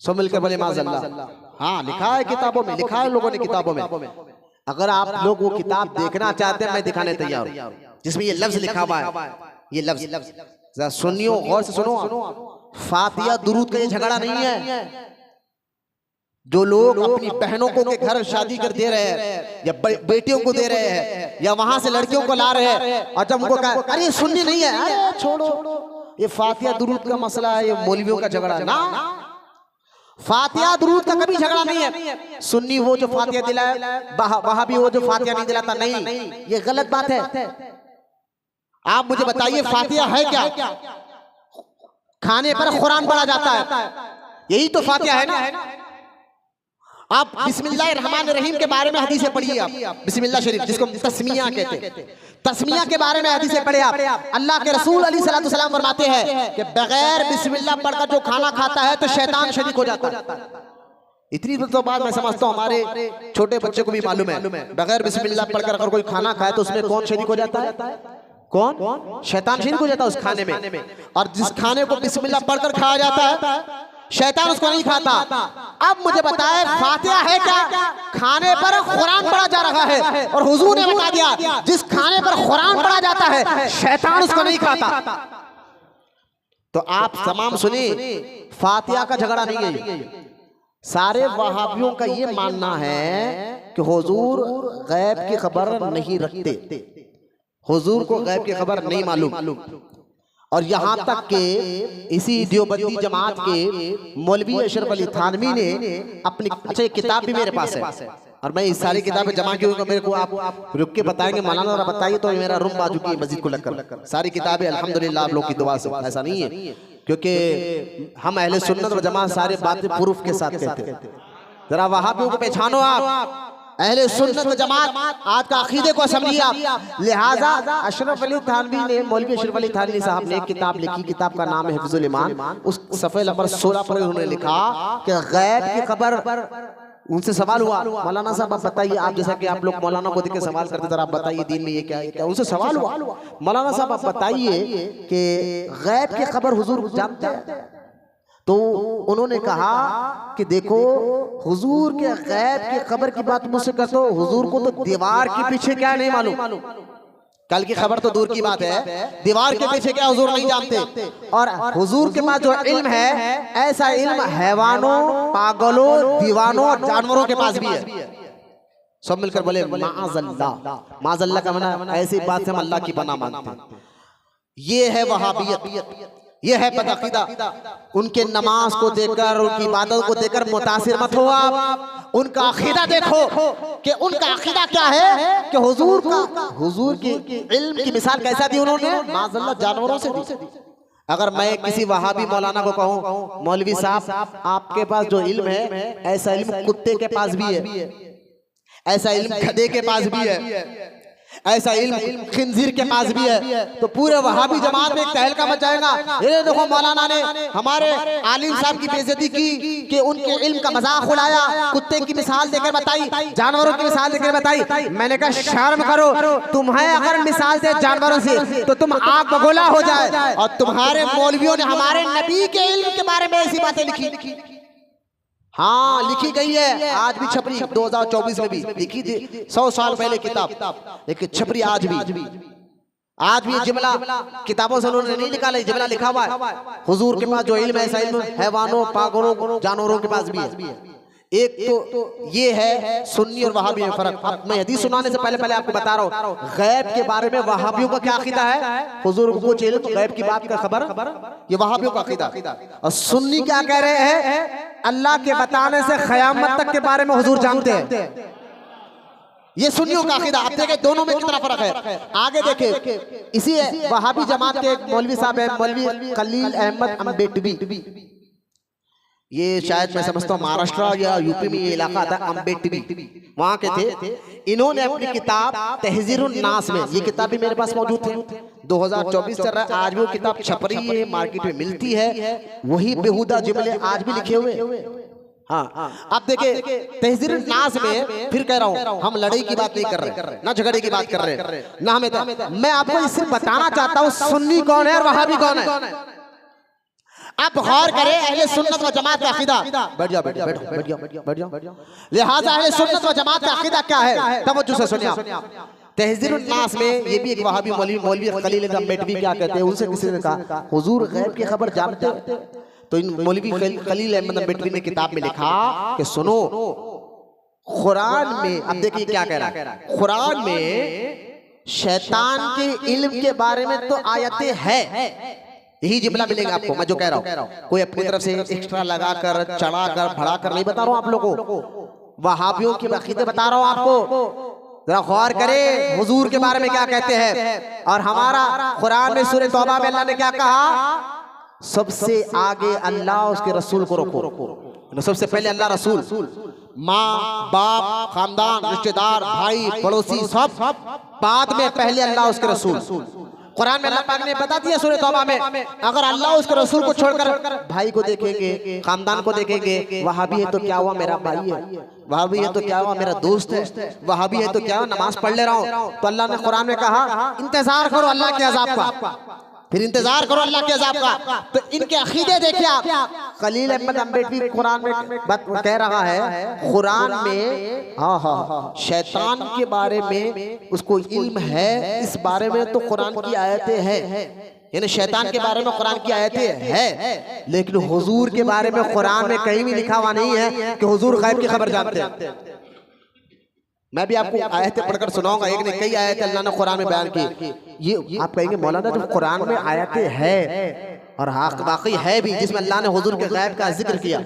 सो मिलकर बोले माज़अल्लाह। हाँ, लिखा है किताबों में, लिखा है लोगों ने किताबों में। अगर आप लोग वो किताब देखना चाहते हैं मैं दिखाने तैयार हूं, जिसमें ये लफ्ज लिखा हुआ है। ये लफ्ज सुनियो, गौर से सुनो। फातिहा दुरूद का ये झगड़ा नहीं है। जो लोग अपनी बहनों को के घर शादी कर दे रहे हैं, या बेटियों को दे रहे हैं, या वहां से लड़कियों को ला रहे हैं, और जब उनको कहा अरे ये सुन्नी नहीं है, अरे छोड़ो, ये फातिहा दुरूद का मसला है, ये मौलवियों का झगड़ा है ना। फातिहा दुरूद का कभी झगड़ा नहीं है। सुन्नी वो जो फातिहा दिलाए, वहाबी वो जो फातिहा नहीं दिलाता, नहीं, ये गलत बात है। आप मुझे बताइए फातिहा है क्या? खाने पर कुरान पढ़ा जाता है, यही तो फातिहा है ना। आप बिस्मिल्लाहिर्रहमानिर्रहीम के बारे में हदीसें पढ़िए, आप बिस्मिल्लाह शरीफ जिसको तस्मिया कहते हैं, तस्मिया के बारे में हदीसें पढ़े आप। अल्लाह के रसूल अलैहिस्सलातु वस्सलाम फरमाते हैं कि बगैर बिस्मिल्लाह पढ़कर जो खाना खाता है तो शैतान शरीक हो जाता है। इतनी तो बात मैं समझता हूँ हमारे छोटे बच्चे को भी मालूम है, बगैर बिस्मिल्लाह पढ़कर अगर कोई खाना खाए तो उसमें कौन शरीक हो जाता है? कौन? शैतान शरीक हो जाता है उस खाने में। और जिस खाने को बिस्मिल्लाह पढ़कर खाया जाता है शैतान उसको नहीं खाता। अब मुझे बताए फातिहा है क्या? खाने पर कुरान पढ़ा जा रहा है और हुजूर ने बता दिया जिस खाने पर कुरान पढ़ा जाता है शैतान उसको नहीं खाता। तो आप तमाम सुनिए, फातिहा का झगड़ा नहीं है। सारे वहाबियों का ये मानना है कि हुजूर गैब की खबर नहीं रखते, हुजूर को गैब की खबर नहीं मालूम। और यहाँ तक के इसी देवबंदी जमात के मौलवी अशरफ अली थानवी ने अपनी, अच्छा ये किताब भी मेरे पास है और मैं इस सारी किताबें जमा की हूँ, मेरे को आप रुक के बताएंगे मौलाना बताइए तो मेरा रूम बाजू की मस्जिद को लगकर सारी किताबें अल्हम्दुलिल्लाह आप लोग की दुआ से। ऐसा नहीं है क्योंकि हम अहले सुन्नत व जमात सारे बातें प्रूफ के साथ कहते हैं। जरा वहाबियों को पहचानो आप, अहले सुन्नत व जमात आज का अकीदे को समझिए आप। लिहाजा अशरफ अली थानवी ने, मौलवी अशरफ अली थानवी साहब ने एक किताब लिखी, किताब का नाम है हिफ्जुल ईमान। उस सफ़े नंबर 16 पर उन्होंने लिखा कि गैब की खबर। उनसे सवाल हुआ, मौलाना साहब आप बताइए, आप जैसा कि आप लोग मौलाना को देख के सवाल करते थे, आप बताइए दीन में ये क्या है क्या। उनसे सवाल हुआ, मौलाना साहब आप बताइए कि गैब की खबर हुजूर जानते हैं? तो उन्होंने कहा कि देखो हुजूर के गैब की खबर की बात मुझसे करते हो, हुजूर को तो दीवार के पीछे क्या नहीं मालूम। कल की खबर तो दूर की बात है, दीवार के पीछे क्या हुजूर नहीं जानते। और हुजूर के पास जो इल्म है ऐसा इल्म हैवानों, पागलों, दीवानों और जानवरों के पास भी है। सब मिलकर बोले माअज़ल्लाह। माअज़ल्लाह का माना ऐसी बात से हम अल्लाह की पनाह मांगते हैं। ये है वहाबियत, ये है बदअकीदा। उनके नमाज को देखकर, उनकी इबादत को देखकर मुतासिर मत हो आप, उनका अकीदा देखो कि उनका अकीदा क्या है कि हुजूर की इल्म की मिसाल कैसा दी उन्होंने? माअज़ल्लाह जानवरों से दी। अगर मैं किसी वहाबी मौलाना को कहूँ मौलवी साहब आपके पास जो इल्म है ऐसा इल्म कुत्ते के पास भी है, ऐसा इल्म गधे के पास भी है, ऐसा इल्म खिंजीर के पास भी है, तो पूरे वहाबी जमात में एक तहलका मच जाएगा। ये देखो मौलाना ने हमारे आलिम साहब की बेइज्जती की कि उनके इल्म का मजाक उड़ाया, कुत्ते की मिसाल देकर बताई, जानवरों की मिसाल देकर बताई। मैंने कहा शर्म करो, तुम्हें अगर मिसाल दे जानवरों से तो तुम आग बगोला हो जाए, और तुम्हारे मौलवियों ने हमारे नबी के इल्म के बारे में ऐसी बातें लिखी। हाँ लिखी गई है, आज भी छपरी 2024 में भी लिखी थी 100 साल पहले किताब, लेकिन छपरी आज भी जुमला किताबों से उन्होंने नहीं निकाला, जुमला लिखा हुआ है। हुजूर के पास जो इल्म है ऐसा इल्म हैवानों, पागलों, जानवरों के पास भी है। एक तो ये है सुन्नी और वहाबी में फर्क। अब मैं हदीस सुनाने से पहले आपको बता रहा हूँ गैब के बारे में वहाबियों का क्या अकीदा है। हुजूर को कुछ इल्म, गैब की बात का खबर, ये वहाबियों का अकीदा। और सुन्नी क्या कह रहे हैं? अल्लाह के बताने से क़यामत तक के बारे में हुजूर जानते हैं। ये सुन्नियों का अकीदा। आप देखें दोनों में कितना फर्क है। आगे देखें, इसी वहाबी जमात के एक मौलवी साहब है, मौलवी खलील अहमद अम्बेटवी। ये शायद मैं समझता हूँ महाराष्ट्र या यूपी में ये इलाका था, अम्बेटवी वहाँ के थे। इन्होंने अपनी किताब तहज़ीरुन नास में, ये किताब भी मेरे पास मौजूद थी, 2024 चल रहा है, आज भी वो किताब छप रही है, मार्केट में मिलती है। वही बेहुदा जुमले आज भी लिखे हुए। हाँ आप देखिए तहज़ीरुन नास में, फिर कह रहा हूँ हम लड़ाई की बात नहीं कर रहे, ना झगड़े की बात कर रहे, ना हमें। मैं आपको इससे बताना चाहता हूँ सुन्नी कौन है और वहाबी कौन है। आप गौर करें, अहले सुन्नत व जमात का अकीदा। बैठ जाओ। लिहाजा अहले सुन्नत व जमात का अकीदा क्या है, तवज्जो से सुनिए आप। तहज़ीरुन नास में ये भी एक वहाबी मौलवी खलील अम्बेटवी क्या कहते हैं, उनसे किसी ने कहा हुजूर गैब की खबर जानते हो? तो इन मौलवी खलील अहमद अम्बेटवी ने किताब में लिखा कि सुनो कुरान में, अब देखिए क्या कह रहा है, कुरान में शैतान के इल्म के बारे में तो आयतें हैं, यही जुमला मिलेगा आपको। मैं जो कह रहा हूँ कोई अपनी तरफ से एक्स्ट्रा लगाकर, चढ़ाकर, बढ़ाकर नहीं बता रहा हूँ आप लोगों को, वहाबियों के अकीदे बता रहा हूँ आपको। जरा गौर करें हुजूर के बारे में क्या कहते हैं। और हमारा कुरान में सूरह तौबा में अल्लाह ने क्या कहा, सबसे आगे अल्लाह उसके रसूल को रखो। सबसे पहले अल्लाह रसूल, माँ बाप, खानदान, रिश्तेदार, भाई पड़ोसी सब बाद में, पहले अल्लाह उसके रसूल। कुरान में अल्लाह पाक ने बता दिया सूरह तौबा में, अगर अल्लाह उसके रसूल को छोड़कर भाई को देखेंगे, खानदान को देखेंगे, वहाबी है तो क्या हुआ मेरा भाई है, वहाबी है तो क्या हुआ मेरा दोस्त है, वहाबी है तो क्या हुआ नमाज पढ़ ले रहा हूँ। तो अल्लाह ने कुरान में कहा इंतजार करो अल्लाह के अजाब का, फिर इंतजार करो अल्लाह के अजाब का। तो इनके अकीदे देखिए आप। खलील अहमद अम्बेडकर कुरान में बात कह रहा है, कुरान में हाँ शैतान के बारे में उसको इल्म है, इस बारे में तो कुरान की आयतें हैं, यानी शैतान के बारे में कुरान की आयतें हैं, लेकिन हुजूर के बारे में कुरान में कहीं भी लिखा हुआ नहीं है कि हुजूर गैब की खबर जानते हैं। मैं भी आपको आयतें पढ़कर सुनाऊंगा, एक ने कई आयतें अल्लाह ने कुरान में बयान की। ये आप कहेंगे मौलाना जब कुरान में आयतें हैं और वाकई है भी जिसमें अल्लाह ने हुजूर के गैब का जिक्र किया,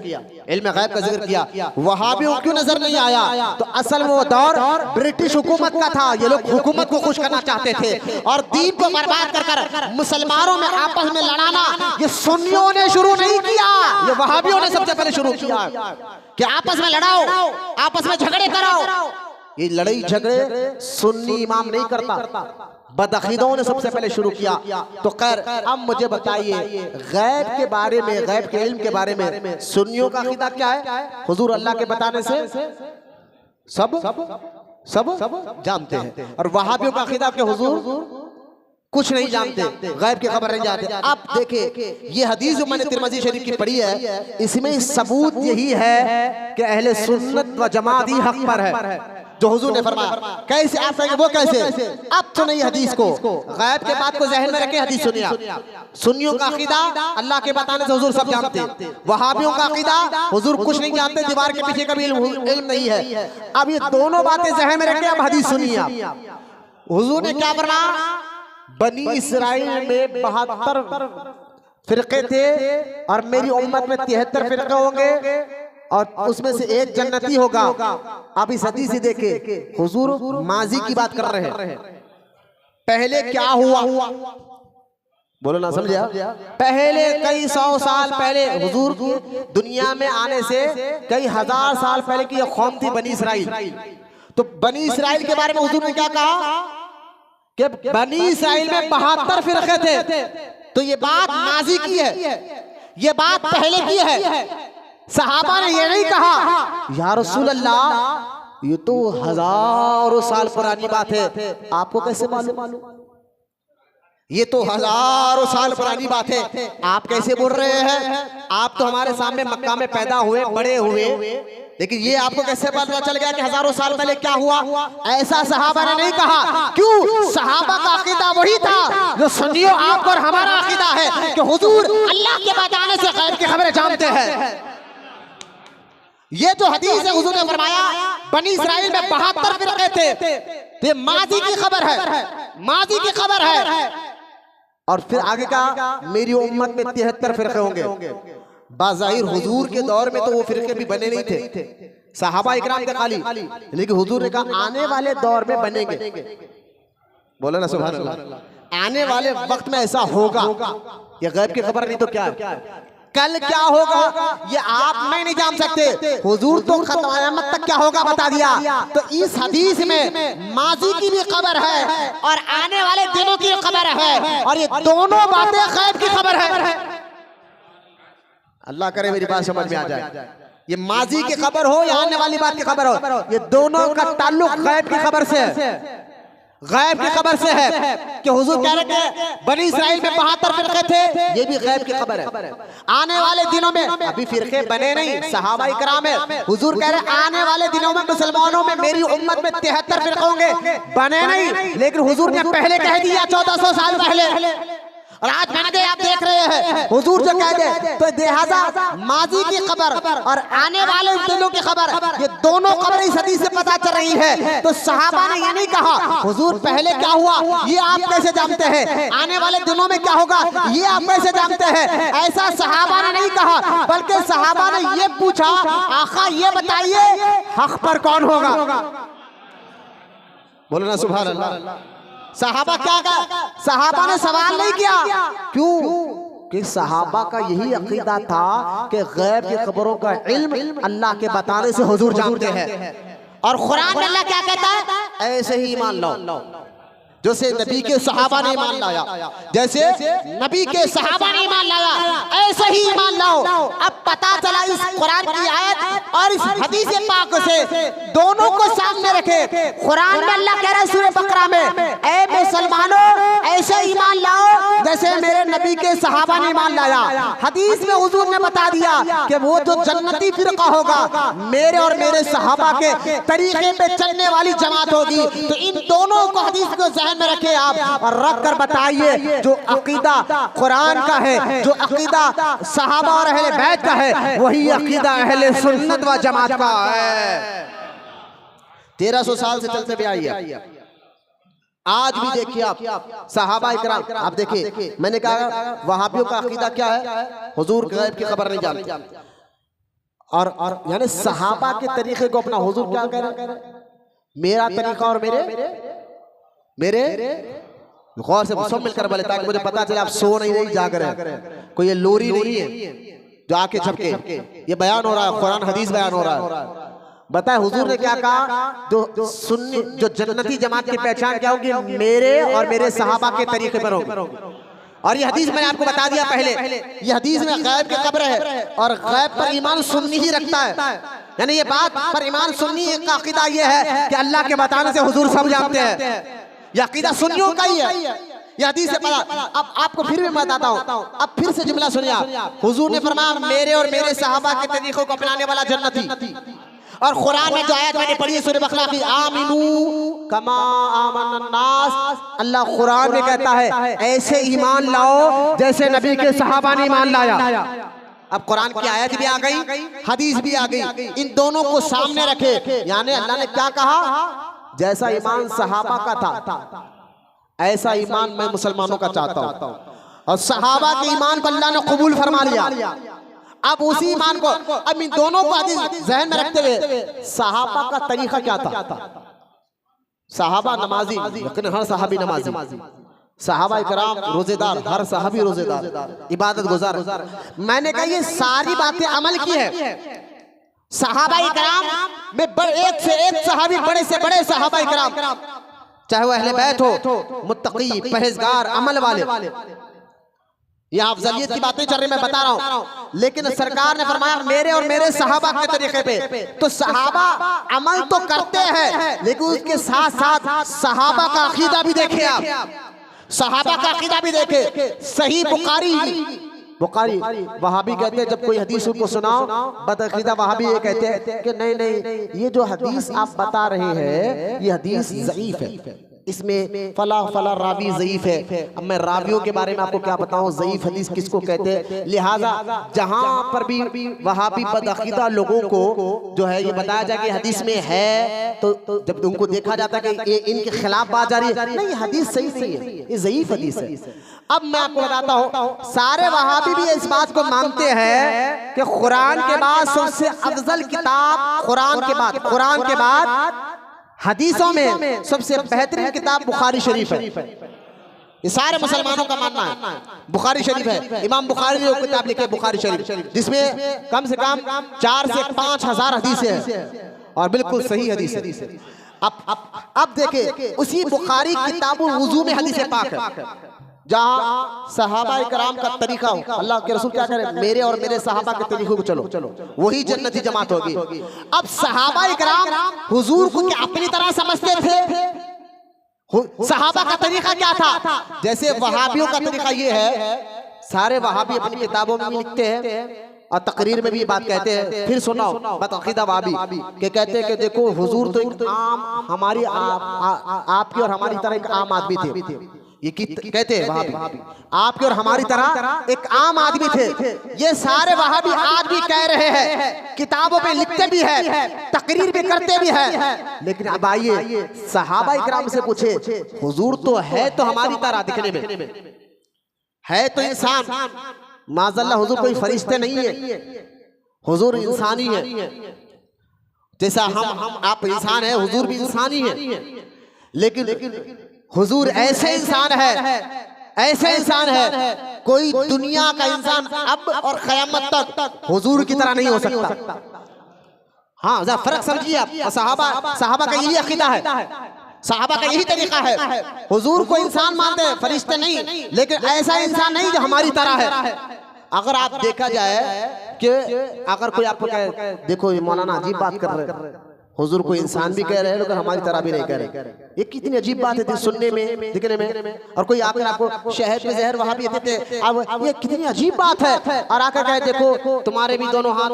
इल्म गैब का जिक्र किया, वहाबियों क्यों नजर नहीं आया? तो असल में वो दौर ब्रिटिश हुकूमत का था। ये लोग हुकूमत को खुश करना चाहते थे और दीन को बर्बाद कर मुसलमानों में आपस में लड़ाना ये सुन्नियों ने शुरू नहीं किया, ये वहाबियों ने सबसे पहले शुरू किया कि आपस में लड़ाओ, आपस में झगड़े कराओ। ये लड़ाई झगड़े सुन्नी इमाम नहीं करता, बदअकीदों ने सबसे पहले शुरू किया। तो खैर अब मुझे बताइए गैब के बारे में, गैब के इल्म के बारे में सुन्नियों का अकीदा क्या है? हुजूर अल्लाह के बताने से सब जानते हैं, और वहाबियों का अकीदा के हुजूर कुछ नहीं जानते, गैब की खबर नहीं जानते। अब देखिए ये हदीस जो मैंने तिरमिज़ी शरीफ की पढ़ी है, इसमें सबूत यही है कि अहले सुन्नत व जमात ही हक पर है जो हुजूर ने फरमाया। कैसे आप कहेंगे वो कैसे? अब तो नहीं हदीस को, गैब के बात को ज़हन में रखे हदीस सुनिए। सुन्नियों का अकीदा अल्लाह के बताने से हुजूर सब जानते, वहाबियों का अकीदा हुजूर कुछ नहीं जानते, दीवार के पीछे का भी इल्म नहीं है। अब ये दोनों बातें ज़हन में रखे, अब हदीस सुनिए। हुजूर ने क्या फरमाया? बनी इसराइल में 72 फिरके थे और मेरी उम्मत में 73 फिरके होंगे और उसमें से एक जन्नती होगा। आप इस हदीस से देखे हुजूर माजी की बात कर रहे हैं, पहले क्या हुआ बोलो ना, समझा? पहले कई 100 साल पहले हुजूर दुनिया में आने से कई हजार साल पहले की कौम थी बनी इसराइल। तो बनी इसराइल के बारे में हुजूर ने क्या कहा कि बनी इसराइल में 72 फिरके थे। तो ये बात माजी की है, ये बात पहले की है। सहाबा ने ये नहीं कहा या रसूल अल्लाह ये तो हजारों साल पुरानी बात है, आपको कैसे मालूम? ये तो हजारों साल पुरानी बात है, आप कैसे बोल रहे हैं? आप तो हमारे सामने मक्का में पैदा हुए, बड़े हुए, लेकिन ये आपको कैसे पता चल गया कि हजारों साल पहले क्या हुआ? ऐसा सहाबा ने नहीं कहा। क्यों? सहाबा का अकीदा वही था जो सुन्नियों आप और हमारा अकीदा है कि हुजूर अल्लाह के बताने से गैब की खबरें जानते हैं। ये जो हदीस है हुजूर ने फरमाया बनी इसराइल में 72 फिरके थे, तो ये माजी की खबर है, माजी की खबर है। और फिर आगे का मेरी उम्मत में 73 फिरके होंगे। बाज़ाहिर हुजूर के दौर में तो वो फिरके भी बने नहीं थे, सहाबा इकराम के खाली, लेकिन हुजूर ने कहा आने वाले दौर में बनेंगे। बोलो ना सुभान अल्लाह। आने वाले वक्त में ऐसा होगा। ये गैब की खबर नहीं तो क्या है? कल क्या होगा ये आप मैं नहीं जान सकते, हुजूर तो क़यामत तक क्या होगा बता दिया। तो इस हदीस में माजी की भी खबर है और आने वाले दिनों की खबर है, और ये दोनों बातें गैब की खबर है। अल्लाह करे मेरी बात समझ में आ जाए। ये माजी की खबर हो या आने वाली बात की खबर हो, ये दोनों का ताल्लुक गैब की खबर से है, गैब की खबर से है कि हुजूर कह रहे हैं बनी इसराइल में 72 फिरके थे, ये भी गैब की खबर है। आने वाले दिनों में अभी फिरके बने नहीं, सहाबा इकराम है, हुजूर कह रहे हैं आने वाले दिनों में मुसलमानों में मेरी उम्मत में 73 फिरके होंगे, बने नहीं, लेकिन हुजूर ने पहले कह दिया 1400 साल पहले। और आज मैंने आप देख रहे हैं हुजूर जो कह दे, तो लिहाजा माजी की खबर और आने वाले दिनों की खबर, ये दोनों खबरें इस हदीस से पता चल रही है। तो सहाबा ने ये नहीं कहा हुजूर पहले क्या हुआ ये आप कैसे जानते हैं, आने वाले दिनों में क्या होगा ये आप कैसे जानते हैं, ऐसा सहाबा ने नहीं कहा, बल्कि सहाबा ने ये पूछा आका ये बताइए हक पर कौन होगा। बोलो ना सुभान अल्लाह। सहाबा क्या कहा? सहाबा ने सवाल नहीं किया। क्यों? कि सहाबा का यही अकीदा था कि गैब की खबरों का इल्म अल्लाह के बताने से हुजूर जानते हैं, और कुरान में अल्लाह क्या कहता है? ऐसे ही ईमान लो, जैसे नबी के सहाबा ने ईमान लाया, जैसे नबी के सहाबा ने ईमान लाया, ऐसे ही ईमान लाओ। अब पता चला इस कुरान की आयत और इस हदीस पाक से दोनों को सामने रखे। कुरान में अल्लाह कह रहा है सूरह बकरा में, ऐ मुसलमानों ऐसे ईमान लाओ जैसे मेरे नबी के सहाबा ने ईमान लाया। हदीस में हुजूर ने बता दिया कि वो जो जन्नती फिरका होगा मेरे और मेरे सहाबा के तरीके पे चलने वाली जमात होगी। तो इन दोनों को हदीस को ज़हन में रखे आप और रख कर बताइए, जो अकीदा कुरान का है, जो अकीदा सहाबा और अहले बैत का है, वही अकीदा अहले सुन्नत व जमात का है। 1300 साल से चलते भी आई है। आज भी देखिए आप सहाबा इकराम, आप देखिए मैंने कहा वहाबियों का अकीदा क्या है, हुजूर गैब की खबर नहीं जानते, और यानी सहाबा के तरीके को अपना हुजूर क्या कह रहे हैं, मेरा तरीका और मेरे गौर से सब मिलकर बोले, ताकि मुझे पता चले आप सो नहीं जाग रहे हैं, कोई ये लोरी नहीं है जो आके झपके। ये बयान हो रहा है, कुरान हदीस बयान हो रहा है। बताए हुजूर ने क्या कहा, जो सुन्नी जो जन्नती जमात की पहचान क्या होगी, मेरे और मेरे सहाबा के तरीके पर होगी। और ये हदीस मैंने आपको बता दिया पहले, ये हदीस में गैब की खबर है और गैब पर ईमान सुन्नी ही रखता है। यानी ये बात पर ईमान सुन्नी का अकीदा ये है कि अल्लाह के बताने से हुजूर सब जानते हैं। ये अकीदा सुन्नियों का ही है, ये हदीस से पता। अब आपको फिर भी मैं बताता हूँ, अब फिर से जुमला सुनिए आप। हुजूर ने फरमाया मेरे और मेरे सहाबा के तरीकों को अपनाने वाला जन्नती। और कुरान में जो आयत मैंने पढ़ी है सूरह बकरा की, आमिनू कमा आमन नास, अल्लाह कुरान में कहता है ऐसे ईमान लाओ जैसे नबी के सहाबा ने ईमान लाया। अब कुरान की आयत भी आ गई, हदीस भी आ गई, इन दोनों को सामने रखे। यानी अल्लाह ने क्या कहा, जैसा ईमान सहाबा का था ऐसा ईमान मैं मुसलमानों का चाहता हूँ। और सहाबा के ईमान को अल्लाह ने कबूल फरमा लिया। अब उसी ईमान को, अब इन दोनों को ज़हन में रखते हुए सहाबा का तरीका क्या था। सहाबा नमाजी, लेकिन हर सहाबी नमाजी, सहाबा इकराम रोजेदार, हर सहाबी रोजेदार, इबादत गुजार। मैंने कहा ये सारी बातें अमल की है। सहाबा इकराम में एक से एक सहाबी, बड़े से बड़े सहाबा इकराम, चाहे वो अहले बैत हो, मुत्तकी, परहेजगार, अमल वाले, यह अफजलियत की बातें चल रही मैं बता रहा हूँ। लेकिन सरकार ने फरमाया मेरे और मेरे सहाबा के तरीके पे। तो सहाबा अमल तो करते हैं, लेकिन उसके साथ साथ सहाबा का अकीदा भी देखे आप, सहाबा का अकीदा भी देखे। सही बुखारी वहाबी कहते हैं जब कोई हदीस को सुनाओ बदअकीदा वहाबी ये कहते हैं कि नहीं ये जो हदीस आप बता रहे हैं ये हदीस ज़ईफ है, इसमें फला रावी ज़ईफ है। अब मैं रावियों के बारे में आपको क्या बताऊं, ज़ईफ हदीस किसको कहते हैं। लिहाजा जहां पर भी वहाबी बदअकीदा लोगों को जो है ये बताया जाए कि हदीस में है, तो जब उनको देखा जाता है कि ये इनके खिलाफ बात जा रही है, नहीं हदीस सही नहीं है, ये ज़ईफ हदीस है। अब मैं आपको बताता हूँ, सारे वहाबी भी इस बात को मानते हैं कि कुरान के बाद सबसे अफजल किताब, कुरान के बाद हदीसों में सबसे बेहतरीन किताब बुखारी शरीफ है। ये सारे मुसलमानों का मानना है बुखारी शरीफ है। इमाम बुखारी ने किताब लिखी है बुखारी शरीफ, जिसमें कम से कम 4 से 5 हज़ार हदीसें हैं और बिल्कुल सही हदीस है। अब देखिए उसी बुखारी किताबुल वुज़ू में हदीस पाक है जहाँ सहाबा इकराम का तरीका हो। अल्लाह के रसूल क्या करें, मेरे और मेरे सहाबा के तरीकों को चलो, वही जन्नती जमात होगी। अब सहाबा इकराम हुजूर को क्या अपनी तरह समझते थे? सहाबा का तरीका क्या था? जैसे वहाबियों का तरीका ये है, सारे वहाबी अपनी किताबों में भी लिखते हैं और तकरीर में भी बात कहते हैं। फिर सुनाओ बतअकीदा वहाबी के कहते हैं कि देखो हुजूर तो एक आम हमारी आपकी और हमारी तरह एक आम आदमी थे। ये कहते हैं वहाबी आपके और हमारी तरह एक आम आदमी थे। ये सारे वहाबी आज भी कह रहे हैं, किताबों पे लिखते भी है, तकरीर भी करते भी है। लेकिन अब आइए सहाबा इकराम से पूछे, हुजूर तो है तो हमारी तरह दिखने में, है तो इंसान, माज़अल्लाह हुजूर कोई फरिश्ते नहीं है, हुजूर इंसान ही है। जैसा हम आप इंसान है, हुजूर भी इंसान ही है। लेकिन हुजूर ऐसे इंसान है, कोई दुनिया का इंसान अब और क़यामत तक हुजूर की तरह नहीं हो सकता। हाँ जरा फर्क समझिए आप। सहाबा का यही अकीदा है सहाबा का यही तरीका है। हुजूर को इंसान मानते हैं, फरिश्ते नहीं, लेकिन ऐसा इंसान नहीं जो हमारी तरह है। अगर आप देखा जाए कि अगर कोई आपको कहे देखो ये मौलाना अजीब बात कर रहे हैं, हुजूर को इंसान भी कह रहे हैं लेकिन हमारी तरह भी नहीं कह रहे, ये कितनी अजीब बात है सुनने में, दिखने में। और कोई आकर आपको शहद में जहर वहां भी देते, अब ये कितनी अजीब बात है। और आकर कहे देखो तुम्हारे भी दोनों हाथ,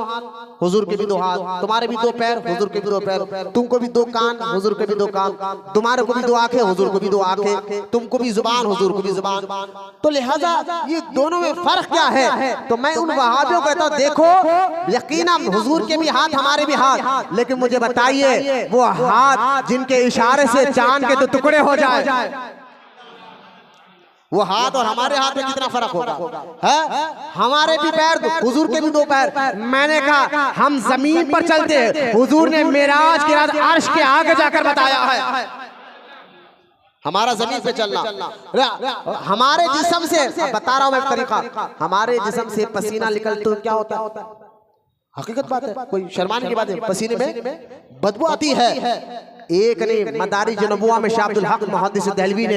हुजूर के भी दो हाथ, तुम्हारे भी दो पैर, हुजूर के भी दो पैर, तुमको भी दो कान, हुजूर के भी दो कान, तुम्हारे को भी दो आंखें, हुजूर को भी दो आंखें, तुमको भी जुबान, हुजूर को भी जुबान। तो लिहाजा ये दोनों में फर्क क्या है? तो मैं उन वहाबियों को कहता हूं देखो यकीनन हुजूर के भी हाथ, हमारे भी हाथ, लेकिन मुझे बताइए वो हाथ जिनके इशारे से चांद के तो टुकड़े हो जाए, वो हाथ और हमारे हाथ में कितना फर्क होगा है? हमारे भी पैर, हुजूर के भी दो पैर। मैंने कहा हम जमीन पर चलते हैं, हुजूर ने मेराज के रात अर्श के आगे जाकर बताया है हमारा जमीन पे चलना। हमारे जिस्म से बता रहा हूं मैं तरीका, हमारे जिस्म से पसीना निकलते तो क्या होता है? हकीकत बात है, कोई शर्माने की बात है, पसीने में बदबू आती है। एक ने मदारिज नबुवा में शाह अब्दुल हक मुहद्दिस दहलवी ने,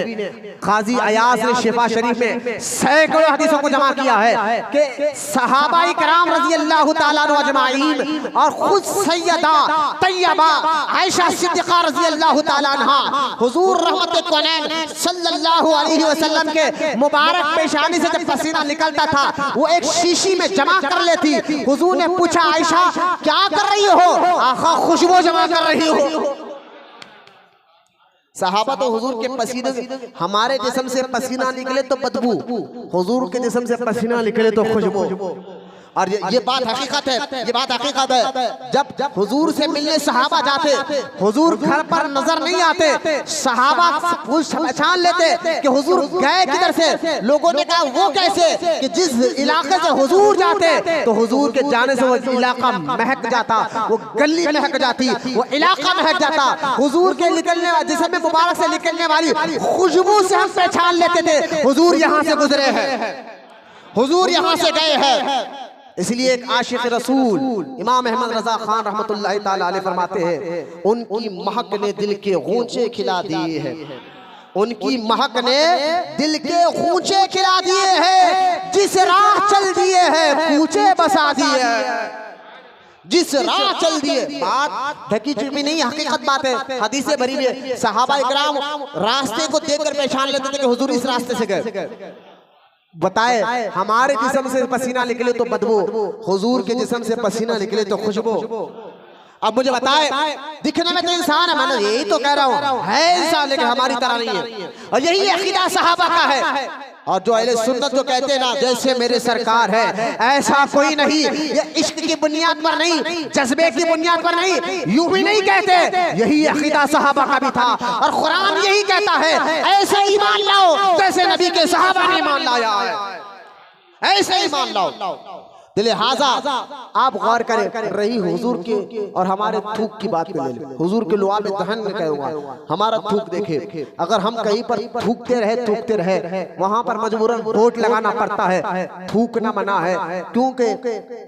काजी अयाज ने शिफा शरीफ में सैकड़ों हदीसों को जमा किया है कि सहाबाई कराम रज़ी अल्लाह ताला अन्हुम अजमाइन और खुद सैयदा तैयबा आयशा सिद्दीक़ा रज़ी अल्लाह ताला अन्हा हुजूर रहमत कौनैन सल्लल्लाहु अलैहि वसल्लम के मुबारक पेशानी से जब पसीना निकलता था वो एक शीशी में जमा कर लेती। हुजूर ने पूछा आयशा क्या कर रही हो? आखा खुशबू जमा कर रही हो। सहाबा तो हुजूर के पसीने से, हमारे जिस्म से पसीना निकले तो बदबू, हुजूर के जिस्म से पसीना निकले तो खुशबू। और ये बात हकीकत है, ये बात हकीकत है। जब हुजूर से मिलने सहाबा जाते, हुजूर घर पर नजर नहीं आते, सहाबा पहचान लेते कि हुजूर गए किधर से। लोगों ने कहा वो कैसे? कि जिस इलाके से हुजूर जाते तो हुजूर के जाने से वो इलाका महक जाता, वो गली महक जाती, वो इलाका महक जाता। हुजूर के निकलने जिस्म मुबारक से निकलने वाली खुशबू से हम पहचान लेते थे हुजूर यहाँ से गुजरे हैं, हुजूर यहाँ से गए हैं। इसलिए एक आशिक रसूल इमाम अहमद रजा खान रहमतुल्लाह ताला अलैह फरमाते हैं उनकी महक ने दिल के गूंचे खिला दिए हैं, उनकी महक ने दिल के गूंचे खिला दिए हैं। जिस राह चल दिए हैं कूचे बसा दिए हैं, जिस राह चल दिए। बात ढकी चुपी नहीं, हकीकत बात है, हदीसें भरी हुई है। सहाबा इकराम रास्ते को देखकर पहचान लेते थे कि हुजूर इस रास्ते से गए। बताए हमारे जिस्म से पसीना निकले तो बदबू, हुजूर के जिस्म से पसीना निकले तो खुशबू। अब मुझे बताए दिखने में तो इंसान है, मैंने यही तो कह रहा हूँ है इंसान, लेकिन हमारी तरह नहीं है। और यही अकीदा सहाबा का है। और जो अहले सुन्नत जो कहते हैं ना जैसे मेरे सरकार है ऐसा कोई नहीं, ये इश्क की बुनियाद पर नहीं, जज्बे की बुनियाद पर नहीं, यूं भी नहीं कहते। यही अकीदा सहाबा का भी था और कुरान यही कहता है ऐसे ईमान लाओ जैसे नबी के सहाबा ने ईमान लाया है, ऐसे ईमान लाओ। लिहाजा आप गौर करें, रही हुजूर के और हमारे थूक की बात पे ले ले। हुजूर के लुआब दहन में कहूँगा, हमारा थूक देखे, अगर हम कहीं पर थूकते रहे वहां पर मजबूरन वोट लगाना पड़ता है, थूकना मना है। क्योंकि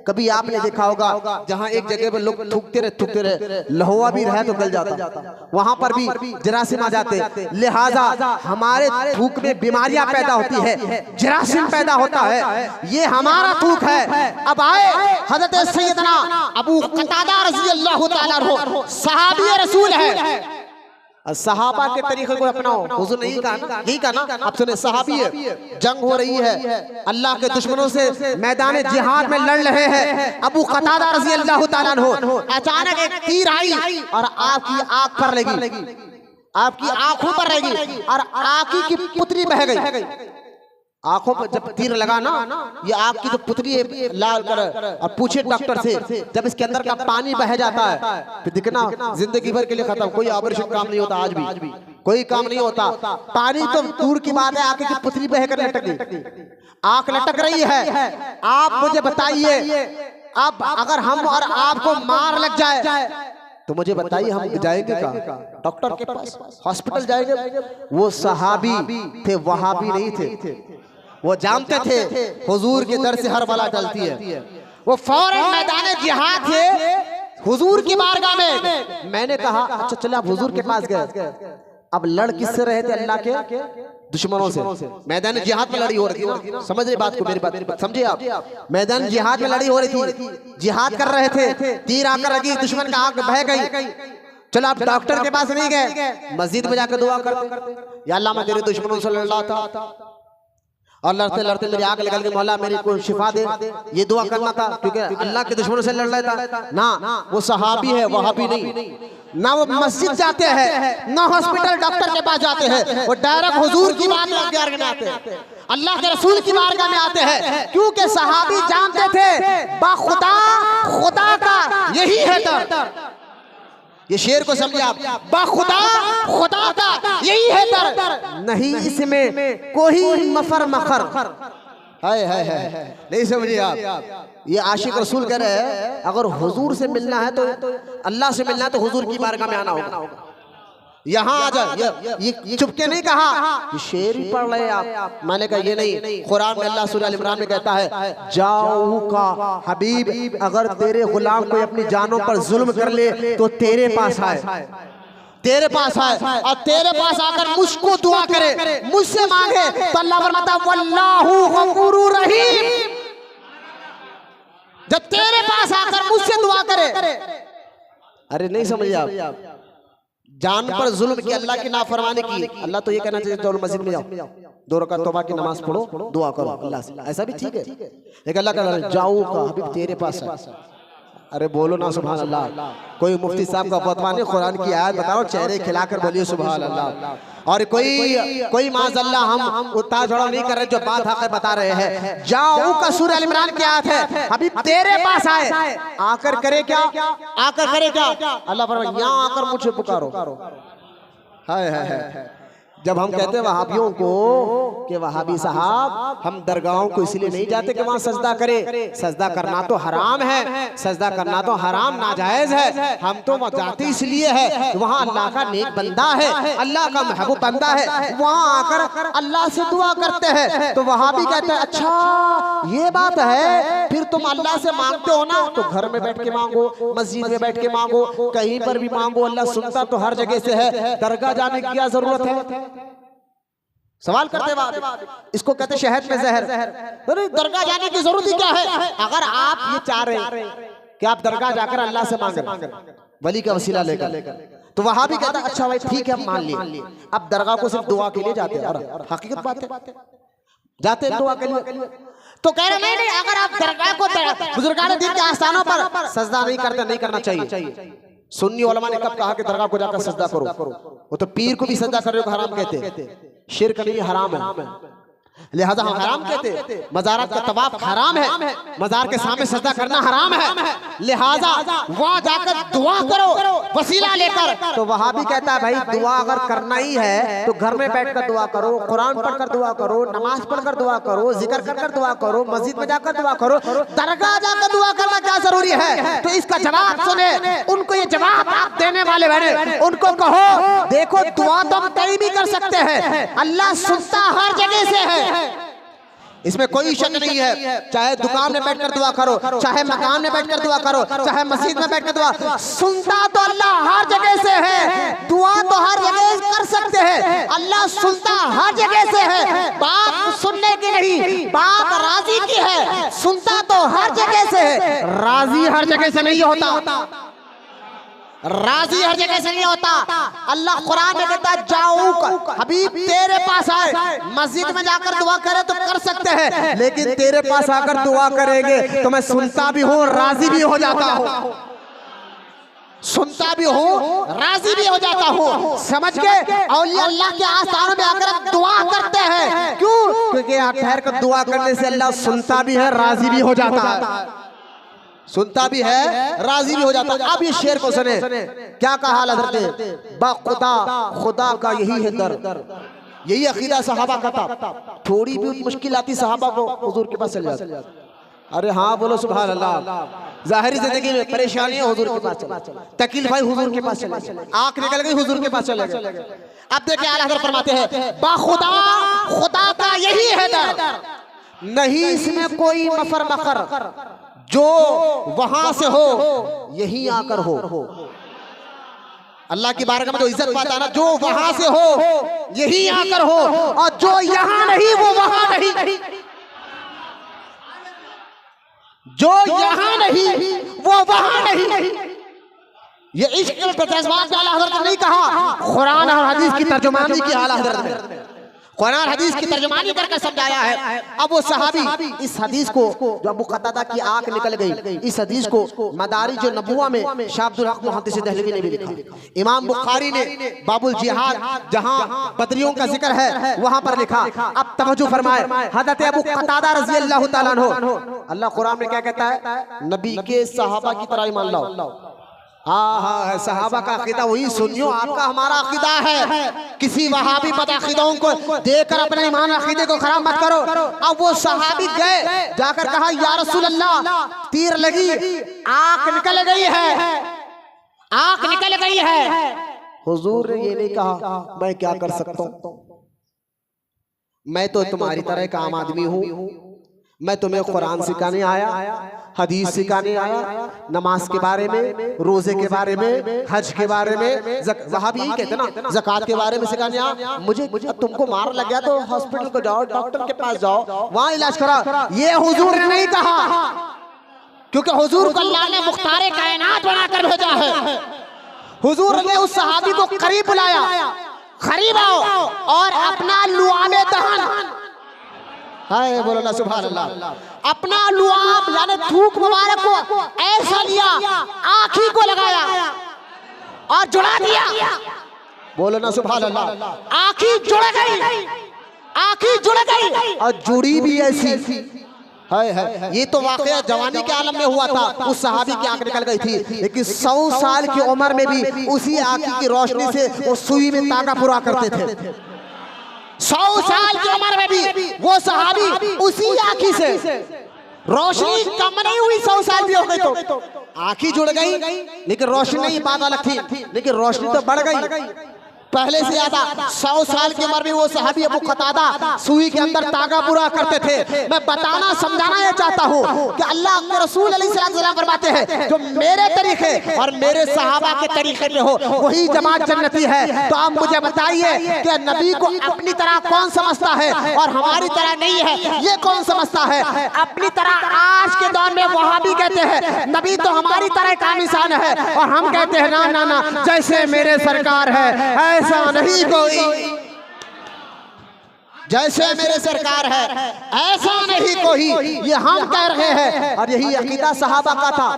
कभी आपने देखा होगा जहाँ एक जगह पर लोग थूकते रहे लहुआ भी रहे तो गल जाता, वहां पर भी जरासीम आ जाते। लिहाजा हमारे थूक में बीमारियां पैदा होती है, जरासीम पैदा होता है, ये हमारा थूक है। अब आए हजरत सैयदना अबू कतादा रज़ी अल्लाह ताला अन्हु, सहाबी रसूल है। सहाबा के तरीके को अपनाओ, हुजूर नहीं कहा, यही कहा ना। आप सुने सहाबी है, जंग हो रही है, अल्लाह के दुश्मनों से मैदान जिहाद में लड़ रहे हैं। अबू कतादा रज़ी अल्लाह ताला अन्हु, अचानक एक तीर आई और आपकी आंख पर लगी, आपकी आंखों पर लगी और आंखी की पुतली बह गई। आंखों पर जब तीर लगा ना, ये आंख की जो पुतली है लाल कर, और पूछे डॉक्टर से जब इसके अंदर का पानी बह जाता है फिर दिखना जिंदगी भर के लिए खत्म, कोई ऑपरेशन काम नहीं होता, आज भी कोई काम नहीं होता। पानी तो दूर की बात है, आंख की पुतली बह कर लटक गई, आंख लटक रही है। आप मुझे बताइए अब अगर हम और आपको मार लग जाए तो मुझे बताइए हम जाएंगे कहाँ? डॉक्टर के पास, हॉस्पिटल जाएंगे? वो सहाबी थे, वहाबी नहीं थे। वो जानते थे हुजूर के दर से हर बला टलती है। वो फौरन मैदान जिहाद थे हुजूर की बारगाह में। मैंने कहा अच्छा चले आप हुजूर के पास गए, अब लड़ किससे रहे थे? अल्लाह के दुश्मनों से। मैदान जिहाद में लड़ी हो रही थी, समझ रहे बात को, मेरी बात समझे आप? मैदान जिहाद में लड़ी हो रही थी, जिहाद कर रहे थे, तीर आकर लगी, दुश्मन का आंख बह गई। चलो आप डॉक्टर के पास नहीं गए, मस्जिद में जाकर दुआ करते, या अल्लाह मैं तेरे दुश्मनों से लड़ रहा था और लड़ते लड़ते मेरी आंख निकल गई, मौला मेरी को शिफा दे, ये दुआ करना था, क्योंकि अल्लाह के दुश्मनों से लड़ रहा था ना। वो सहाबी है, वहाबी नहीं, ना वो मस्जिद जाते हैं, ना हॉस्पिटल डॉक्टर के पास जाते हैं, वो डायरेक्ट हुजूर की बारगाह में आते हैं, अल्लाह के रसूल की बारगाह में आते हैं, क्योंकि सहाबी जानते थे बाखुदा खुदा का यही है दर। ये शेर को समझे आप, बाखुदा खुदा का यही है दर, नहीं इसमें कोई मफर मखर। है नहीं समझिए आप? ये आशिक रसूल कह रहे हैं अगर हुजूर से मिलना है तो अल्लाह से मिलना है तो हुजूर की बारगाह में आना होगा। यहाँ आ जा, ये चुपके नहीं कहा, ये शेर ही पढ़ रहे आप। मैंने कहा ये नहीं, कुरान में अल्लाह सूरह अल-इमरान में कहता है जाऊ का हबीब, अगर तेरे गुलाम कोई अपनी जानों पर जुल्म कर ले तो तेरे पास आए, तेरे पास आए और तेरे पास आकर मुझको दुआ करे, मुझसे मांगे, तो अल्लाह फरमाता वल्लाहु गफूरुर रहीम। जब तेरे पास आकर मुझसे दुआ करे, अरे नहीं समझे आप? जान पर जुल्म की, अल्लाह की नाफरमानी की, अल्लाह तो ये कहना चाहिए तो मस्जिद में जाओ, 2 रकात तौबा की नमाज पढ़ो, दुआ करो अल्लाह से, ऐसा भी ठीक है। लेकिन अल्लाह का जाऊ का हबीब तेरे पास है। अरे बोलो ना सुभान अल्लाह। कोई मुफ्ती साहब का फतवा नहीं, कुरान की आयत बताओ, चेहरे खिलाकर बोलिए सुभान अल्लाह। और कोई माज़अल्लाह हम उतार चढ़ाव नहीं कर रहे, जो बात हक़ बता रहे हैं। जाऊ का सूरह अल इमरान की आयत है, अभी तेरे पास आए, आकर करे क्या? आकर करे क्या? अल्लाह फरमाता यहाँ आकर मुझे पुकारो। है जब हम कहते हैं वहाबियों को कि वहाबी साहब हम दरगाहों को इसलिए नहीं जाते कि वहाँ सजदा करे, सजदा करना तो हराम है, सजदा करना तो हराम नाजायज है, हम तो वहाँ जाते इसलिए है वहाँ अल्लाह का नेक बंदा है, अल्लाह का महबूब बंदा है, वहाँ आकर अल्लाह से दुआ करते हैं। तो वहाबी कहते हैं अच्छा ये बात है, फिर तुम अल्लाह से मांगते हो ना तो घर में बैठ के मांगो, मस्जिद में बैठ के मांगो, कहीं पर भी मांगो, अल्लाह सुनता तो हर जगह से है, दरगाह जाने की क्या जरूरत है? सवाल करते बाद इसको कहते शहद में जहर। अरे दरगाह जाने की जरूरत ही क्या है? अगर आप ये चाह रहे हैं कि आप दरगाह जाकर अल्लाह से मांगे वली का वसीला लेकर, तो वहां भी कहता अच्छा भाई ठीक है हम मान लिए, अब दरगाह को सिर्फ दुआ के लिए जाते हैं, और हकीकत बात है जाते हैं दुआ के लिए। तो कह रहे नहीं, अगर आप दरगाह को बुजुर्गान दीन के आस्थानों पर सजदा नहीं करते, नहीं करना चाहिए। सुन्नी उलमा ने कब कहा कि दरगाह को जाकर सजदा करो? वो तो पीर को भी सजदा कर रहे हो हराम कहते, शिरक नहीं हराम है, लिहाजा हम हराम कहते। मज़ारात का तवाफ हराम है, मज़ार के सामने सजदा करना हराम है, लिहाजा वहाँ जाकर दुआ करो वसीला लेकर। तो वहाँ भी कहता है भाई दुआ अगर करना ही है तो घर में बैठकर दुआ करो, कुरान पढ़कर दुआ करो, नमाज पढ़कर दुआ करो, जिक्र कर दुआ करो, मस्जिद में जाकर दुआ करो, दरगाह जाकर दुआ करना क्या जरूरी है? तो इसका जवाब सुने, उनको ये जवाब आप देने वाले बने, उनको कहो देखो दुआ तो हम कहीं भी कर सकते हैं, अल्लाह सुनता हर जगह से है, इसमें कोई शक नहीं है। चाहे दुकान में बैठकर दुआ करो, चाहे मकान में बैठकर दुआ करो, चाहे मस्जिद में बैठकर दुआ, सुनता तो अल्लाह हर जगह से है, दुआ तो हर जगह कर सकते हैं, अल्लाह सुनता हर जगह से है। बात सुनने की नहीं, बात राजी की है। सुनता तो हर जगह से है, राजी हर जगह से नहीं होता, राजी हर जगह से नहीं होता। अल्लाह कुरान में कहता है जाऊँ हबीब तेरे पास आए, मस्जिद में जाकर दुआ करे तो कर सकते हैं, लेकिन तेरे पास आकर दुआ करेंगे तो मैं सुनता भी हूँ राजी भी हो जाता हूँ, सुनता भी हूँ राजी भी हो जाता हूँ। समझ के औलिया अल्लाह के आस्थानों में आकर दुआ करते हैं, क्यों? क्योंकि यहाँ ठहर कर दुआ करने से अल्लाह सुनता भी है राजी भी हो जाता है, सुनता भी है राजी भी हो जाता है। अब ये शेर को सुने क्या कहा हज़रत बाखुदा खुदा का यही है दर, यही अकीदा सहाबा का था। थोड़ी भी मुश्किल आती सहाबा को हुजूर के पास चल जाते। अरे हाँ बोलो सुभान अल्लाह। जाहिरी जिंदगी में परेशानियां हुजूर के पास चले, तकील भाई हुजूर के पास चले, आंख निकल गई हुजूर के पास चले गए। अब देखिए आला हज़रत फरमाते हैं बाखुदा खुदा का यही है दर, नहीं इसमें कोई मफर मकर, जो वहां से हो यही आकर हो। अल्लाह की बारगाह में जो इज्जत पाता है ना, जो वहां से हो यही आकर हो, और जो यहां नहीं वो वहां नहीं, जो यहां नहीं वो वहां नहीं। ये इश्क के जज्बात में आला हज़रत ने नहीं कहा, कुरान और हदीस की तर्जुमानी की आला हज़रत ने कुरान हदीस की तर्जुमानी करके समझाया है। अब वो सहाबी इस हदीस को, जो अबू कतादा की आंख निकल गई, इस हदीस को मदारिज नबुवा में शाह अब्दुल हक मुहद्दिस दहलवी ने भी लिखा। इमाम बुखारी ने बाबुल जिहाद, जहां बदरियों का जिक्र है, वहां पर लिखा। अब तवज्जो फरमाए, हज़रत अबू कतादा रज़ी अल्लाह तआला अन्हु, अल्लाह कुरान में क्या कहता है, नबी के सहाबा की तरह ईमान लाओ। हाँ, सहाबा का अकीदा वही सुनियो, आपका हमारा अकीदा है। किसी वहाबी बदअकीदों को देखकर अपने ईमान अकीदे को खराब मत करो। अब वो सहाबी गए, जाकर कहा या रसूल अल्लाह, तीर लगी, आंख निकल गई है, आंख निकल गई है। हुजूर ने ये नहीं कहा मैं क्या कर सकता हूं, मैं तो तुम्हारी तरह का आम आदमी हूं, मैं तुम्हें कुरान सिखाने आया, हदीस सिखाने आया, नमाज के बारे में, रोजे के बारे में, हज के बारे में, वहां भी यही कहते ना, ज़कात के बारे में सिखाने आया। मुझे तुमको मार लग गया तो हॉस्पिटल को जाओ, डॉक्टर के पास जाओ, वहां इलाज करा। ये हुजूर ने नहीं कहा, क्योंकि हुजूर को अल्लाह ने मुख्तारे कायनात बनाकर भेजा है। हुजूर ने उस सहाबी को करीब बुलाया, करीब आओ और अपना लुआबे दहन, हाय बोलो ना सुभान अल्लाह, अपना लुआब यानी थूक मुबारक को ऐसा लिया, आँखी को लगाया और जुड़ा दिया। बोलो ना सुभान अल्लाह, आँखी जुड़ गई, आँखी जुड़ गई और जुड़ी भी ऐसी। है ये तो वाकया जवानी के आलम में हुआ था, उस सहाबी की आंख निकल गई थी, लेकिन 100 साल की उम्र में भी उसी आँखी की रोशनी से वो सुई में ताका पूरा करते थे। 100 साल की उम्र में भी वो सहाबी उसी आँखी से, रोशनी कम नहीं हुई, 100 साल भी हो गई तो आँखी जुड़ गई, लेकिन रोशनी नहीं, बात अलग थी, लेकिन रोशनी तो बढ़ गई पहले से ज्यादा। 100 साल की उम्र में वो सहाबी अबू कतादा सुई के अंदर तागा पूरा करते थे। मैं बताना समझाना ये चाहता हूँ कि अल्लाह के रसूल अलैहिस्सलाम फरमाते हैं, जो मेरे तरीके और मेरे सहाबा के तरीके पे हो वही जमात जन्नती है। तो आप मुझे बताइए कि नबी को अपनी तरह कौन समझता है और हमारी तरह नहीं है, ये कौन समझता है? अपनी तरह आज के दौर में वहाबी कहते हैं नबी तो हमारी तरह का इंसान है, और हम कहते हैं ना ना ना, जैसे मेरे सरकार है ऐसा नहीं कोई, जैसे मेरे सरकार है ऐसा नहीं कोई, ये हम कह रहे हैं। और यही अकीदा सहाबा का था,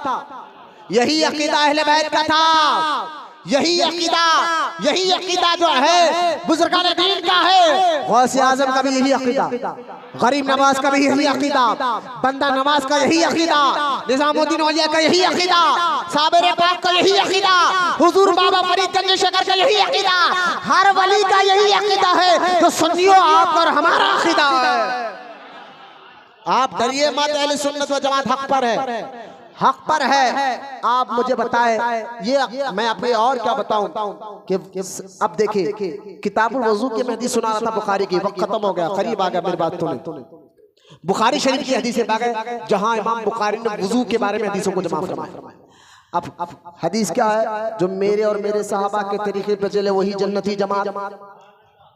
यही अकीदा अहले बैत का था, यही अकीदा जो है बुजुर्गान दीन का है। गौसे आजम का भी यही अकीदा, गरीब नवाज का भी यही अकीदा, बंदा नवाज का यही अकीदा, निजामुद्दीन औलिया का यही अकीदा, साबिर पाक का यही अकीदा, हुजूर बाबा फरीद गंज शकर का यही अकीदा, हर वली का यही अकीदा है। तो सुनियो आप और हमारा अकीदा है। आप डरिए मत, अहले सुन्नत व जमात हक पर है, हक पर है। आप मुझे बताएं, ये मैं आपको और क्या बताऊं कि अब देखिए किताबुल वज़ू की मैं हदीस सुना रहा था बुखारी की, वक्त खत्म हो गया, करीब आ गया मेरी बात सुने। बुखारी शरीफ की हदीस है जहां इमाम बुखारी ने वज़ू के बारे में हदीसों को जमा फरमाया। अब हदीस क्या है? जो मेरे और मेरे सहाबा के तरीके पे चले वही जन्नती जमात।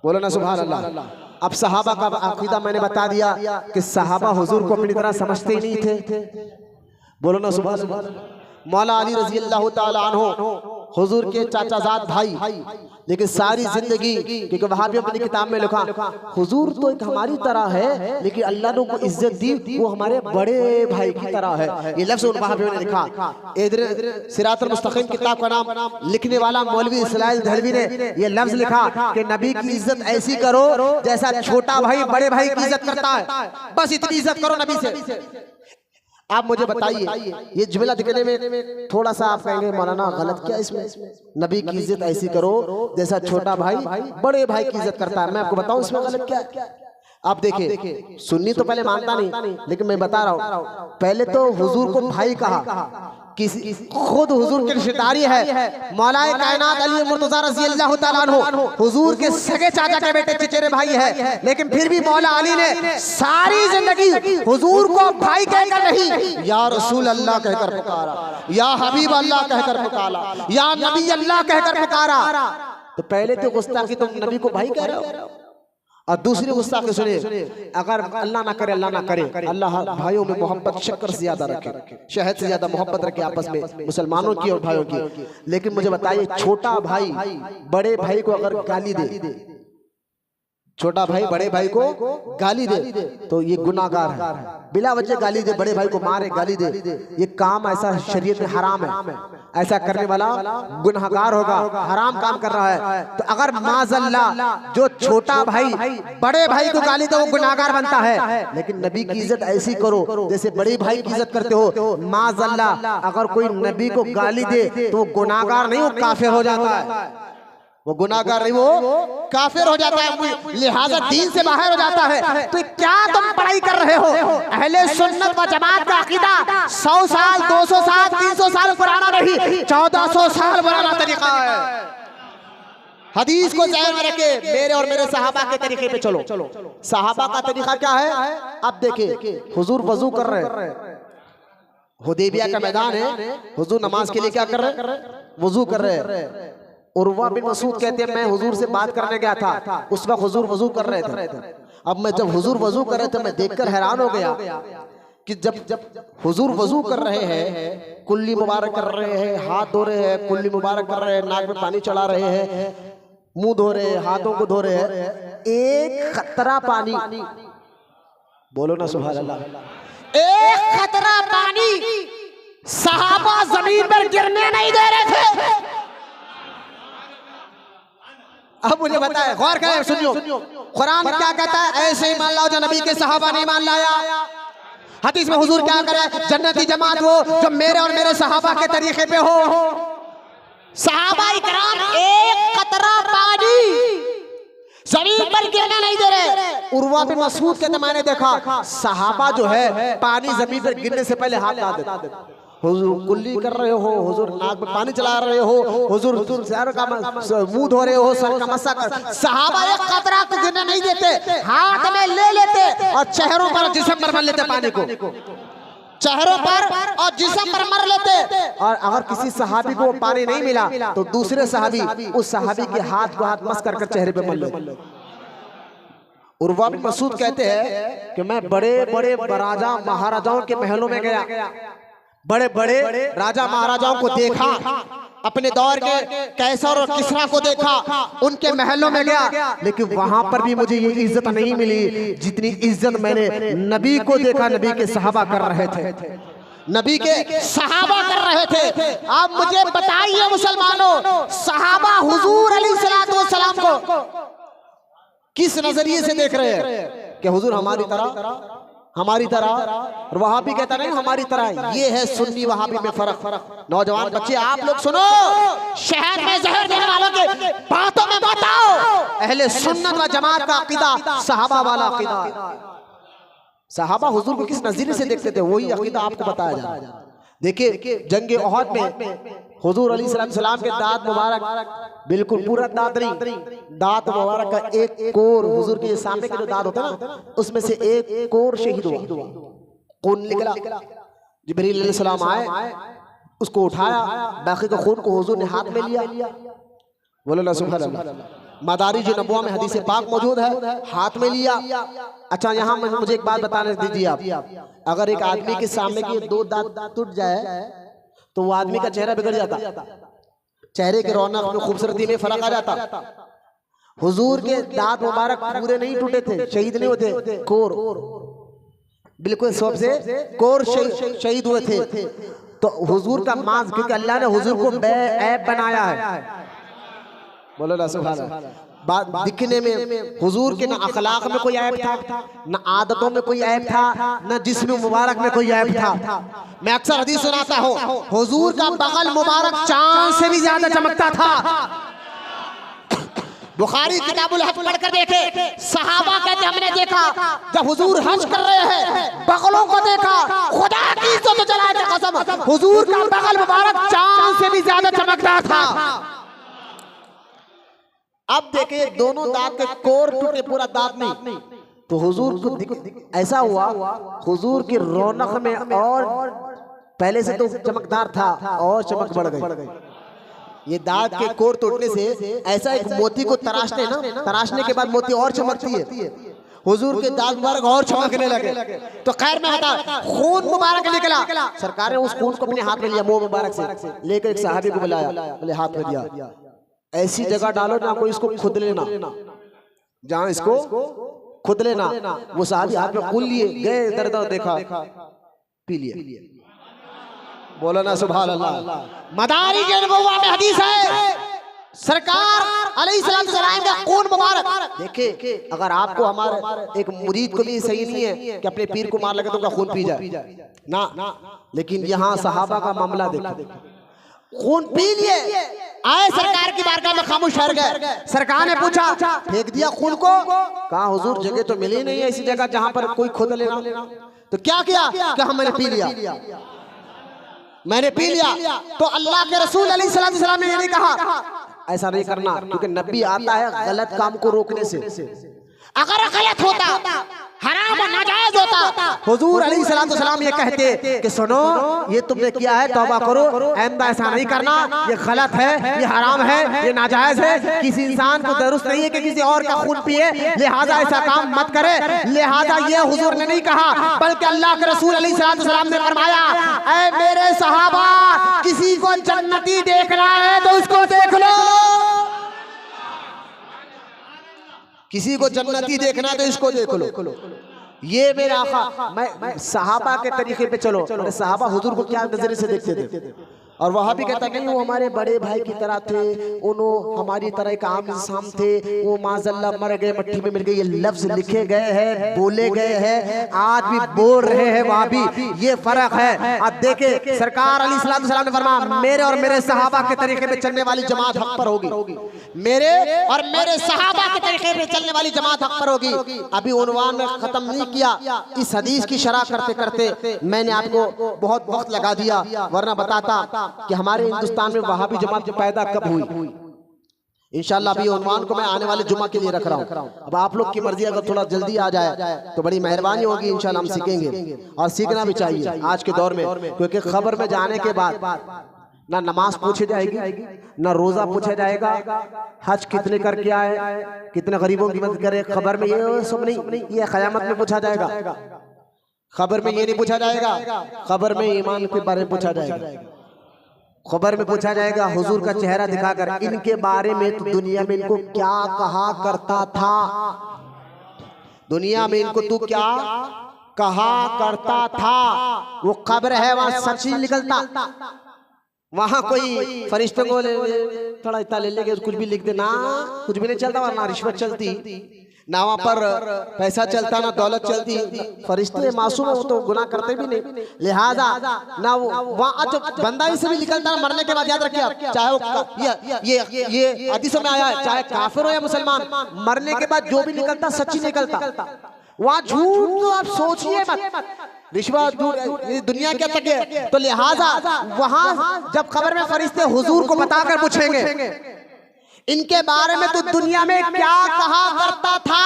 बोलो ना सुभान अल्लाह। अब सहाबा का अकीदा मैंने बता दिया कि सहाबा हुजूर को अपनी तरह समझते ही नहीं थे। बोलो ना सुभान अल्लाह। मौला अली रज़ी अल्लाह ताला अन्हु हुजूर के चाचाजाद भाई, लेकिन सारी जिंदगी, क्योंकि वहां भी अपनी किताब में लिखा हुजूर तो एक हमारी तरह है, लेकिन अल्लाह ने उनको इज्जत दी, वो हमारे बड़े भाई की तरह है। ये लफ्ज़ वहां भी उन्होंने लिखा। इधर सिरातुल मुस्तकीम किताब का नाम लिखने वाला मौलवी इस्लाइल दहलवी ने ये लफ्ज़ लिखा कि नबी की इज्जत ऐसी करो जैसा छोटा भाई बड़े भाई की इज्जत करता है, बस इतनी इज्जत करो नबी से। आप मुझे बताइए, ये जुमला दिखने में थोड़ा सा आप कहेंगे मौलाना गलत क्या इसमें? नबी की इज्जत ऐसी करो जैसा छोटा भाई बड़े भाई की इज्जत करता है। मैं आपको बताऊं इसमें गलत क्या है? आप देखिए, सुन्नी तो पहले मानता नहीं, लेकिन मैं बता रहा हूं, पहले तो हुजूर को भाई कहा, किसी खुद हुजूर के रिश्तेदारी है। मौलाए कायनात अली मुर्तज़ा रज़ी अल्लाह ताला अन्हु हुजूर के सगे चाचा के बेटे चचेरे भाई है, लेकिन फिर भी मौला अली ने सारी लगी, हुजूर को भाई कहकर नहीं, या रसूल अल्लाह कहकर पुकारा, या हबीब अल्लाह कहकर पुकारा, या नबी अल्लाह कहकर पुकारा। तो पहले तो गुस्ताखी तुम नबी को भाई कह रहे हो, और दूसरी गुस्ताखी सुनिए, अगर अल्लाह ना करे, अल्लाह ना करे, अल्लाह भाइयों में मोहब्बत शक्कर से ज्यादा रखे, शहद से ज्यादा मोहब्बत रखे आपस में, मुसलमानों की और भाइयों की। लेकिन मुझे बताइए, छोटा भाई बड़े भाई को अगर गाली दे, छोटा भाई बड़े भाई को गाली दे तो ये गुनाहगार है। बिला वजह गाली दे, बड़े भाई को मारे, गाली दे, ये काम ऐसा शरीयत में हराम है। ऐसा करने वाला गुनाहगार होगा, हराम काम कर रहा है। तो अगर माज़ल्ला जो छोटा भाई बड़े भाई को गाली दे वो गुनाहगार बनता है, लेकिन नबी की इज्जत ऐसी करो जैसे बड़े भाई की इज्जत करते हो। माज़ल्ला अगर कोई नबी को गाली दे तो वो गुनाहगार नहीं, वो काफिर हो जाता है, वो गुनाहगार नहीं, वो काफिर हो जाता है, लिहाजा दीन से बाहर हो जाता है। तो क्या तुम पढ़ाई कर रहे हो? अहले सुन्नत व जमात का अकीदा 100 साल 200 साल 300 साल पुराना नहीं, 1400 साल पुराना तरीका है। हदीस को ज़हन में रखे, मेरे और मेरे सहाबा के तरीके पे चलो। सहाबा का तरीका क्या है? अब देखिए, हुजूर वजू कर रहे हैं, हुदैबिया का मैदान है, हुजूर नमाज के लिए क्या कर रहे हैं? वजू कर रहे हैं। उर्वा बिन मसूद कहते हैं, मैं हुजूर से बात करने गया था, उस वक्त हुजूर वजू कर रहे थे। अब मैं जब हुजूर वजू कर रहे थे, मैं देखकर हैरान हो गया कि जब हुजूर वजू कर रहे हैं, कुल्ली मुबारक कर रहे हैं, हाथ धो रहे हैं, कुल्ली मुबारक कर रहे हैं, नाक में पानी चढ़ा रहे हैं, मुंह धो रहे हैं, हाथों को धो रहे हैं, एक खतरा पानी, बोलो ना सुभान अल्लाह, एक खतरा पानी सहाबा जमीन पर गिरने नहीं दे रहे थे। अब मुझे बताए, गौर करें, सुनियो, कुरान क्या कहता है? ऐसे ही मान लाओ जो नबी के सहाबा नहीं मान लाया। हदीस में हुजूर क्या करे? जन्नती जमात वो जो मेरे और मेरे सहाबा के तरीके पे हो। सहाबा इकराम एक कतरा पानी जमीन पर गिरने नहीं दे रहे। उर्वा बिन मसूद के मैंने देखा, सहाबा जो है पानी जमीन पर गिरने से पहले हाथ ला देते। हुजूर कुल्ली कर रहे हो, हुजूर नाक में पानी चला रहे हो, हुजूर सर का मुंह धो रहे हो, सर का मस्सा कर, सहाबा एक कतरा को गिरने नहीं देते, हाथ में ले लेते और चेहरों पर जिस्म पर मर लेते पानी को, चेहरों पर और जिस्म पर मर लेते। और अगर किसी सहाबी को पानी नहीं मिला तो दूसरे सहाबी उस सहाबी के हाथ को हाथ मस कर चेहरे पे मर लेते। उर्वा बिन मसूद कहते हैं कि मैं बड़े बड़े राजा महाराजाओं के महलों में गया, बड़े बड़े राजा महाराजाओं को देखा, अपने दौर के कैसर और किस्रा को देखा, उनके महलों में गया, लेकिन वहां पर भी मुझे ये इज्जत नहीं मिली जितनी इज्जत मैंने नबी को देखा, नबी के सहाबा कर रहे थे, नबी के सहाबा कर रहे थे। आप मुझे बताइए मुसलमानों, सहाबा हुजूर अलैहिस्सलाम को किस नजरिए से देख रहे हैं? कि हुजूर हमारी तरह, हमारी तरह, और वहाबी कहता नहीं हमारी तरह। ये है सुन्नी वहाबी में फर्क। नौजवान बच्चे आप लोग सुनो, शहर में जहर देने वालों के बातों में मत आओ। अहले सुन्नत व जमात का अकीदा सहाबा वाला अकीदा। सहाबा हुजूर को किस नजरिए से देखते थे, वही अकीदा आपको बताया जा रहा है। देखिए जंगे उहद में हुजूर अलैहिस्सलाम के दांत मुबारक, बिल्कुल पूरा दांत नहीं, दांत मुबारक का एक कोर हुजूर के सामने के जो दांत होता है ना, उसमें से एक कोर शहीद हुआ, खून निकला। जिब्रील अलैहिस्सलाम आए, उसको उठाया, बाकी का खून को हुजूर ने हाथ में लिया। बोलो ना सुभान अल्लाह। मदारिज नबुव्वा में हदीस पाक मौजूद है, हाथ में लिया। अच्छा यहाँ मुझे एक बात बताने दीजिए आप, अगर एक आदमी के सामने के दो दांत टूट जाए तो वो आदमी का चेहरा बिगड़ जाता, चेहरे के रौनक में खूबसूरती में फर्क आ जाता। हुजूर के दांत मुबारक पूरे नहीं टूटे थे, शहीद नहीं होते, कोर बिल्कुल सबसे कोर शहीद हुए थे। तो हुजूर का मांस, क्योंकि अल्लाह ने हुजूर को बेऐब बनाया है। बोलो ना सुभान अल्लाह। बात दिखने में हुजूर के न अखलाक में कोई ऐब था, न आदतों में कोई ऐब था, न जिस्म मुबारक में कोई ऐब था। मैं अक्सर हदीस सुनाता हूँ, हुजूर का बगल मुबारक चांद से भी ज्यादा चमकता था। बुखारी किताबुल हज पढ़कर देखे, सहाबा कहते हमने देखा जब हुजूर हज कर रहे हैं, बगलों को देखा, खुदा की इज्जत जलाए की कसम, हुजूर का बगल मुबारक चांद से भी ज्यादा चमकता था। अब देखिए दोनों दांत के कोर टूटे, पूरा दांत नहीं, तो हुजूर को ऐसा हुआ, हुजूर की रौनक में और पहले से तो चमकदार था और चमक बढ़ गई। ये दांत के कोर तोड़ने से ऐसा एक मोती को तराशते ना, तराशने के बाद मोती और चमकती है। हुजूर के दांत मुबारक और चमकने लगे। तो खैर में बता, खून मुबारक निकला। सरकार ने उस खून को अपने हाथ में लिया, मुंह मुबारक से लेकर एक सहाबी को बुलाया, बोले हाथ में दिया, ऐसी जगह डालो ना कोई इसको खुद लेना, जहां इसको खुद लेना। वो सहाबी हाथ में खून लिए गए, दर्द देखा, पी लिए। बोलो ना सुभान अल्लाह। मदारी के नबुव्वा में हदीस है, सरकार अलैहिस्सलाम का खून मुबारक। देखे, अगर आपको हमारे एक मुरीद को भी सही नहीं है कि अपने पीर को मार लगे तो उनका खून पी जाए ना, लेकिन यहाँ सहाबा का मामला देखो, खून पी लिए, आए सरकार की बारगाह में खामोश ठहर गए। सरकार ने पूछा, फेंक दिया खून को? कहा हुजूर जगह तो मिली नहीं है ऐसी जगह जहां पर कोई खुद लेना। तो क्या किया? कि मैंने पी लिया, मैंने पी लिया। तो अल्लाह के रसूल अलैहिस्सलाम ने ये नहीं कहा ऐसा नहीं करना, क्योंकि नबी आता है गलत काम को रोकने से। अगर गलत होता, हराम और नाजायज होता, हुजूर अलैहिस्सलाम ये कहते कि सुनो ये तुमने किया है, तौबा करो, आइंदा ऐसा नहीं करना, ये गलत है, ये हराम है, ये नाजायज है। किसी इंसान को दुरुस्त नहीं है कि किसी और का खून पिए, लिहाजा ऐसा काम मत करे। लिहाजा ये हुजूर ने नहीं कहा, बल्कि अल्लाह के रसूल अलैहिस्सलाम ने फरमाया, ऐ मेरे सहाबा, किसी को जन्नती देखना है तो उसको देख लो, किसी को जन्नती देखना है तो इसको देख लो। ये मेरे आका, मैं सहाबा के तरीके पे चलो। सहाबा हुजूर को क्या नजरिए से देखते थे? और वहां भी कहता नहीं वो हमारे बड़े भाई की तरह थे, उन्होंने हमारी तरह एक आम इंसान थे, वो माज़अल्लाह मर गए, मट्टी में मिल गए। ये लफ्ज लिखे गए हैं, बोले गए हैं, आज भी बोल रहे हैं, वहां भी ये फर्क है। अब देखे सरकार अलैहिस्सलाम ने फरमाया, मेरे और मेरे सहाबा के तरीके पे चलने वाली जमात हक पर होगी, मेरे और मेरे सहाबा के तरीके पे चलने वाली जमात हक पर होगी। अभी उन्वान में खत्म नहीं किया, इस हदीस की शरह करते करते मैंने आपको बहुत वक्त लगा दिया, वरना बताता कि हमारे हिंदुस्तान में वहाबी जमात पैदा कब हुई। इंशाल्लाह अभी उन्वान को मैं आने वाले जुमा के लिए रख रहा हूँ। अब आप लोग की मर्जी, अगर थोड़ा जल्दी आ जाए तो बड़ी मेहरबानी होगी। इंशाल्लाह हम सीखेंगे और सीखना भी चाहिए आज के दौर में, क्योंकि खबर में जाने के बाद ना नमाज पूछी जाएगी, ना रोजा पूछा जाएगा, हज कितने करके आए, कितने गरीबों की मदद करे। खबर में ये सब नहीं, ये क़यामत में पूछा जाएगा। खबर में ये नहीं पूछा जाएगा, खबर में ईमान के बारे में पूछा जाएगा। खबर में पूछा जाएगा हुजूर का चेहरा दिखाकर, इनके बारे में तो दुनिया में इनको क्या कहा करता था, दुनिया में इनको तू क्या कहा करता था। वो खबर है, वहां सच ही निकलता। वहां कोई फरिश्तों को थोड़ा इतना ले लेके कुछ भी लिख देना, कुछ भी नहीं चलता। वहां ना रिश्वत चलती, ना वहां पर पैसा चलता, ना दौलत चलती। फरिश्ते मासूम है, वो तो गुनाह करते भी नहीं, लिहाजा ना वहां जो बंदा इसे भी निकलता है मरने के बाद। याद रखिए आप, चाहे वो ये हदीसों में आया है, चाहे काफिर हो या मुसलमान, मरने के बाद जो भी निकलता सच ही निकलता। वहां झूठ तो आप सोचिए मत, रिश्वत दुनिया क्या तक है। तो लिहाजा वहां जब खबर में फरिश्ते हुजूर को बताकर पूछेंगे इनके बारे में तो दुनिया में क्या कहा करता था,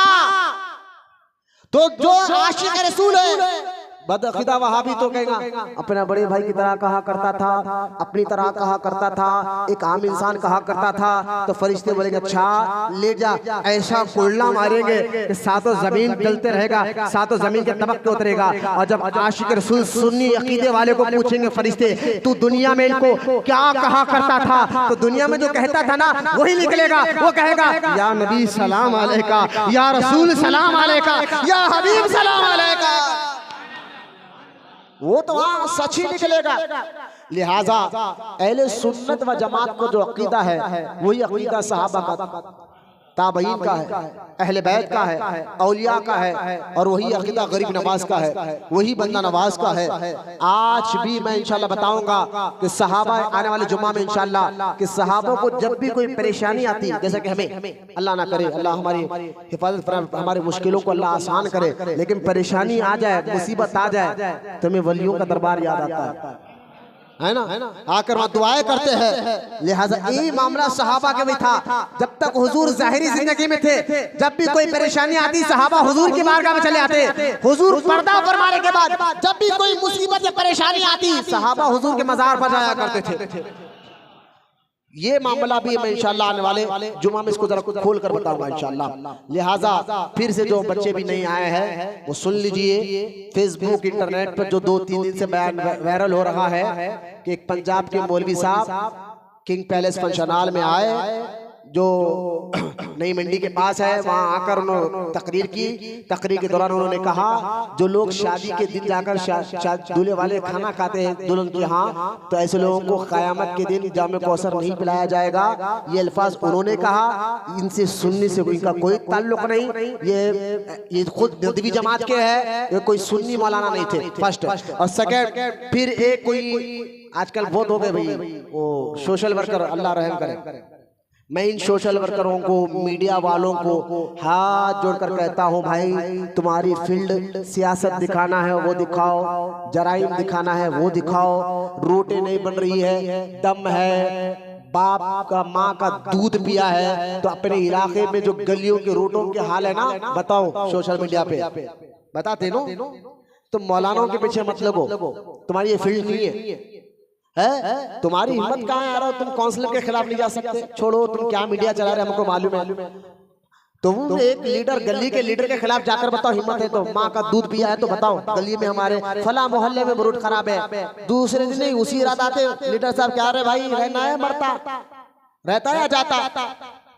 तो जो आशिक रसूल है बदअकीदा वहाबी तो कहेगा अपने बड़े भाई की तरह कहा करता था, अपनी तरह कहा करता था, एक आम इंसान कहा करता था। तो फरिश्ते बोलेंगे अच्छा ले जा, ऐसा कुल्ला मारेंगे कि सातों जमीन डलते रहेगा, सातों जमीन के तबक पे उतरेगा। और जब आशिक रसूल सुन्नी अकीदे वाले को पूछेंगे फरिश्ते तू दुनिया में इनको क्या कहा करता था, तो दुनिया में जो कहता था ना वही निकलेगा। वो कहेगा या नबी सलाम अलैका, या रसूल सलाम अलैका, या हबीब सलाम अलैका। वो तो वहां सच ही निकलेगा। लिहाजा अहले सुन्नत व जमात को जो अकीदा है वही अकीदा सहाबा का, ताबईन का है, अहले बैत का है, औलिया का है, और वही अकीदा गरीब नवाज का है, वही बंदा नवाज का है। आज भी मैं इंशाल्लाह बताऊंगा कि सहाबा आने वाले जुम्मा में इंशाल्लाह कि सहाबों को जब भी कोई परेशानी आती है, जैसे कि हमें अल्लाह ना करे, अल्लाह हमारी हिफाजत फरमाए, हमारी मुश्किलों को अल्लाह आसान करे, लेकिन परेशानी आ जाए, मुसीबत आ जाए तो हमें वलियों का दरबार याद आता है। है ना, आकर वहाँ दुआएं करते हैं। लिहाजा यही मामला सहाबा के भी था। जब तक हुजूर जाहिरी जिंदगी में थे, जब भी कोई परेशानी आती सहाबा हुजूर की बारगाह में चले आते। हुजूर पर्दा फरमाने के बाद जब भी कोई मुसीबत या परेशानी आती सहाबा हुजूर के मजार पर जाया करते थे। ये मामला भी मैं इंशाल्लाह आने वाले जुमा में इसको जरा खोल कर बताऊंगा इंशाल्लाह। लिहाजा फिर से जो बच्चे भी नहीं आए हैं वो सुन लीजिए। फेसबुक इंटरनेट पर जो 2-3 दिन से बयान वायरल हो रहा है कि एक पंजाब के मौलवी साहब किंग पैलेस फंक्शन हॉल में आए जो नई मंडी के पास है, वहां आकर उन्होंने तकरीर की। तकरीर के दौरान उन्होंने कहा जो लोग शादी के दिन जाकर दूल्हे वाले खाना खाते हैं दुल्हन के यहाँ, तो ऐसे लोगों को क़यामत के दिन जामे कौसर नहीं पिलाया जाएगा। ये अल्फाज उन्होंने कहा। इनसे सुन्नी से इनका कोई ताल्लुक नहीं। ये खुद नदवी जमात के हैं, ये कोई सुन्नी मौलाना नहीं थे। फर्स्ट और सेकंड, फिर एक कोई आजकल बहुत हो गए भाई वो सोशल वर्कर, अल्लाह रहम करे। मैं इन सोशल वर्करों को, मीडिया वालों को हाथ जोड़कर कहता हूं भाई तुम्हारी फील्ड सियासत दिखाना है वो दिखाओ, जराइम दिखाना है वो दिखाओ। रोटी नहीं बन रही है, दम है, बाप का माँ का दूध पिया है, तो अपने इलाके में जो गलियों के रोटों के हाल है ना बताओ सोशल मीडिया पे बताते नो। तुम मौलानाओं के पीछे मत लगो, तुम्हारी ये फील्ड नहीं है। तुम्हारी हिम्मत कहाँ है यार, तुम काउंसलर के खिलाफ नहीं जा सकते। छोड़ो तुम क्या मीडिया चला रहे हमको मालूम है। तुम एक लीडर, गली के लीडर के खिलाफ जाकर बताओ, हिम्मत है तो। माँ का दूध पिया है तो बताओ गली में हमारे फला मोहल्ले में रोड खराब है। दूसरे दिन नहीं उसी रात आते लीडर साहब क्या रहे भाई, रहना है मरता, रहता है या जाता,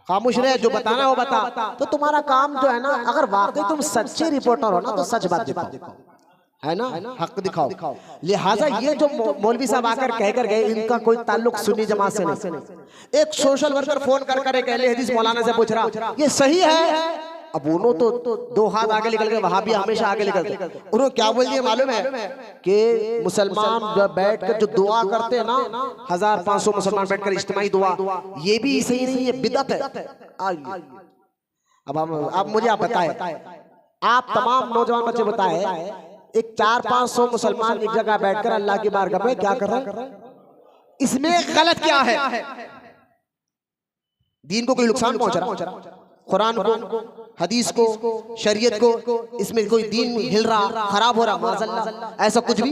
खामोश रहे, जो बताना हो बता। तो तुम्हारा काम जो है ना, अगर वाकई तुम सच्चे रिपोर्टर हो ना तो सच बात दिखाओ, है ना, हक दिखाओ। लिहाजा ये जो मौलवी साहब आकर कहकर गए इनका कोई ताल्लुक सुन्नी जमात से नहीं। एक सोशल वर्कर फोन कर एक अहले हदीस मौलाना से पूछ रहा ये सही है। अब उन्होंने तो 2 हाथ आगे निकल गए, वहां भी हमेशा आगे निकल गए। उन्होंने क्या बोल दिया मालूम है कि मुसलमान बैठ कर जो दुआ करते हैं ना, 1500 मुसलमान बैठकर इज्तिमाई दुआ, ये भी सही नहीं है, बिदअत है। अब मुझे आप बताएं, आप तमाम नौजवान बच्चे बताएं, एक 400-500 मुसलमान एक जगह बैठकर अल्लाह की बारगाह में क्या कर रहे हैं, इसमें गलत क्या है? दीन को कोई नुकसान पहुंच रहा, कुरान को, हदीस को, शरीयत को, इसमें कोई दीन हिल रहा, खराब हो रहा, माज़अल्लाह, ऐसा कुछ भी।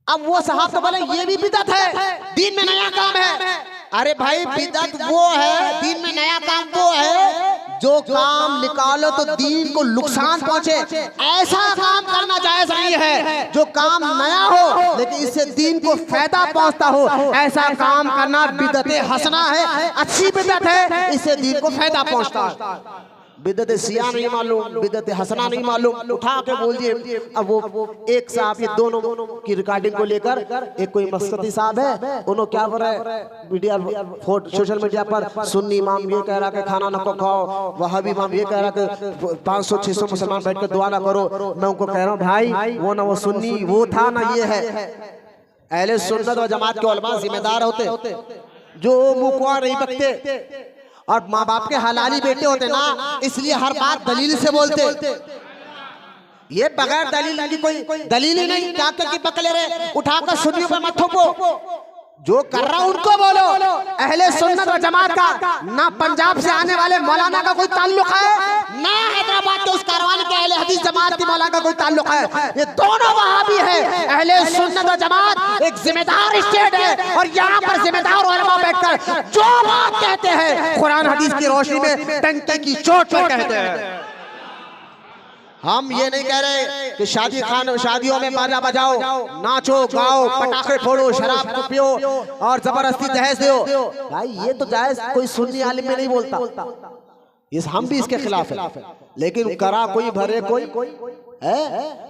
अब वो साहब तो बोले ये भी बिदअत है, दीन में नया काम है। अरे भाई बिदअत वो है, दीन में नया काम वो है जो काम निकालो तो दीन को नुकसान पहुंचे, ऐसा काम करना जायज नहीं है। जो काम नया हो लेकिन इससे दीन को फायदा पहुंचता हो, ऐसा काम करना बिदअत हसना है, अच्छी बिदअत है, इससे दीन को फायदा पहुंचता है। बिदअत सिया नहीं मालूम, बिदअत हसना नहीं मालूम, उठा के बोल दिए। अब वो एक साहब, ये दोनों की रिकॉर्डिंग को लेकर एक कोई मस्कती साहब है, उन्होंने क्या बोल रहे मीडिया, सोशल मीडिया पर, सुन्नी इमाम ये कह रहा कि खाना नको खाओ, वहाबी इमाम ये कह रहा कि 500-600 मुसलमान बैठ कर दुआ ना करो। मैं उनको कह रहा हूँ भाई वो ना वो सुन्नी वो था ना ये है। अहले सुन्नत व जमात के उलमा जिम्मेदार होते जो मुखवा नहीं बकते और माँ बाप के हलाली बेटे होते ना, इसलिए हर बात दलील से बोलते। ये बगैर दलील की कोई दलील ही नहीं, क्या करके पकड़े रहे, उठाकर सुन्नियों पर मत थोपो। जो कर रहा उनको बोलो। अहले सुन्नत व जमात का ना पंजाब से आने वाले मौलाना का कोई ताल्लुक है, ना हैदराबाद के उस कारवान के अहले हदीस जमात की मौलाना का कोई ताल्लुक है। ये दोनों वहाबी है। अहले सुन्नत व जमात एक जिम्मेदार स्टेट है और यहाँ पर जिम्मेदार उलमा बैठकर जो बात कहते हैं कुरान हदीस की रोशनी में टंके की चोट पर कहते हैं। हम ये नहीं कह रहे कि शादियों में बाजा बजाओ, नाचो गाओ, पटाखे फोड़ो, शराब को पियो और जबरदस्ती दहेज दो। भाई ये तो जायज कोई सुन्नी आलिम में नहीं बोलता, ये हम भी इसके खिलाफ है। लेकिन करा कोई भरे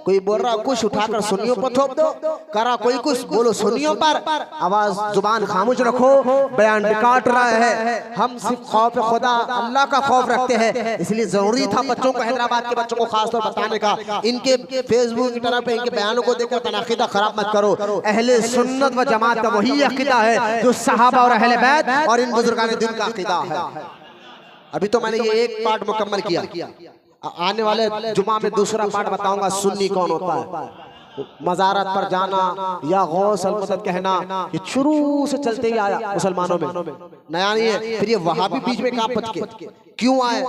कोई बोल रहा कुछ उठाकर सुन्नियों पर थोप दो, करा कोई कुछ बोलो सुन्नियों पर, आवाज जुबान खामोश रखो, बयान काट रहा है। हम सिर्फ खौफ खुदा अल्लाह का खौफ रखते हैं, इसलिए जरूरी था बच्चों को, हैदराबाद के बच्चों को खासतौर बताने का। इनके फेसबुक की तरफ इनके बयानों को देखकर अपना अकीदा खराब मत करो। अहले सुन्नत व जमात का वही अकीदा है जो सहाबा और अहले बैत और इन बुजुर्गान दिन का अकीदा है। अभी तो मैंने ये एक पार्ट मुकम्मल किया, आने वाले जुमा में दूसरा पार्ट बताऊंगा सुन्नी कौन होता है। मज़ारत पर जाना या गौस अल मदद कहना, ये शुरू से चलते ही आया मुसलमानों में, नया नहीं है। फिर ये वहाबी बीच में कहाँ पच के क्यों आए,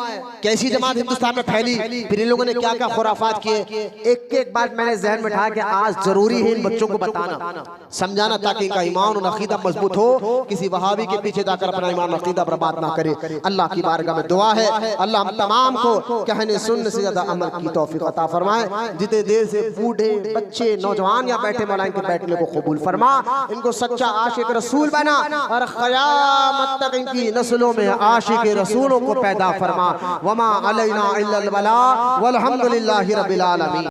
कैसी जमात हिंदुस्तान में फैली, फिर इन लोगों ने क्या क्या खुराफात किए, एक एक बात मैंने जहन में उठाया कि आज जरूरी है इन बच्चों को बताना, समझाना, ताकि इनका ईमान और अकीदा मजबूत हो, किसी वहाबी के पीछे जाकर अपना ईमान और अकीदा बर्बाद ना करे। अल्लाह की बारगाह में दुआ है, अल्लाह हम तमाम को कहने सुनने से ज्यादा अमल की तौफीक अता फरमाए। जितने देर से बूढ़े बच्चे नौजवान या बैठे मौला इनके बैठने को कबूल फरमा, इनको सच्चा आशिक रसूल बना और क़यामत तक इनकी नस्लों में आशिक रसूलों को पैदा फरमा। वमा अलैना इल्लल बलाग वल्हम्दुलिल्लाहि रब्बिल आलमीन।